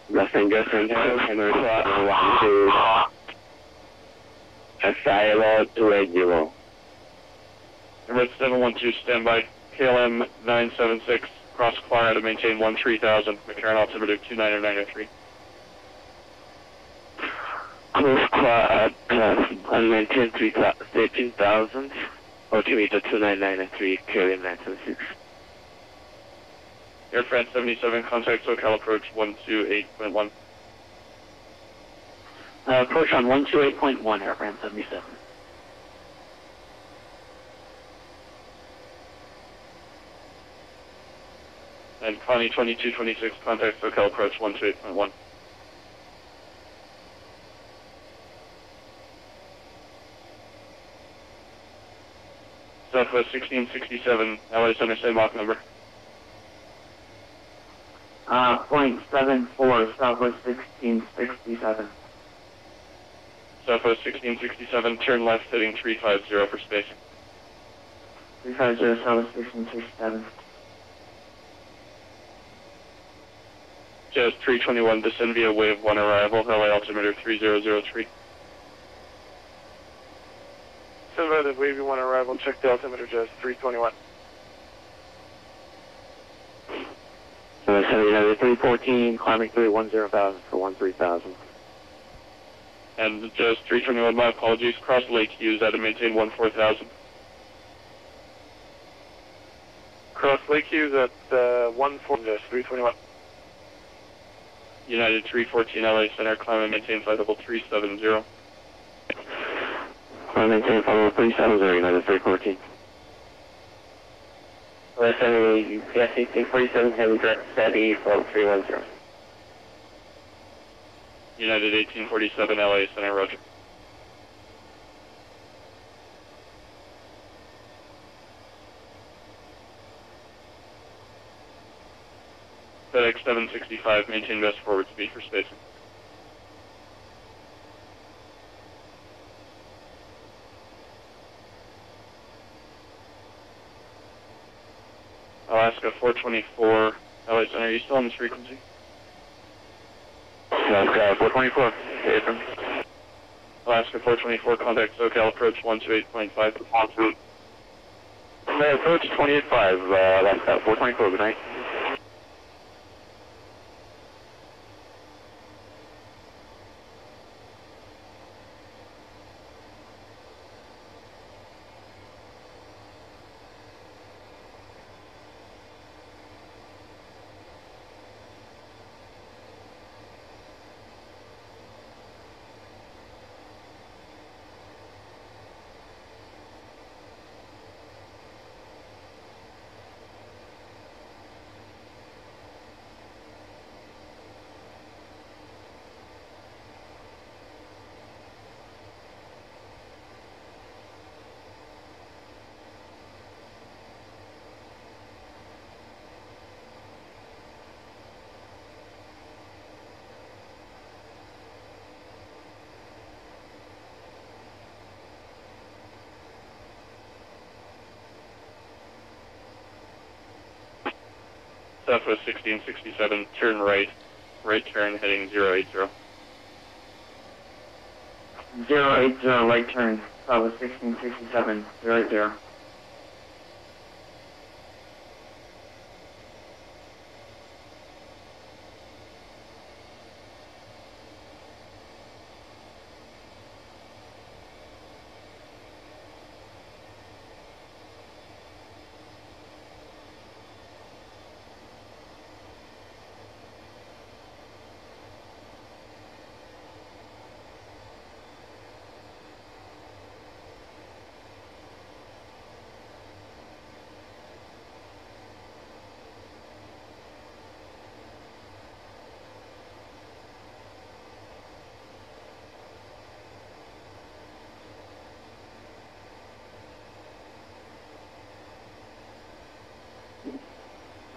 [SPEAKER 6] Nothing different, Henry Flat, 1, 2, Asilo 280.
[SPEAKER 2] Emirates 712, stand by.
[SPEAKER 10] KLM 976, cross Clara to maintain 13,000, McCarran altimeter 29903.
[SPEAKER 6] Close Clara and maintain 13,000, altimeter 29903, KLM 976.
[SPEAKER 10] Air France 77, contact SoCal approach 128.1.
[SPEAKER 6] Approach on 128.1, Air France 77.
[SPEAKER 10] And Connie 2226, contact SoCal approach 128.1. Southwest 1667, LA Center, same Mach number.
[SPEAKER 7] .74, Southwest 1667.
[SPEAKER 10] Southwest 1667, turn left heading 350 for space.
[SPEAKER 7] 350, Southwest 1667.
[SPEAKER 10] Jazz 321, descend via wave 1 arrival, LA altimeter 3003.
[SPEAKER 2] Send by the wave 1 arrival, check the altimeter, Jazz 321.
[SPEAKER 6] So 314, climbing 310,000 for 13,000.
[SPEAKER 10] And Jazz 321, my apologies, cross Lake Hughes at to maintain 14,000.
[SPEAKER 2] Cross Lake Hughes at 14, Jazz 321.
[SPEAKER 10] United 314, LA Center, climb and maintain flight level 370.
[SPEAKER 6] Climb and maintain flight level 370, United 314.
[SPEAKER 7] Yes, 1847, heavy direct steady, flow 310.
[SPEAKER 10] United 1847, LA Center, roger. FedEx 765, maintain best forward speed for spacing. Alaska 424, LA Center, are you still on this frequency?
[SPEAKER 6] Alaska 424,
[SPEAKER 10] Alaska 424, contact SoCal approach 128.5.
[SPEAKER 6] Approach 28.5, Alaska 424, good night.
[SPEAKER 10] Southwest 1667, turn right, right turn heading 080.
[SPEAKER 7] 080, right turn, Southwest 1667, 080.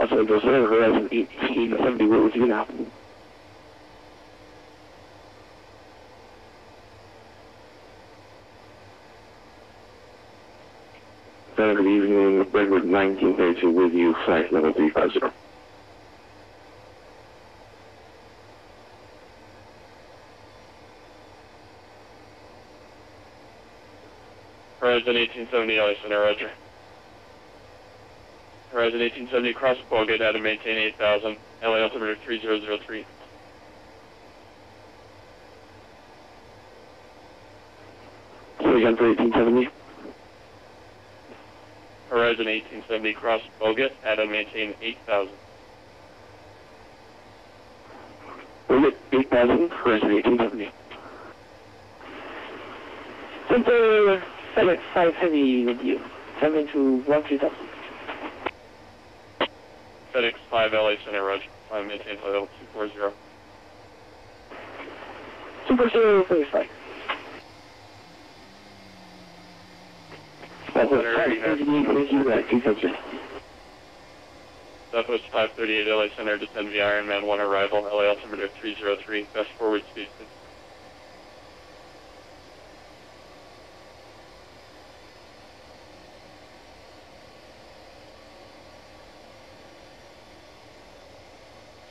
[SPEAKER 6] Also, those Horizon 1870, what would you now? Good evening, Redwood 1932 with you, flight level 350.
[SPEAKER 10] Horizon 1870, LA Center, roger. Horizon 1870 cross Colgate at and maintain 8000, LA altimeter 3003.
[SPEAKER 6] So again for 1870.
[SPEAKER 10] Horizon 1870 cross Colgate at and maintain 8000.
[SPEAKER 6] Limit 8000, Horizon 1870.
[SPEAKER 9] Center FedEx 5 Heavy with you. 7 to 13000.
[SPEAKER 10] FedEx 5 LA Center, Roger. Climb maintain flight level 240.
[SPEAKER 9] 240 45.
[SPEAKER 10] Southwest 538 LA Center, descend via Ironman 1 arrival, LA altimeter 303, best forward speed.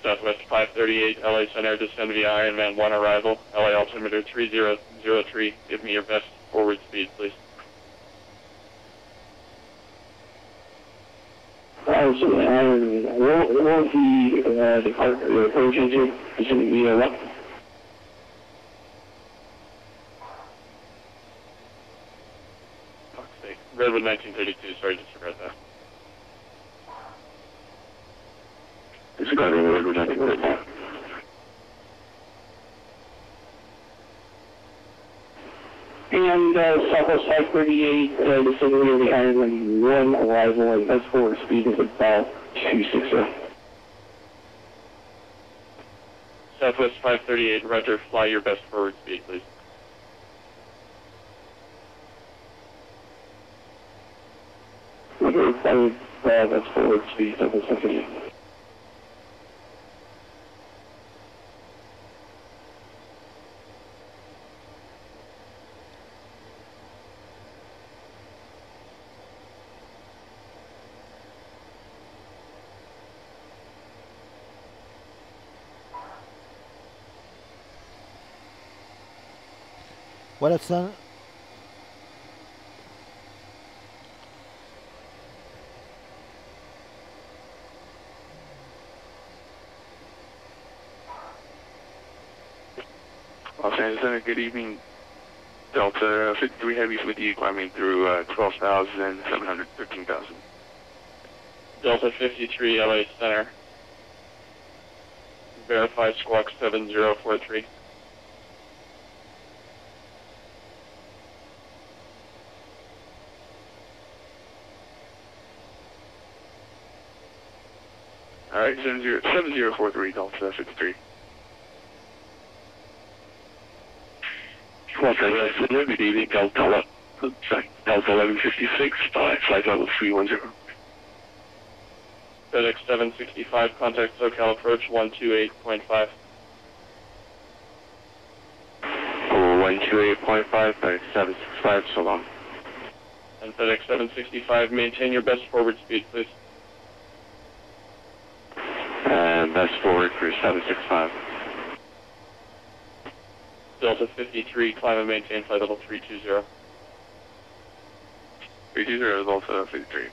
[SPEAKER 10] Southwest 538 LA Center, descend via Ironman 1 arrival, LA altimeter 3003, give me your best forward speed, please.
[SPEAKER 6] Absolutely. Won't the code changing? Is it be a what?
[SPEAKER 10] Fuck's sake. Redwood 1932, sorry, disregard that.
[SPEAKER 6] Disregarding Redwood 1932. And Southwest 538, descending near the Ironman 1 arrival, and best forward speed is about 260.
[SPEAKER 10] Southwest 538, Roger, fly your best forward speed, please.
[SPEAKER 6] Okay, best forward speed, Southwest 538.
[SPEAKER 8] What up, son?
[SPEAKER 11] Los Angeles, good evening. Delta 53 Heavies with you, climbing through 12,700, 13,000.
[SPEAKER 10] Delta 53 LA Center. Verify squawk 7043.
[SPEAKER 11] Alright, 7043, Delta 53.
[SPEAKER 6] Los Angeles, good evening, Delta 1156, flight level 310.
[SPEAKER 10] FedEx 765, contact SoCal approach 128.5.
[SPEAKER 6] 128.5, FedEx 765, so long.
[SPEAKER 10] And FedEx 765, maintain your best forward speed, please.
[SPEAKER 6] And best forward for 765.
[SPEAKER 10] Delta 53, climb and maintain flight level 320.
[SPEAKER 11] 320, Delta 53.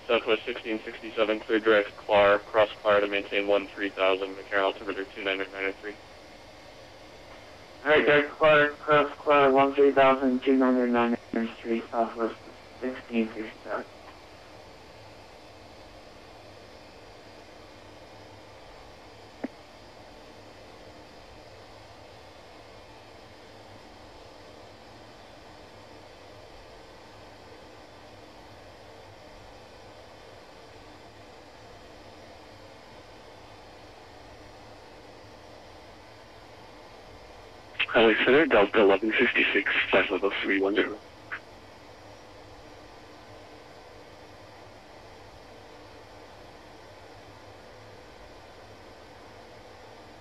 [SPEAKER 10] Southwest 1667, clear direct Clar, cross Clar to maintain 13,000, McCarran altimeter 29993.
[SPEAKER 3] Alright, direct Clar, cross Clar 13,000, 29993, Southwest 1667.
[SPEAKER 6] LA Center, Delta 1156, flight level 310.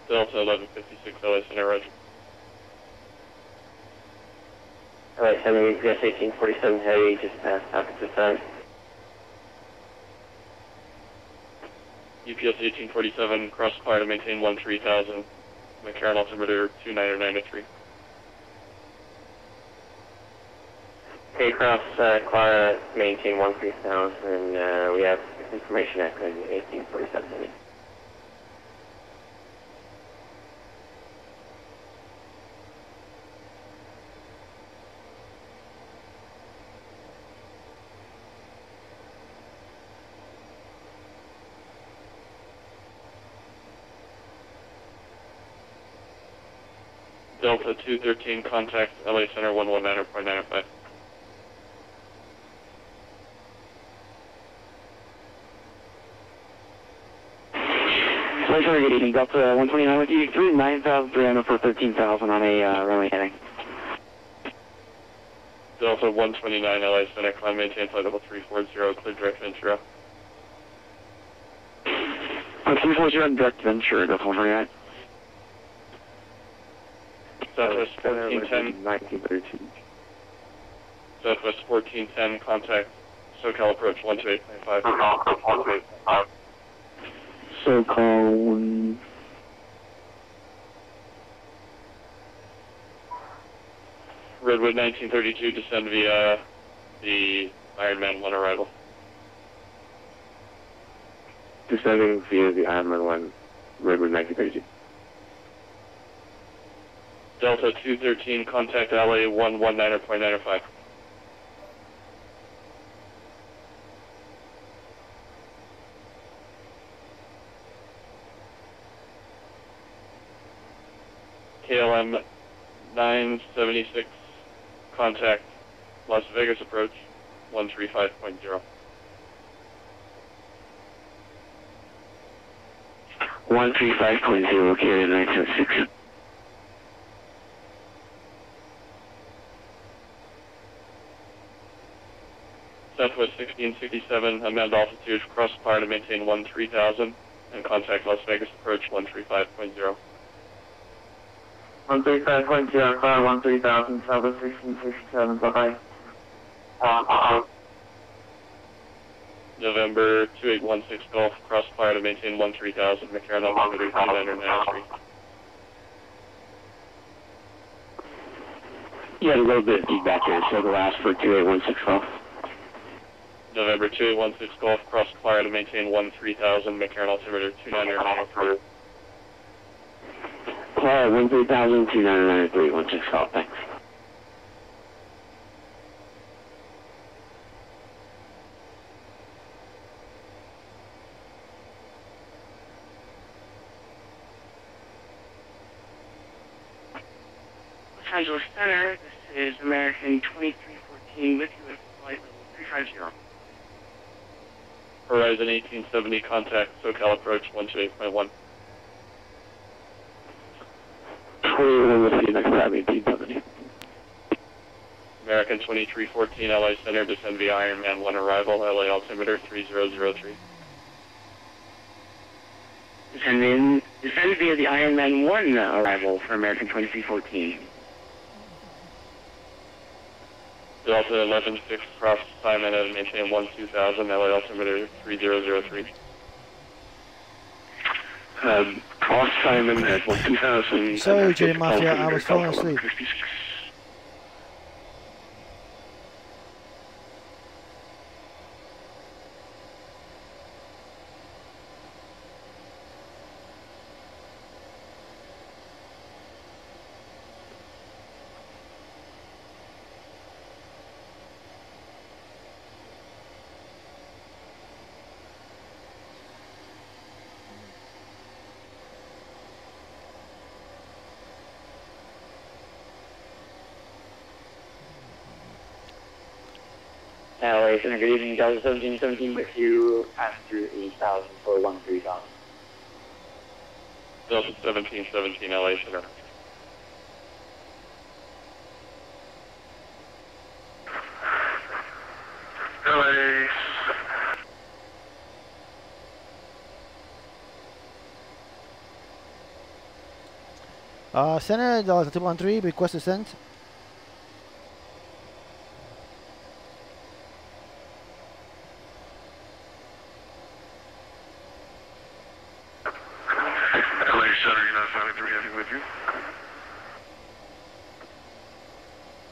[SPEAKER 10] Delta 1156, LA Center, Roger.
[SPEAKER 3] LA Center, UPS 1847 Heavy, just past Alcatraz Sun.
[SPEAKER 10] UPS 1847, cross Clar to maintain 13,000, McCarran altimeter 29993.
[SPEAKER 12] Okay, cross Clara, maintain 13,000. We have information at 1847.
[SPEAKER 10] Delta 213, contact LA Center 119.95.
[SPEAKER 6] LA Center, good evening. Delta 129 with you. 9,300 for 13,000 on a runway heading.
[SPEAKER 10] Delta 129, LA Center, climb maintain flight level 340, clear direct Ventura.
[SPEAKER 6] 340 direct Ventura, Delta 129.
[SPEAKER 10] Southwest 1410.
[SPEAKER 12] 1932.
[SPEAKER 10] Southwest 1410, contact SoCal approach 128.5.
[SPEAKER 6] SoCal
[SPEAKER 10] Redwood 1932, descend via the Ironman 1 arrival.
[SPEAKER 12] Descending via the Ironman 1, Redwood 1932.
[SPEAKER 10] Delta 213, contact LA 119.95. KLM 976, contact Las Vegas approach 135.0.
[SPEAKER 6] 135.0, carrier 976.
[SPEAKER 10] Southwest 1667, amend altitude, cross par to maintain 13,000, and contact Las Vegas approach 135.0.
[SPEAKER 12] 135.0, car 13,000, Southwest 1667, bye-bye.
[SPEAKER 10] November 2816 Golf, cross par to maintain 13,000, McCarran altimeter 2993.
[SPEAKER 6] You had a little bit of feedback here, so the last for 2816 Golf.
[SPEAKER 10] November 2816 Golf, cross par to maintain 13,000, McCarran altimeter 2993.
[SPEAKER 6] Clara 13,000, 2993, 16 Golf, thanks.
[SPEAKER 3] Los Angeles Center, this is American 2314 with you at flight level 350.
[SPEAKER 10] Horizon 1870, contact SoCal approach 128.1.
[SPEAKER 6] 21 with you, next time 1870.
[SPEAKER 10] American 2314, LA Center, descend via Ironman 1 arrival, LA altimeter 3003.
[SPEAKER 3] Descend via the Ironman 1 arrival for American 2314.
[SPEAKER 10] Delta 11-6, cross Simon and maintain 12,000, LA altimeter 3003.
[SPEAKER 6] Cross Simon at 12,000.
[SPEAKER 8] Sorry, J Mafia, I was falling asleep.
[SPEAKER 12] LA Center, good evening, Delta 1717 with you, passenger 8,000 for 13,000.
[SPEAKER 10] Delta 1717, LA Center.
[SPEAKER 8] Center, Delta 213, request descent.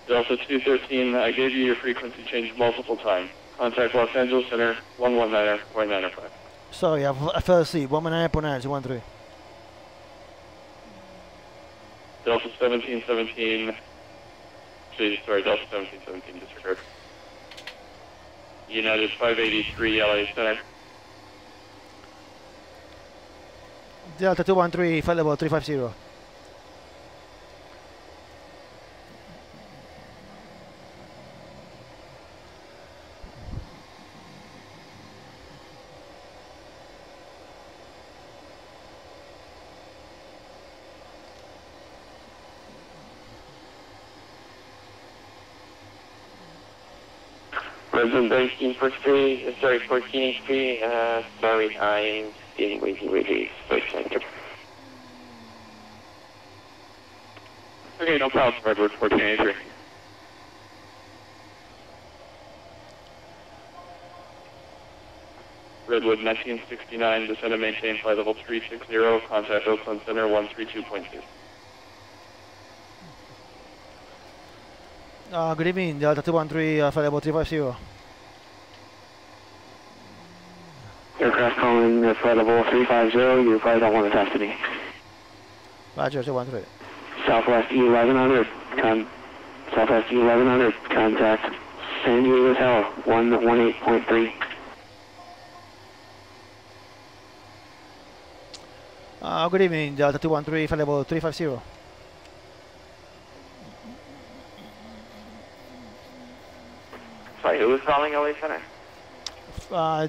[SPEAKER 10] Delta 213, I gave you your frequency change multiple times. Contact Los Angeles Center, 119.905.
[SPEAKER 8] Sorry, I fell asleep. 119.9, 213.
[SPEAKER 10] Delta 1717, sorry, Delta 1717, disregard. United 583, LA Center.
[SPEAKER 8] Delta 213, flight level 350.
[SPEAKER 12] Resident 13 for 3, sorry, 14 HP, sorry, I'm getting waiting, center.
[SPEAKER 10] Okay, no problem, Redwood 1483. Redwood 1969, descend and maintain flight level 360, contact Oakland Center 132.2.
[SPEAKER 8] Good evening, Delta 213, flight level 350.
[SPEAKER 6] Aircraft calling flight level 350, you probably don't want to talk to me.
[SPEAKER 8] Roger, 213.
[SPEAKER 6] Southwest E1100, Southwest E1100, contact San Diego Tower, 118.3.
[SPEAKER 8] Good evening, Delta 213, flight level 350.
[SPEAKER 12] Sorry, who was calling LA Center?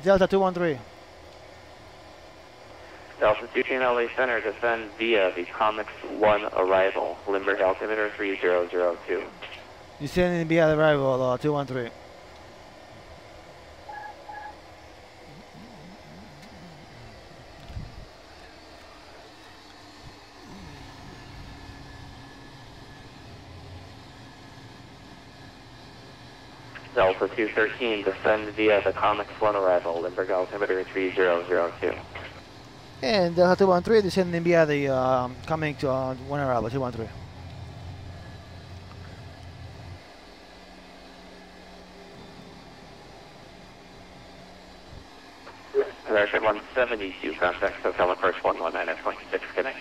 [SPEAKER 8] Delta 213.
[SPEAKER 12] Delta 213 LA Center, descend via the Comics 1 arrival, Limburg altimeter 3002.
[SPEAKER 8] Descending via arrival, 213.
[SPEAKER 12] Delta 213, descend via the Comics 1 arrival, Limburg altimeter 3002.
[SPEAKER 8] And Delta 213 descending via the coming to 1 arrival, 213.
[SPEAKER 12] American 172, contact Hotel Approach 119 at 26, connect.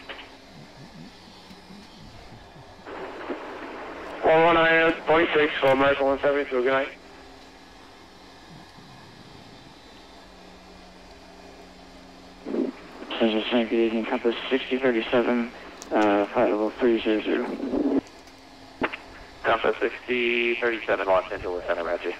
[SPEAKER 2] 119 at 26 for American 172, good night.
[SPEAKER 6] Central St. Good evening, compass 6037, flight level 300.
[SPEAKER 12] Compass 6037, Los Angeles Center, roger.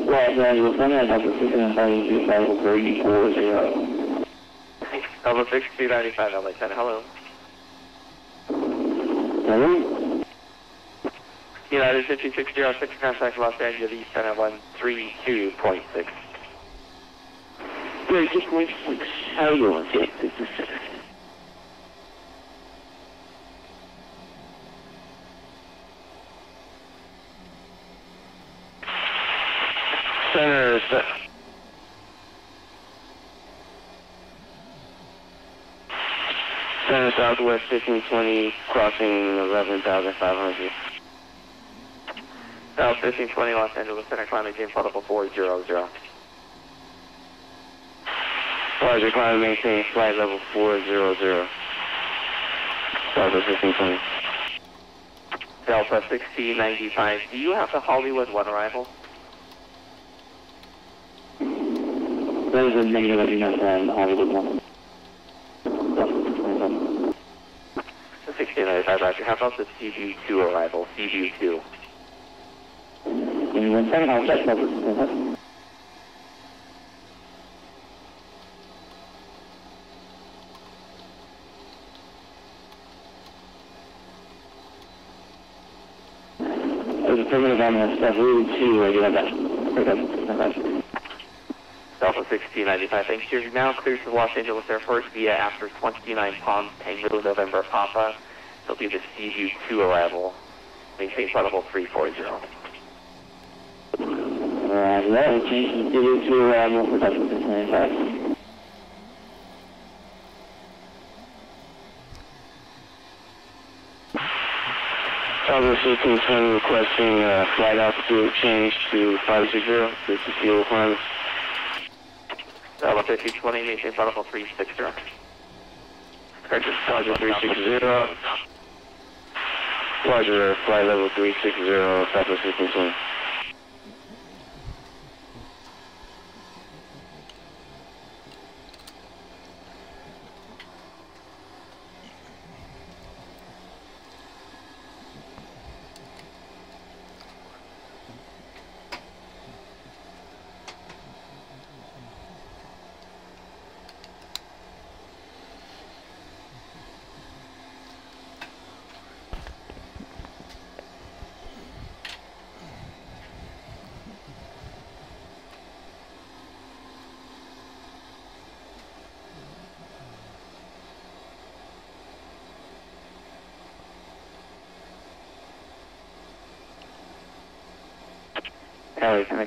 [SPEAKER 6] Los Angeles Center, Delta 695, flight level 340.
[SPEAKER 12] Delta 6295, LA Center, hello.
[SPEAKER 6] Hello?
[SPEAKER 12] United 5606, contact Los Angeles Center 132.6.
[SPEAKER 6] Yeah, very different like cellular things.
[SPEAKER 2] Center, Center Southwest 1520, crossing 11,500.
[SPEAKER 12] South 1520, Los Angeles Center, climate change protocol 400.
[SPEAKER 2] Roger, climate maintain flight level 400. Southwest 1520.
[SPEAKER 12] Delta 1695, do you have the Hollywood 1 arrival?
[SPEAKER 6] That is a negative, I do not have Hollywood 1.
[SPEAKER 12] 1695, Roger. How about the CG2 arrival? CG2.
[SPEAKER 6] Give me 1 second, I'll check that. There's a primitive on that stuff, Route 2, I do have that.
[SPEAKER 12] Delta 1695, thanks. You're now cleared to Los Angeles Air Force via after 29 Palm Tango November Papa. It'll be the CG2 arrival. Maintain protocol 340.
[SPEAKER 6] Alright, that will change to CG2 arrival for Delta 1695.
[SPEAKER 2] Southwest 1520 requesting flight altitude change to 560. This is fuel requirements.
[SPEAKER 12] Delta 1520, maintain protocol 360.
[SPEAKER 2] Roger 360. Roger, flight level 360, Southwest 1520.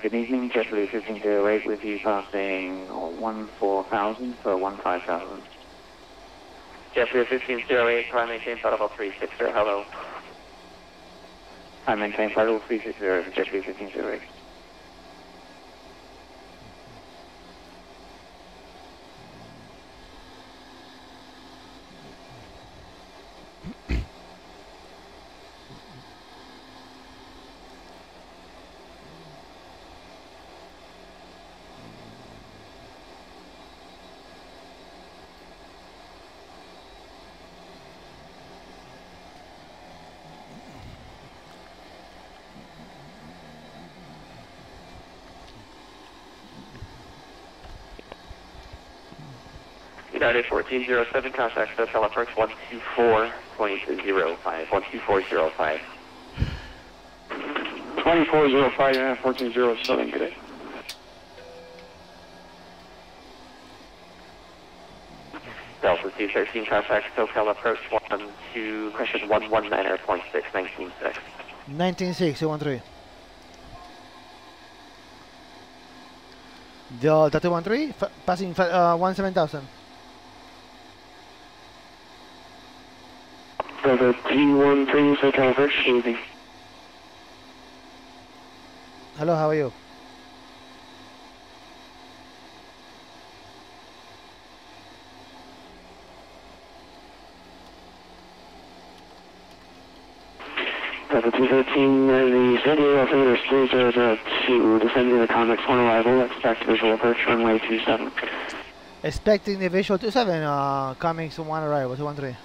[SPEAKER 13] Good evening, JetBlue 1508 with you passing 14,000 for 15,000.
[SPEAKER 12] JetBlue 1508, climb maintain protocol 360, hello.
[SPEAKER 13] I maintain protocol 360 for JetBlue 1508.
[SPEAKER 12] United 1407, contact Hotel Approach 124.05, 12405.
[SPEAKER 5] 2405, United 1407, good day.
[SPEAKER 12] Delta 213, contact Hotel Approach 119, question 119.6, 196.
[SPEAKER 8] 196, 213. Delta 213, passing 17,000.
[SPEAKER 2] Delta 313, Hotel Approach, easy.
[SPEAKER 8] Hello, how are you?
[SPEAKER 2] Delta 213, the San Diego altimeter is 302, descending the Convex 1 arrival, expect visual approach runway 27.
[SPEAKER 8] Expecting the visual 27, coming to 1 arrival, 213.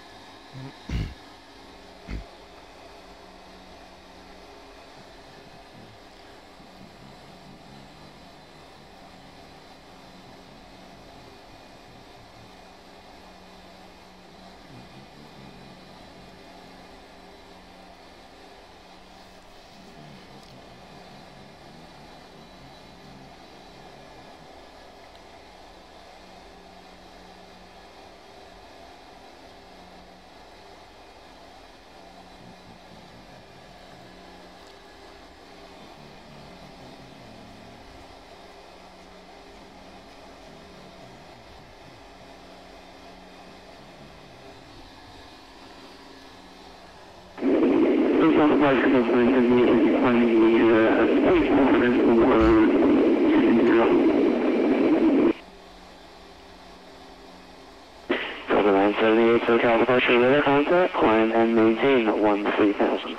[SPEAKER 13] Delta 978, SoCal departure, radar contact, climb and maintain 13,000.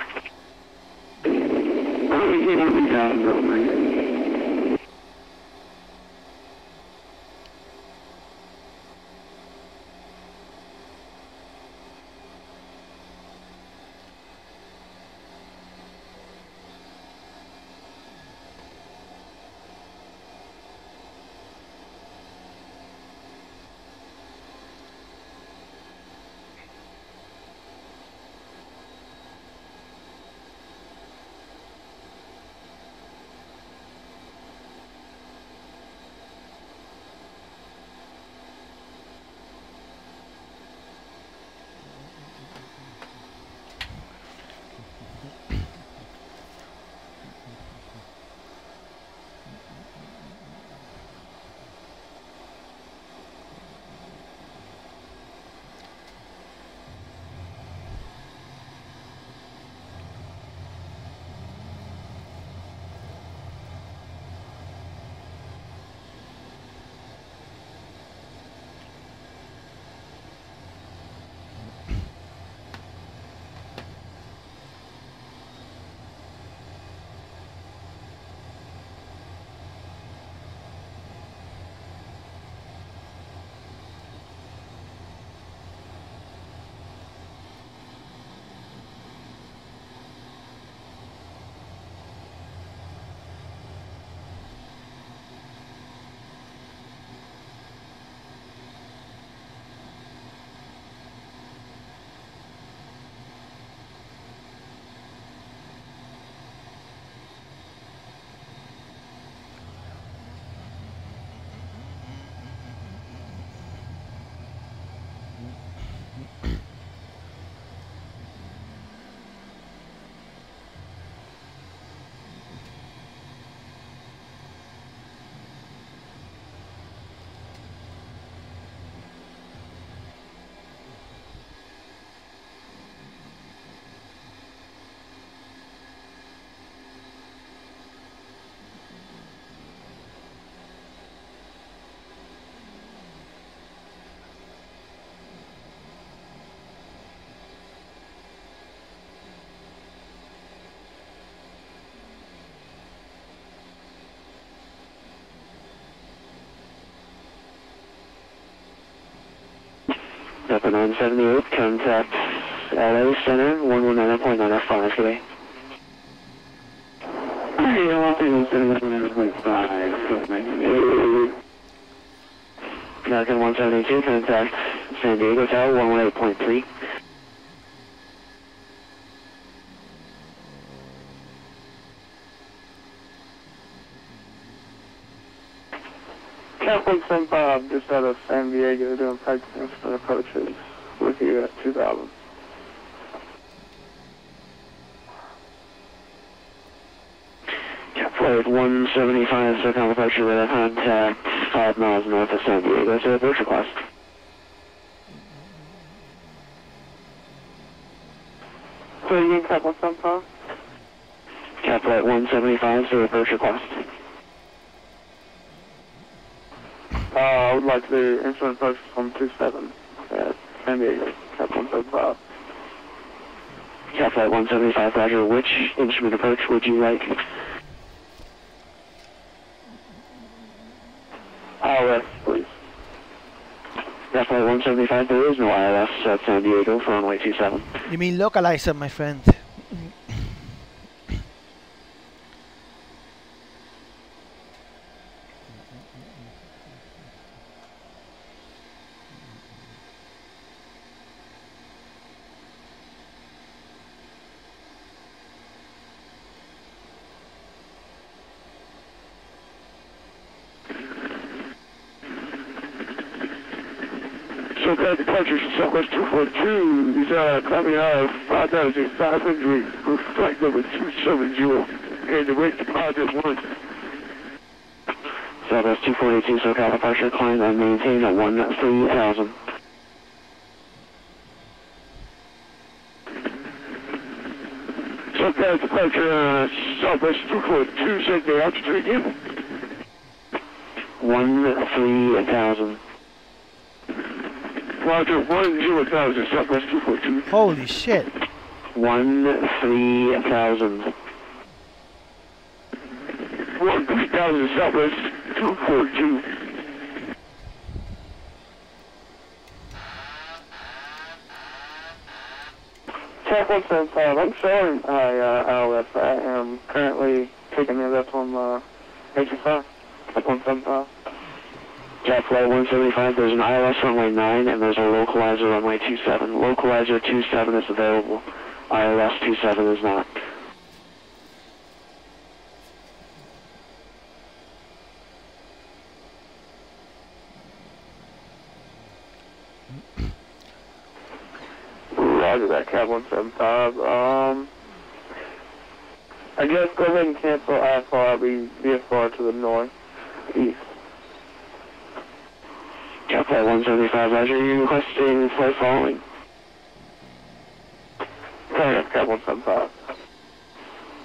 [SPEAKER 13] Delta 978, contact LA Center, 119.905 today. American 172, contact San Diego Tower, 118.3.
[SPEAKER 5] Cap 175, just out of San Diego, doing practice for approaches with you at 2000.
[SPEAKER 13] Cap flight 175, SoCal departure radar contact 5 miles north of San Diego, to approach request.
[SPEAKER 5] So you mean Cap 175?
[SPEAKER 13] Cap flight 175, to approach request.
[SPEAKER 5] I would like the instrument approach from 27 at San Diego, Cap 175.
[SPEAKER 13] Cap flight 175, roger. Which instrument approach would you like?
[SPEAKER 5] ILS, please.
[SPEAKER 13] Cap flight 175, there is no ILS at San Diego for runway 27.
[SPEAKER 8] You mean localizer, my friend?
[SPEAKER 5] So that departure to Southwest 242 is coming out of 5,500 for flight number 270 and the rate deposit 1.
[SPEAKER 13] Southwest 242, SoCal departure, climb and maintain at 13,000.
[SPEAKER 5] SoCal
[SPEAKER 13] Southwest departure, Southwest 242, check the altitude again. 13,000. Roger, 10,000, Southwest 242.
[SPEAKER 8] Holy shit.
[SPEAKER 13] 13,000. 13,000, Southwest 242.
[SPEAKER 9] Check 175. I'm sorry, ILS. I am currently taking a lift on H5. Check 175.
[SPEAKER 13] Jet flight 175, there's an ILS runway 9 and there's a localizer runway 27. Localizer 27 is available. ILS 27 is not.
[SPEAKER 9] Roger that, Cat 175. I guess go ahead and cancel IFR, VFR to the north, east.
[SPEAKER 13] Jet flight 175, Roger, you're requesting flight following.
[SPEAKER 9] Sorry, Cat 175.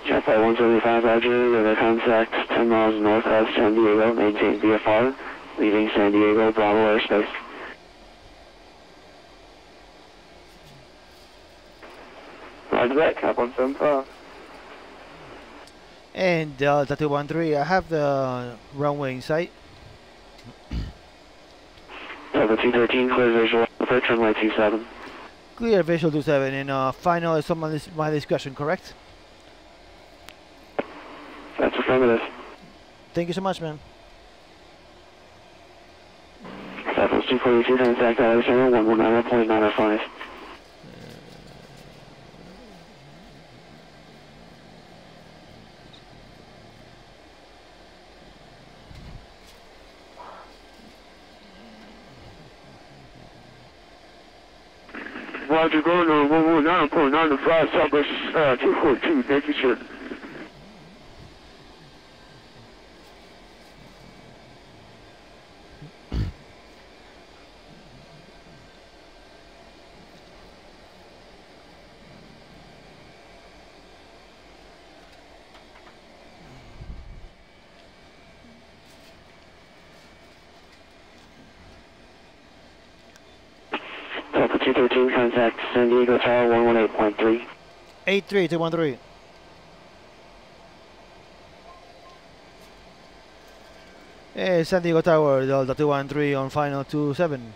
[SPEAKER 13] Jet flight 175, Roger, with a contact 10 miles north of San Diego, maintain VFR, leaving San Diego, Bravo airspace.
[SPEAKER 9] Roger that, Cat 175.
[SPEAKER 8] And Delta 213, I have the runway in sight.
[SPEAKER 13] Delta 213, clear visual, approach runway 27.
[SPEAKER 8] Clear visual 27, and final is on my discretion, correct?
[SPEAKER 13] That's affirmative.
[SPEAKER 8] Thank you so much, man.
[SPEAKER 13] Southwest 242, contact Alexander 119.905.
[SPEAKER 9] Roger, going to 119.905, Southwest 242, thank you, sir.
[SPEAKER 13] Delta 213, contact San Diego Tower 118.3.
[SPEAKER 8] 83213. San Diego Tower, Delta 213 on final 27.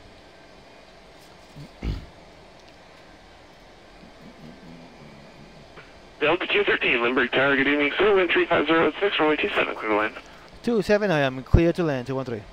[SPEAKER 11] Delta 213, Lindbergh Tower, good evening, sir, wind 3506, runway 27, clear to land.
[SPEAKER 8] 27, I am clear to land, 213.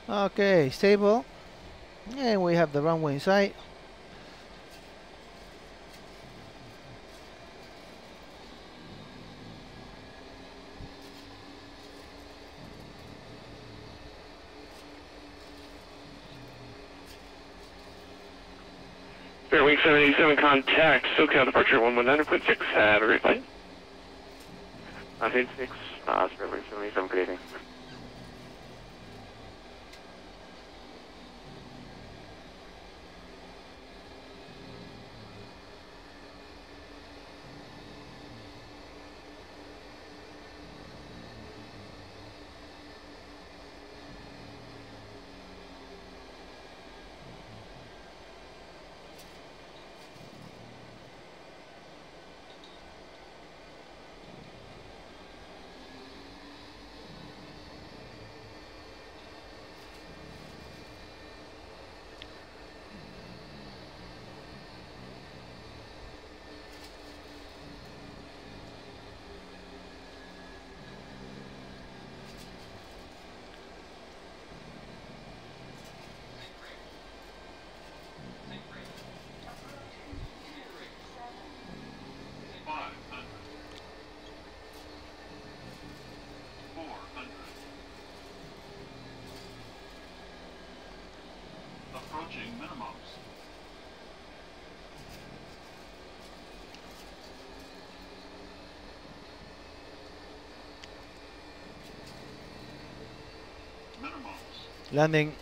[SPEAKER 8] Okay, stable, and we have the runway in sight.
[SPEAKER 11] Fairwing 787, contact SoCal departure 119.6, have a great flight.
[SPEAKER 12] 986, Fairwing 787, good evening.
[SPEAKER 8] Landing.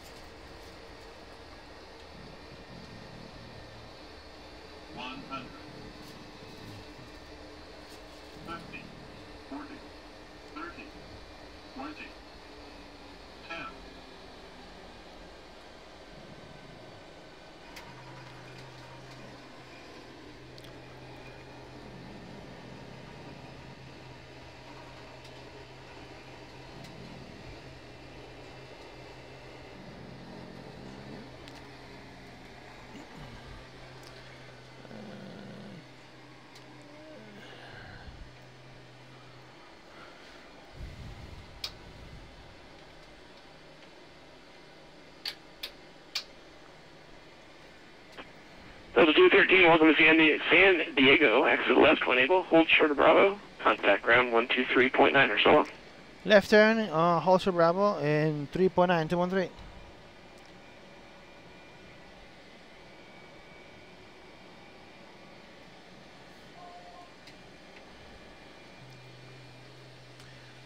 [SPEAKER 14] Delta 213, welcome to San Diego. Exit left when able. Hold short of Bravo. Contact ground 123.9 or so.
[SPEAKER 8] Left turn, hold short Bravo, and 3.9, 213.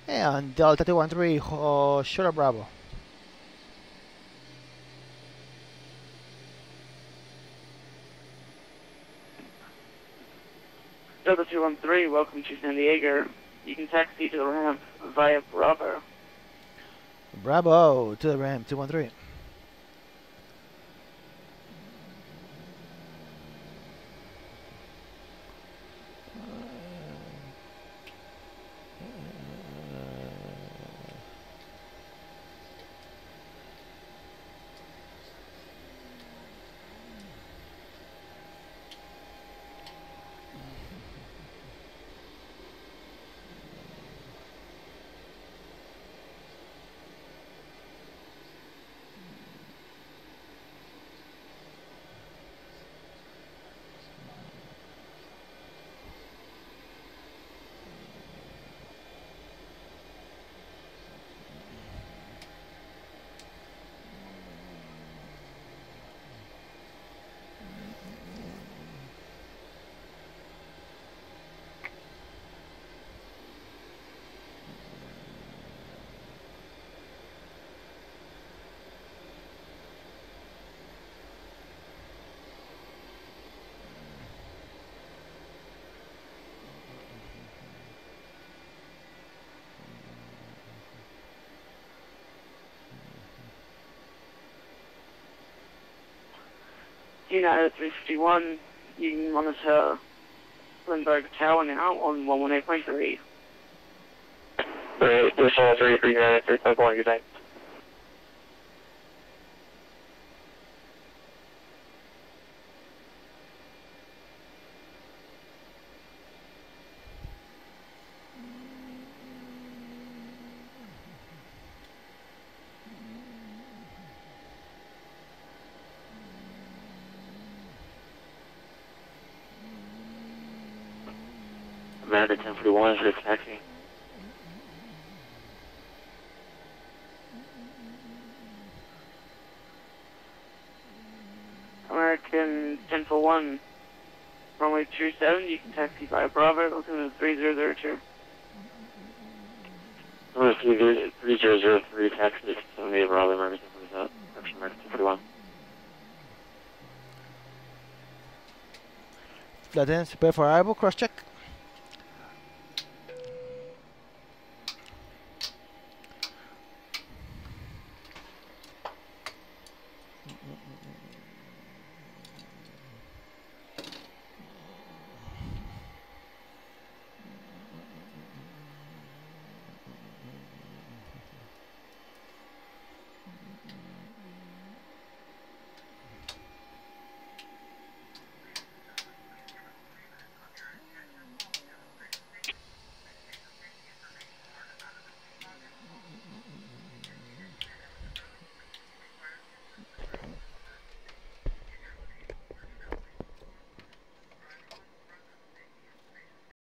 [SPEAKER 8] And Delta 213, short of Bravo.
[SPEAKER 3] Delta 213, welcome to San Diego. You can taxi to the ramp via Bravo.
[SPEAKER 8] Bravo to the ramp, 213.
[SPEAKER 3] United 351, you can monitor Lindbergh Tower now on 118.3.
[SPEAKER 12] Alright, this all 33 United 351, good night. Amanda 1041 is for taxi.
[SPEAKER 3] American 1041, runway 27, you can taxi via Bravo, welcome to 3002.
[SPEAKER 12] I'm going to 3003 taxi, 78 Bravo, American 1041, American 1041.
[SPEAKER 8] Flathead, prepare for arrival, cross check.